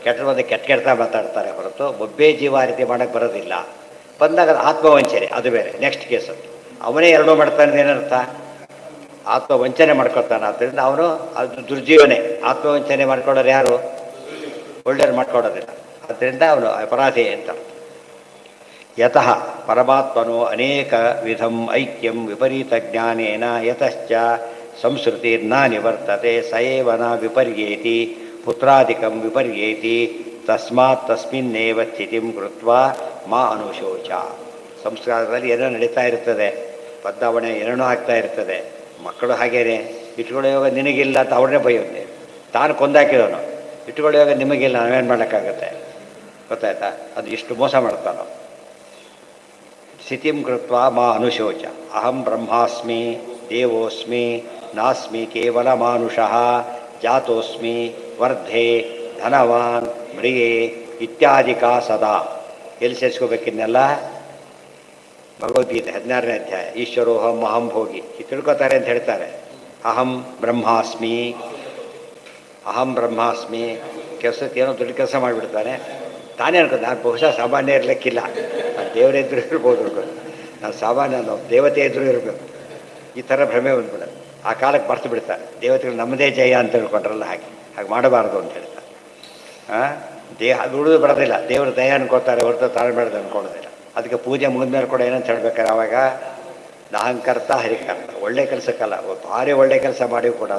[SPEAKER 1] ಕೆಟ್ಟ ಬಂದಾಗ ಕೆಟ್ಟ ಮಾತಾಡ್ತಾರೆ ಹೊರತು ಒಬ್ಬೇ ಜೀವ ಆ ರೀತಿ ಮಾಡೋಕ್ಕೆ ಬರೋದಿಲ್ಲ. ಬಂದಾಗ ಅದು ಆತ್ಮವಂಚನೆ, ಅದು ಬೇರೆ ನೆಕ್ಸ್ಟ್ ಕೇಸ್. ಅದು ಅವನೇ ಎರಡೂ ಮಾಡ್ತಾನೆ ಏನರ್ಥ, ಆತ್ಮವಂಚನೆ ಮಾಡ್ಕೊಳ್ತಾನೆ. ಆದ್ದರಿಂದ ಅವನು ಅದು ದುರ್ಜೀವನೆ. ಆತ್ಮವಂಚನೆ ಮಾಡ್ಕೊಳ್ಳೋರು ಯಾರು, ಒಳ್ಳೆಯವ್ರು ಮಾಡ್ಕೊಳ್ಳೋದಿಲ್ಲ. ಆದ್ದರಿಂದ ಅವನು ಅಪರಾಧಿ ಅಂತ. ಯತಃ ಪರಮಾತ್ಮನೋ ಅನೇಕ ವಿಧಂ ಐಕ್ಯಂ ವಿಪರೀತ ಜ್ಞಾನೇನ ಯತಶ್ಚ ಸಂಸ್ಕೃತಿರ್ನ ನಿವರ್ತತೆ ಸಯೇವನ ವಿಪರ್ಯೇತಿ ಪುತ್ರಾದಿಕಂ ವಿಪರ್ಯೇತಿ ತಸ್ಮಾತ್ ತಸ್ಮಿನ್ನೇವ ಸ್ಥಿತಿಂ ಕೃತ್ವಾ ಮಾ ಅನುಶೋಚ. ಸಂಸ್ಕಾರದಲ್ಲಿ ಏನೋ ನಡೀತಾ ಇರ್ತದೆ, ಬದಲಾವಣೆ ಏನೇನೋ ಆಗ್ತಾ ಇರ್ತದೆ. ಮಕ್ಕಳು ಹಾಗೇನೆ, ಇಟ್ಕೊಳ್ಳುವಾಗ ನಿನಗಿಲ್ಲ ಅಂತ ಅವ್ರನ್ನೇ ಬೈಯೋದು. ತಾನು ಕೊಂದಾಕಿದವನು ಇಟ್ಕೊಳ್ಳುವಾಗ ನಿಮಗಿಲ್ಲ, ನಾವೇನು ಮಾಡೋಕ್ಕಾಗತ್ತೆ, ಗೊತ್ತಾಯ್ತಾ? ಅದು ಇಷ್ಟು ಮೋಸ ಮಾಡ್ತಾನೋ. ಸ್ಥಿತಿಂ ಕೃತ್ವ ಮಾ ಅನುಶೋಚ. ಅಹಂ ಬ್ರಹ್ಮಾಸ್ಮಿ ದೇವೋಸ್ಮಿ ನಾಸ್ಮಿ ಕೇವಲ ಮಾನುಷಃ ಜಾತೋಸ್ಮಿ ವರ್ಧೆ ಧನವಾನ್ ಮ್ರಿಯೇ ಇತ್ಯಾದಿಕ ಸದಾ. ಎಲ್ಲಿ ಸೇರಿಸ್ಕೋಬೇಕಿನ್ನೆಲ್ಲ? ಭಗವದ್ಗೀತೆ 16ನೇ ಅಧ್ಯಾಯ. ಈಶ್ವರೋಹಂ ಅಹಂ ಭೋಗಿ ತಿಳ್ಕೊತಾರೆ ಅಂತ ಹೇಳ್ತಾರೆ. ಅಹಂ ಬ್ರಹ್ಮಾಸ್ಮಿ, ಅಹಂ ಬ್ರಹ್ಮಾಸ್ಮಿ. ಕೆಲಸಕ್ಕೆ ಏನೋ ದೊಡ್ಡ ಕೆಲಸ ಮಾಡಿಬಿಡ್ತಾನೆ. ತಾನೇ ಅನ್ಕೊಂಡು ನಾನು ಬಹುಶಃ ಸಾಮಾನ್ಯ ಇರಲಿಕ್ಕಿಲ್ಲ, ನಾನು ದೇವರೇ ಇದ್ರೂ ಇರ್ಬೋದು, ನಾನು ಸಾಮಾನ್ಯ, ನಾವು ದೇವತೆ ಇದ್ರೂ ಇರಬೇಕು, ಈ ಥರ ಭ್ರಮೆ ಬಂದ್ಬಿಡೋದು. ಆ ಕಾಲಕ್ಕೆ ಮರ್ತು ಬಿಡ್ತಾರೆ. ದೇವತೆಗಳು ನಮ್ಮದೇ ಜಯ ಅಂತ ಹೇಳ್ಕೊಂಡ್ರಲ್ಲ, ಹಾಗೆ ಮಾಡಬಾರ್ದು ಅಂತ ಹೇಳ್ತಾರೆ. ದೇಹ ಅದು ಉಳಿದು ಬಿಡೋದಿಲ್ಲ. ದೇವರು ದಯ ಅನ್ಕೋತಾರೆ ಹೊರತು ತಾಳ್ಬೇಡ್ದು ಅನ್ಕೊಳ್ಳೋದಿಲ್ಲ. ಅದಕ್ಕೆ ಪೂಜೆ ಮುಗಿದ್ಮೇಲೆ ಕೂಡ ಏನಂತ ಹೇಳ್ಬೇಕಾರೆ ಅವಾಗ ನಾಹಂಕರ್ತ ಹರಿಕರ್ತ. ಒಳ್ಳೆ ಕೆಲಸಕ್ಕಲ್ಲ, ಭಾರಿ ಒಳ್ಳೆ ಕೆಲಸ ಮಾಡಿ ಕೂಡ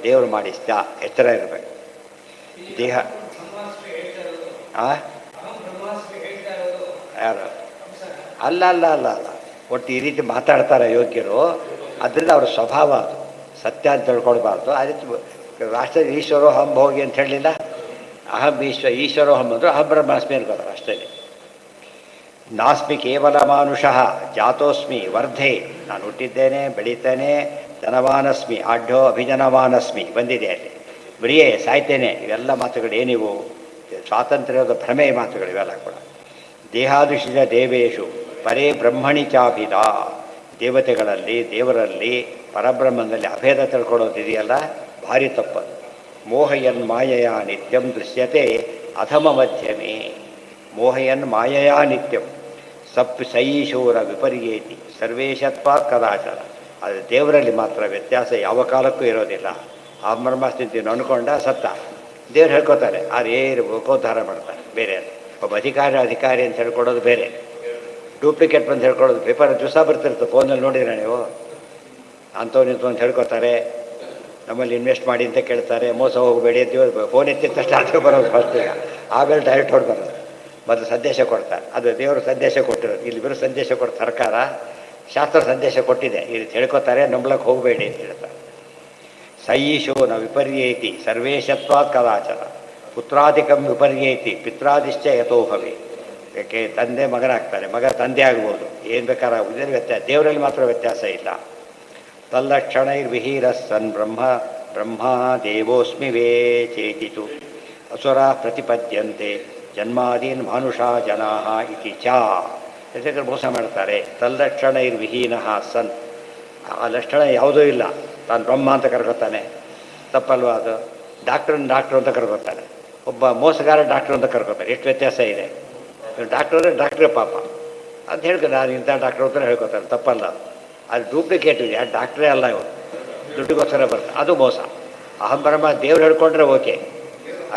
[SPEAKER 1] ದೇವರು ಮಾಡಿಸ್ತ ಎಚ್ಚರ ಇರಬೇಕು. ದೇಹ ಯಾರು ಅಲ್ಲ ಅಲ್ಲ ಅಲ್ಲ ಅಲ್ಲ ಒಟ್ಟು ಈ ರೀತಿ ಮಾತಾಡ್ತಾರೆ ಯೋಗ್ಯರು. ಅದರಿಂದ ಅವ್ರ ಸ್ವಭಾವ ಅದು, ಸತ್ಯ ಅಂತ ತಿಳ್ಕೊಳ್ಬಾರ್ದು. ಆ ರೀತಿ ರಾಷ್ಟ್ರ ಈಶ್ವರೋಹಂ ಭೋಗಿ ಅಂತ ಹೇಳಲಿಲ್ಲ. ಅಹಂ ಈಶ್ವರೋಹಂ ಅಂದರು, ಅಹಂ ಬ್ರಹ್ಮಾಸ್ಮಿ ಅನ್ಕೋತಾರೆ ಅಷ್ಟೇ. ನಾಸ್ಮಿ ಕೇವಲ ಮಾನುಷಃ ಜಾತೋಸ್ಮಿ ವರ್ಧೆ, ನಾನು ಹುಟ್ಟಿದ್ದೇನೆ, ಬೆಳೀತೇನೆ. ಜನವಾನಸ್ಮಿ ಆಢ್ಯೋ ಅಭಿಜನವಾನಸ್ಮಿ ಬಂದಿದೆ ಅಲ್ಲಿ. ಬ್ರಿಯೇ ಸಾಯ್ತೇನೆ. ಇವೆಲ್ಲ ಮಾತುಗಳು ಏನಿವು? ಸ್ವಾತಂತ್ರ್ಯದ ಭ್ರಮೆ ಮಾತುಗಳು ಇವೆಲ್ಲ ಕೂಡ. ದೇಹಾದಿಶಿಷ ದೇವೇಶು ಪರೇ ಬ್ರಹ್ಮಣಿ ಚಾಭಿದ. ದೇವತೆಗಳಲ್ಲಿ, ದೇವರಲ್ಲಿ, ಪರಬ್ರಹ್ಮನಲ್ಲಿ ಅಭೇದ ತಿಳ್ಕೊಳ್ಳೋದಿದೆಯಲ್ಲ, ಭಾರಿ ತಪ್ಪದು. ಮೋಹಯನ್ ಮಾಯೆಯ ನಿತ್ಯಂ ದೃಶ್ಯತೆ ಅಧಮ ಮಧ್ಯಮೇ. ಮೋಹಯನ್ ಮಾಯೆಯ ನಿತ್ಯಂ ಸೈಶೂರ ವಿಪರ್ಯೇತಿ ಸರ್ವೇಶತ್ವ ಕದಾಚರ. ಅದು ದೇವರಲ್ಲಿ ಮಾತ್ರ ವ್ಯತ್ಯಾಸ ಯಾವ ಕಾಲಕ್ಕೂ ಇರೋದಿಲ್ಲ. ಆ ಬ್ರಹ್ಮಸ್ಥಿತಿಯನ್ನು ಅನ್ಕೊಂಡ ಸತ್ತ. ದೇವ್ರು ಹೇಳ್ಕೊತಾರೆ, ಏನು ಗೋಧಾರ ಮಾಡ್ತಾರೆ ಬೇರೆ. ಒಬ್ಬ ಅಧಿಕಾರಿ ಅಂತ ಹೇಳ್ಕೊಡೋದು ಬೇರೆ, ಡೂಪ್ಲಿಕೇಟ್ ಅಂತ ಹೇಳ್ಕೊಡೋದು. ಪೇಪರ್ ದಿವಸ ಬರ್ತಿರುತ್ತೆ, ಫೋನಲ್ಲಿ ನೋಡಿದ್ರೆ ನೀವು. ಅಂಥವ್ರು ನಿಂತು ಅಂತ ಹೇಳ್ಕೊತಾರೆ, ನಮ್ಮಲ್ಲಿ ಇನ್ವೆಸ್ಟ್ ಮಾಡಿ ಅಂತ ಕೇಳ್ತಾರೆ. ಮೋಸ ಹೋಗಬೇಡಿ ಅಂತ ಫೋನ್ ಎತ್ತಿದ ತಕ್ಷಣ ಅದು ಬರೋದು ಫಸ್ಟಿಗೆ. ಆಮೇಲೆ ಡೈರೆಕ್ಟ್ ಹೊರಗೆ ಬರೋದು. ಮೊದಲು ಸಂದೇಶ ಕೊಡ್ತಾರೆ. ಅದು ದೇವರು ಸಂದೇಶ ಕೊಟ್ಟಿರೋದು. ಇಲ್ಲಿ ಬರೋ ಸಂದೇಶ ಕೊಟ್ಟು ಸರ್ಕಾರ ಶಾಸ್ತ್ರ ಸಂದೇಶ ಕೊಟ್ಟಿದೆ, ಈ ರೀತಿ ಹೇಳ್ಕೊತಾರೆ, ನಂಬಳಕ್ಕೆ ಹೋಗಬೇಡಿ ಅಂತ ಹೇಳ್ತಾರೆ. ಸೈಶೋ ನ ವಿಪರ್ಯೇತಿ ಸರ್ವೇಶತ್ವಾತ್ ಕದಾಚರ ಪುತ್ರಾದಿಕಂ ವಿಪರ್ಯೇತಿ ಪಿತ್ರಾದಿಶ್ಚ ಯಥೋಭವಿ. ಯಾಕೆ ತಂದೆ ಮಗನಾಗ್ತಾರೆ, ಮಗ ತಂದೆ ಆಗ್ಬೋದು, ಏನು ಬೇಕಾದ್ರೆ ಆಗೋದು. ವ್ಯತ್ಯಾಸ ದೇವರಲ್ಲಿ ಮಾತ್ರ ವ್ಯತ್ಯಾಸ ಇಲ್ಲ. ತಲ್ಲಕ್ಷಣೈರ್ವಿಹೀರ ಸನ್ ಬ್ರಹ್ಮ ದೇವೋಸ್ಮಿ ವೇ ಚೇತಿತು ಅಸುರ ಪ್ರತಿಪದ್ಯಂತೆ ಜನ್ಮಾದೀನ್ ಮಾನುಷಾ ಜನಾ ಇತಿ ಚ. ಯಾಕಂದ್ರೆ ಮೋಸ ಮಾಡ್ತಾರೆ. ತಲ್ಲಕ್ಷಣೈರ್ವಿಹೀನ ಸನ್, ಆ ಲಕ್ಷಣ ಯಾವುದೂ ಇಲ್ಲ, ತಾನು ಬ್ರಹ್ಮ ಅಂತ ಕರ್ಕೊತಾನೆ. ತಪ್ಪಲ್ವ ಅದು? ಡಾಕ್ಟ್ರು ಅಂತ ಕರ್ಕೊತಾನೆ. ಒಬ್ಬ ಮೋಸಗಾರ ಡಾಕ್ಟ್ರು ಅಂತ ಕರ್ಕೊತಾರೆ. ಎಷ್ಟು ವ್ಯತ್ಯಾಸ ಇದೆ. ಡಾಕ್ಟ್ರು ಅಂದರೆ ಡಾಕ್ಟ್ರೇ ಪಾಪ ಅಂತ ಹೇಳ್ಕೊಂಡು ನಾನು ಇಂಥ ಡಾಕ್ಟ್ರು ಅಂತ ಹೇಳ್ಕೊತಾರೆ. ತಪ್ಪಲ್ಲ ಅದು ಡೂಪ್ಲಿಕೇಟ್ ಇದೆ. ಆ ಡಾಕ್ಟ್ರೇ ಅಲ್ಲ ಇವರು, ದುಡ್ಡಿಗೋಸ್ಕರ ಬರ್ತಾರೆ. ಅದು ಮೋಸ. ಅಹಂ ಬ್ರಹ್ಮ ದೇವ್ರು ಹೇಳ್ಕೊಂಡ್ರೆ ಓಕೆ.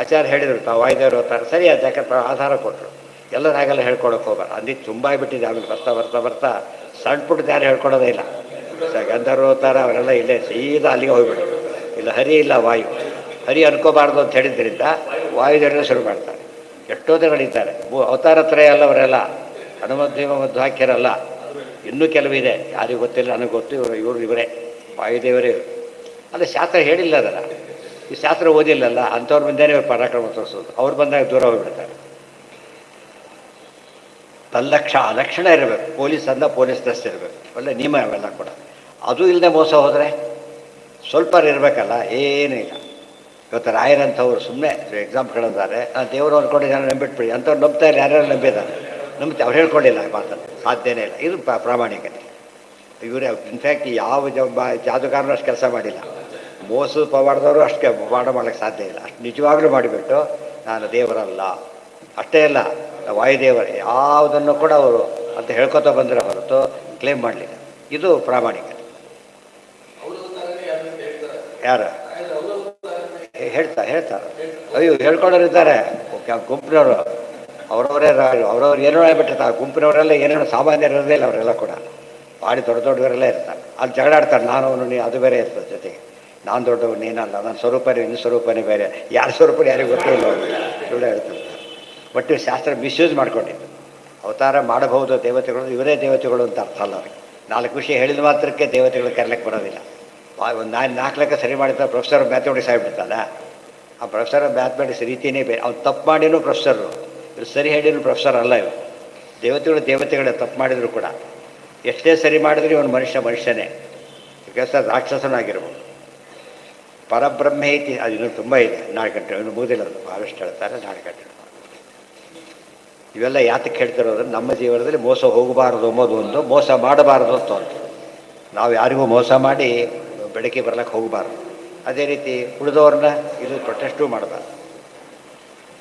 [SPEAKER 1] ಆಚಾರ್ಯ ಹೇಳಿದರು, ತಾವು ವಾಯುದೇವ್ರು ಹೋಗ್ತಾರೆ, ಸರಿ ಅದು ಯಾಕಂದ್ರೆ ಆಧಾರ ಕೊಟ್ಟರು. ಎಲ್ಲರಾಗೆಲ್ಲ ಹೇಳ್ಕೊಳಕ್ಕೆ ಹೋಗಬಾರ್ದು. ಅಂದಿದ್ದು ತುಂಬ ಬಿಟ್ಟಿದೆ. ಆಮೇಲೆ ಬರ್ತಾ ಸಣ್ಣ ಪುಟ್ಟದ ಯಾರು ಹೇಳ್ಕೊಡೋದೇ ಇಲ್ಲ. ಗಂಧರ್ವ ಹೋಗ್ತಾರ ಅವರೆಲ್ಲ ಇಲ್ಲೇ ಸೀದಾ ಅಲ್ಲಿಗೆ ಹೋಗ್ಬಿಡು. ಇಲ್ಲ ಹರಿ ಇಲ್ಲ ವಾಯು. ಹರಿ ಅನ್ಕೋಬಾರ್ದು ಅಂತ ಹೇಳಿದ್ರಿಂದ ವಾಯುದೇವರನ್ನ ಶುರು ಮಾಡ್ತಾರೆ. ಎಷ್ಟೋ ದೇವಗಳಿದ್ದಾರೆ, ಅವತಾರ ತ್ರಯ ಅಲ್ಲ ಅವರೆಲ್ಲ, ಹನುಮದೇವ ಮದ್ದು ಹಾಕ್ಯರಲ್ಲ. ಇನ್ನೂ ಕೆಲವಿದೆ, ಯಾರಿಗೂ ಗೊತ್ತಿಲ್ಲ, ನನಗೆ ಗೊತ್ತು. ಇವರೇ ವಾಯುದೇವರೇ. ಅಲ್ಲ, ಶಾಸ್ತ್ರ ಹೇಳಿಲ್ಲ ಅದಲ್ಲ, ಈ ಶಾಸ್ತ್ರ ಓದಿಲ್ಲಲ್ಲ, ಅಂಥವ್ರ ಮುಂದೆನೇ ಪರಾಕ್ರಮ ತೋರಿಸೋದು. ಅವ್ರು ಬಂದಾಗ ದೂರ ಹೋಗ್ಬಿಡ್ತಾರೆ. ಲಕ್ಷಣ ಇರಬೇಕು. ಪೊಲೀಸ್ ಅಂದ ಪೊಲೀಸ್ ಡ್ರೆಸ್ ಇರಬೇಕು, ಒಳ್ಳೆ ನಿಯಮ ಅವೆಲ್ಲ ಕೂಡ. ಅದು ಇಲ್ಲದೆ ಮೋಸ ಹೋದರೆ ಸ್ವಲ್ಪ ಇರಬೇಕಲ್ಲ, ಏನೂ ಇಲ್ಲ. ಇವತ್ತು ರಾಯರಂಥವ್ರು ಸುಮ್ಮನೆ ಎಕ್ಸಾಂಪಲ್ಗಳಿದ್ದಾರೆ, ದೇವರು ಅಂದ್ಕೊಂಡು ಜನ ನಂಬಿಟ್ಬಿಡಿ ಅಂಥವ್ರು ನಂಬ್ತಾ ಇಲ್ಲ. ಯಾರ್ಯಾರು ನಂಬಿದ್ದಾರೆ? ನಂಬ್ತಾ ಅವ್ರು ಹೇಳ್ಕೊಂಡಿಲ್ಲ ಮಾತನ್ನು, ಸಾಧ್ಯನೇ ಇಲ್ಲ. ಇದು ಪ್ರಾಮಾಣಿಕತೆ. ಇವರೇ ಇನ್ಫ್ಯಾಕ್ಟ್ ಯಾವ ಜಾದುಗಾರನೂ ಅಷ್ಟು ಕೆಲಸ ಮಾಡಿಲ್ಲ. ಮೋಸ ಮಾಡಿದವರು ಅಷ್ಟು ಮಾಡೋಕ್ಕೆ ಸಾಧ್ಯ ಇಲ್ಲ. ಅಷ್ಟು ನಿಜವಾಗ್ಲೂ ಮಾಡಿಬಿಟ್ಟು ನಾನು ದೇವರಲ್ಲ, ಅಷ್ಟೇ ಅಲ್ಲ ವಾಯುದೇವರು, ಯಾವುದನ್ನು ಕೂಡ ಅವರು ಅಂತ ಹೇಳ್ಕೊತ ಬಂದರೆ ಹೊರತು ಕ್ಲೇಮ್ ಮಾಡಲಿಲ್ಲ. ಇದು ಪ್ರಾಮಾಣಿಕತೆ. ಯಾರು ಹೇಳ್ತಾರೆ? ಅಯ್ಯೋ, ಹೇಳ್ಕೊಳ್ಳೋರಿದ್ದಾರೆ ಗುಂಪಿನವರು, ಅವರವರೇ ಅವ್ರವ್ರು ಏನೋ ಹೇಳ್ಬಿಟ್ಟಿರ್ತಾರೆ. ಗುಂಪಿನವರೆಲ್ಲ ಏನೇನೋ ಸಾಮಾನ್ಯರದೇ ಇಲ್ಲ, ಅವರೆಲ್ಲ ಕೂಡ ಭಾರಿ ದೊಡ್ಡವರೆಲ್ಲ ಇರ್ತಾರೆ. ಅಲ್ಲಿ ಜಗಳಾಡ್ತಾರೆ, ನಾನು ಅವನು ಅದು ಬೇರೆ ಇರ್ತದೆ ಜೊತೆಗೆ. ನಾನು ದೊಡ್ಡವನು ನೀನಲ್ಲ, ನನ್ನ ಸ್ವರೂಪನೇ ಇನ್ನು ಸ್ವರೂಪನೇ ಬೇರೆ, ಯಾರ ಸ್ವರೂಪ ಯಾರಿಗೂ ಗೊತ್ತಿಲ್ಲ ಸುಳ್ಳು ಹೇಳ್ತಿರ್ತಾರೆ. ಬಟ್ ಶಾಸ್ತ್ರ ಮಿಸ್ಯೂಸ್ ಮಾಡ್ಕೊಂಡಿದ್ದು. ಅವತಾರ ಮಾಡಬಹುದು ದೇವತೆಗಳು, ಇವರೇ ದೇವತೆಗಳು ಅಂತ ಅರ್ಥ ಅಲ್ಲ ಅವ್ರಿಗೆ. 4 ವಿಷಯ ಹೇಳಿದ ಮಾತ್ರಕ್ಕೆ ದೇವತೆಗಳು ಕರೆಯಲಿಕ್ಕೆ ಬರೋದಿಲ್ಲ. ಒಂದು 4 ಲೆಕ್ಕ ಸರಿ ಮಾಡಿದ ಪ್ರೊಫೆಸರ್ ಮ್ಯಾಥಮೆಟಿಕ್ಸ್ ಆಗಿಬಿಡ್ತಾನ. ಆ ಪ್ರೊಫೆಸರ್ ಮ್ಯಾಥಮೆಟಿಕ್ಸ್ ರೀತಿಯೇ ಬೇರೆ. ಅವ್ನು ತಪ್ಪು ಮಾಡಿನೂ ಪ್ರೊಫೆಸರು, ಇವ್ರು ಸರಿ ಹೇಳಿನೂ ಪ್ರೊಫೆಸರ್ ಅಲ್ಲ. ಇವರು ದೇವತೆಗಳೇ ತಪ್ಪು ಮಾಡಿದ್ರು ಕೂಡ ಎಷ್ಟೇ ಸರಿ ಮಾಡಿದ್ರೆ ಇವನು ಮನುಷ್ಯನೇ. ಕೆಲಸ ರಾಕ್ಷಸನಾಗಿರ್ಬೋದು. ಪರಬ್ರಹ್ಮ ಐತಿ, ಅದು ಇನ್ನೂ ತುಂಬ ಇದೆ. 4 ಗಂಟೆ ಇವನು ಮುಗಿದಿಲ್ಲ, ಅದು ಭಾಳಷ್ಟು ಹೇಳ್ತಾರೆ. 4 ಗಂಟೆ ಇವೆಲ್ಲ ಯಾತಕ್ಕೆ ಹೇಳ್ತಿರೋದ್ರೆ ನಮ್ಮ ಜೀವನದಲ್ಲಿ ಮೋಸ ಹೋಗಬಾರದು ಅಂಬೋದು ಒಂದು, ಮೋಸ ಮಾಡಬಾರದು ಅಂತ ಒಂದು. ನಾವು ಯಾರಿಗೂ ಮೋಸ ಮಾಡಿ ಬೆಳಕಿಗೆ ಬರ್ಲಿಕ್ಕೆ ಹೋಗಬಾರ್ದು. ಅದೇ ರೀತಿ ಉಳಿದವ್ರನ್ನ ಇದು ಪ್ರೊಟೆಸ್ಟೂ ಮಾಡಬಾರ್ದು.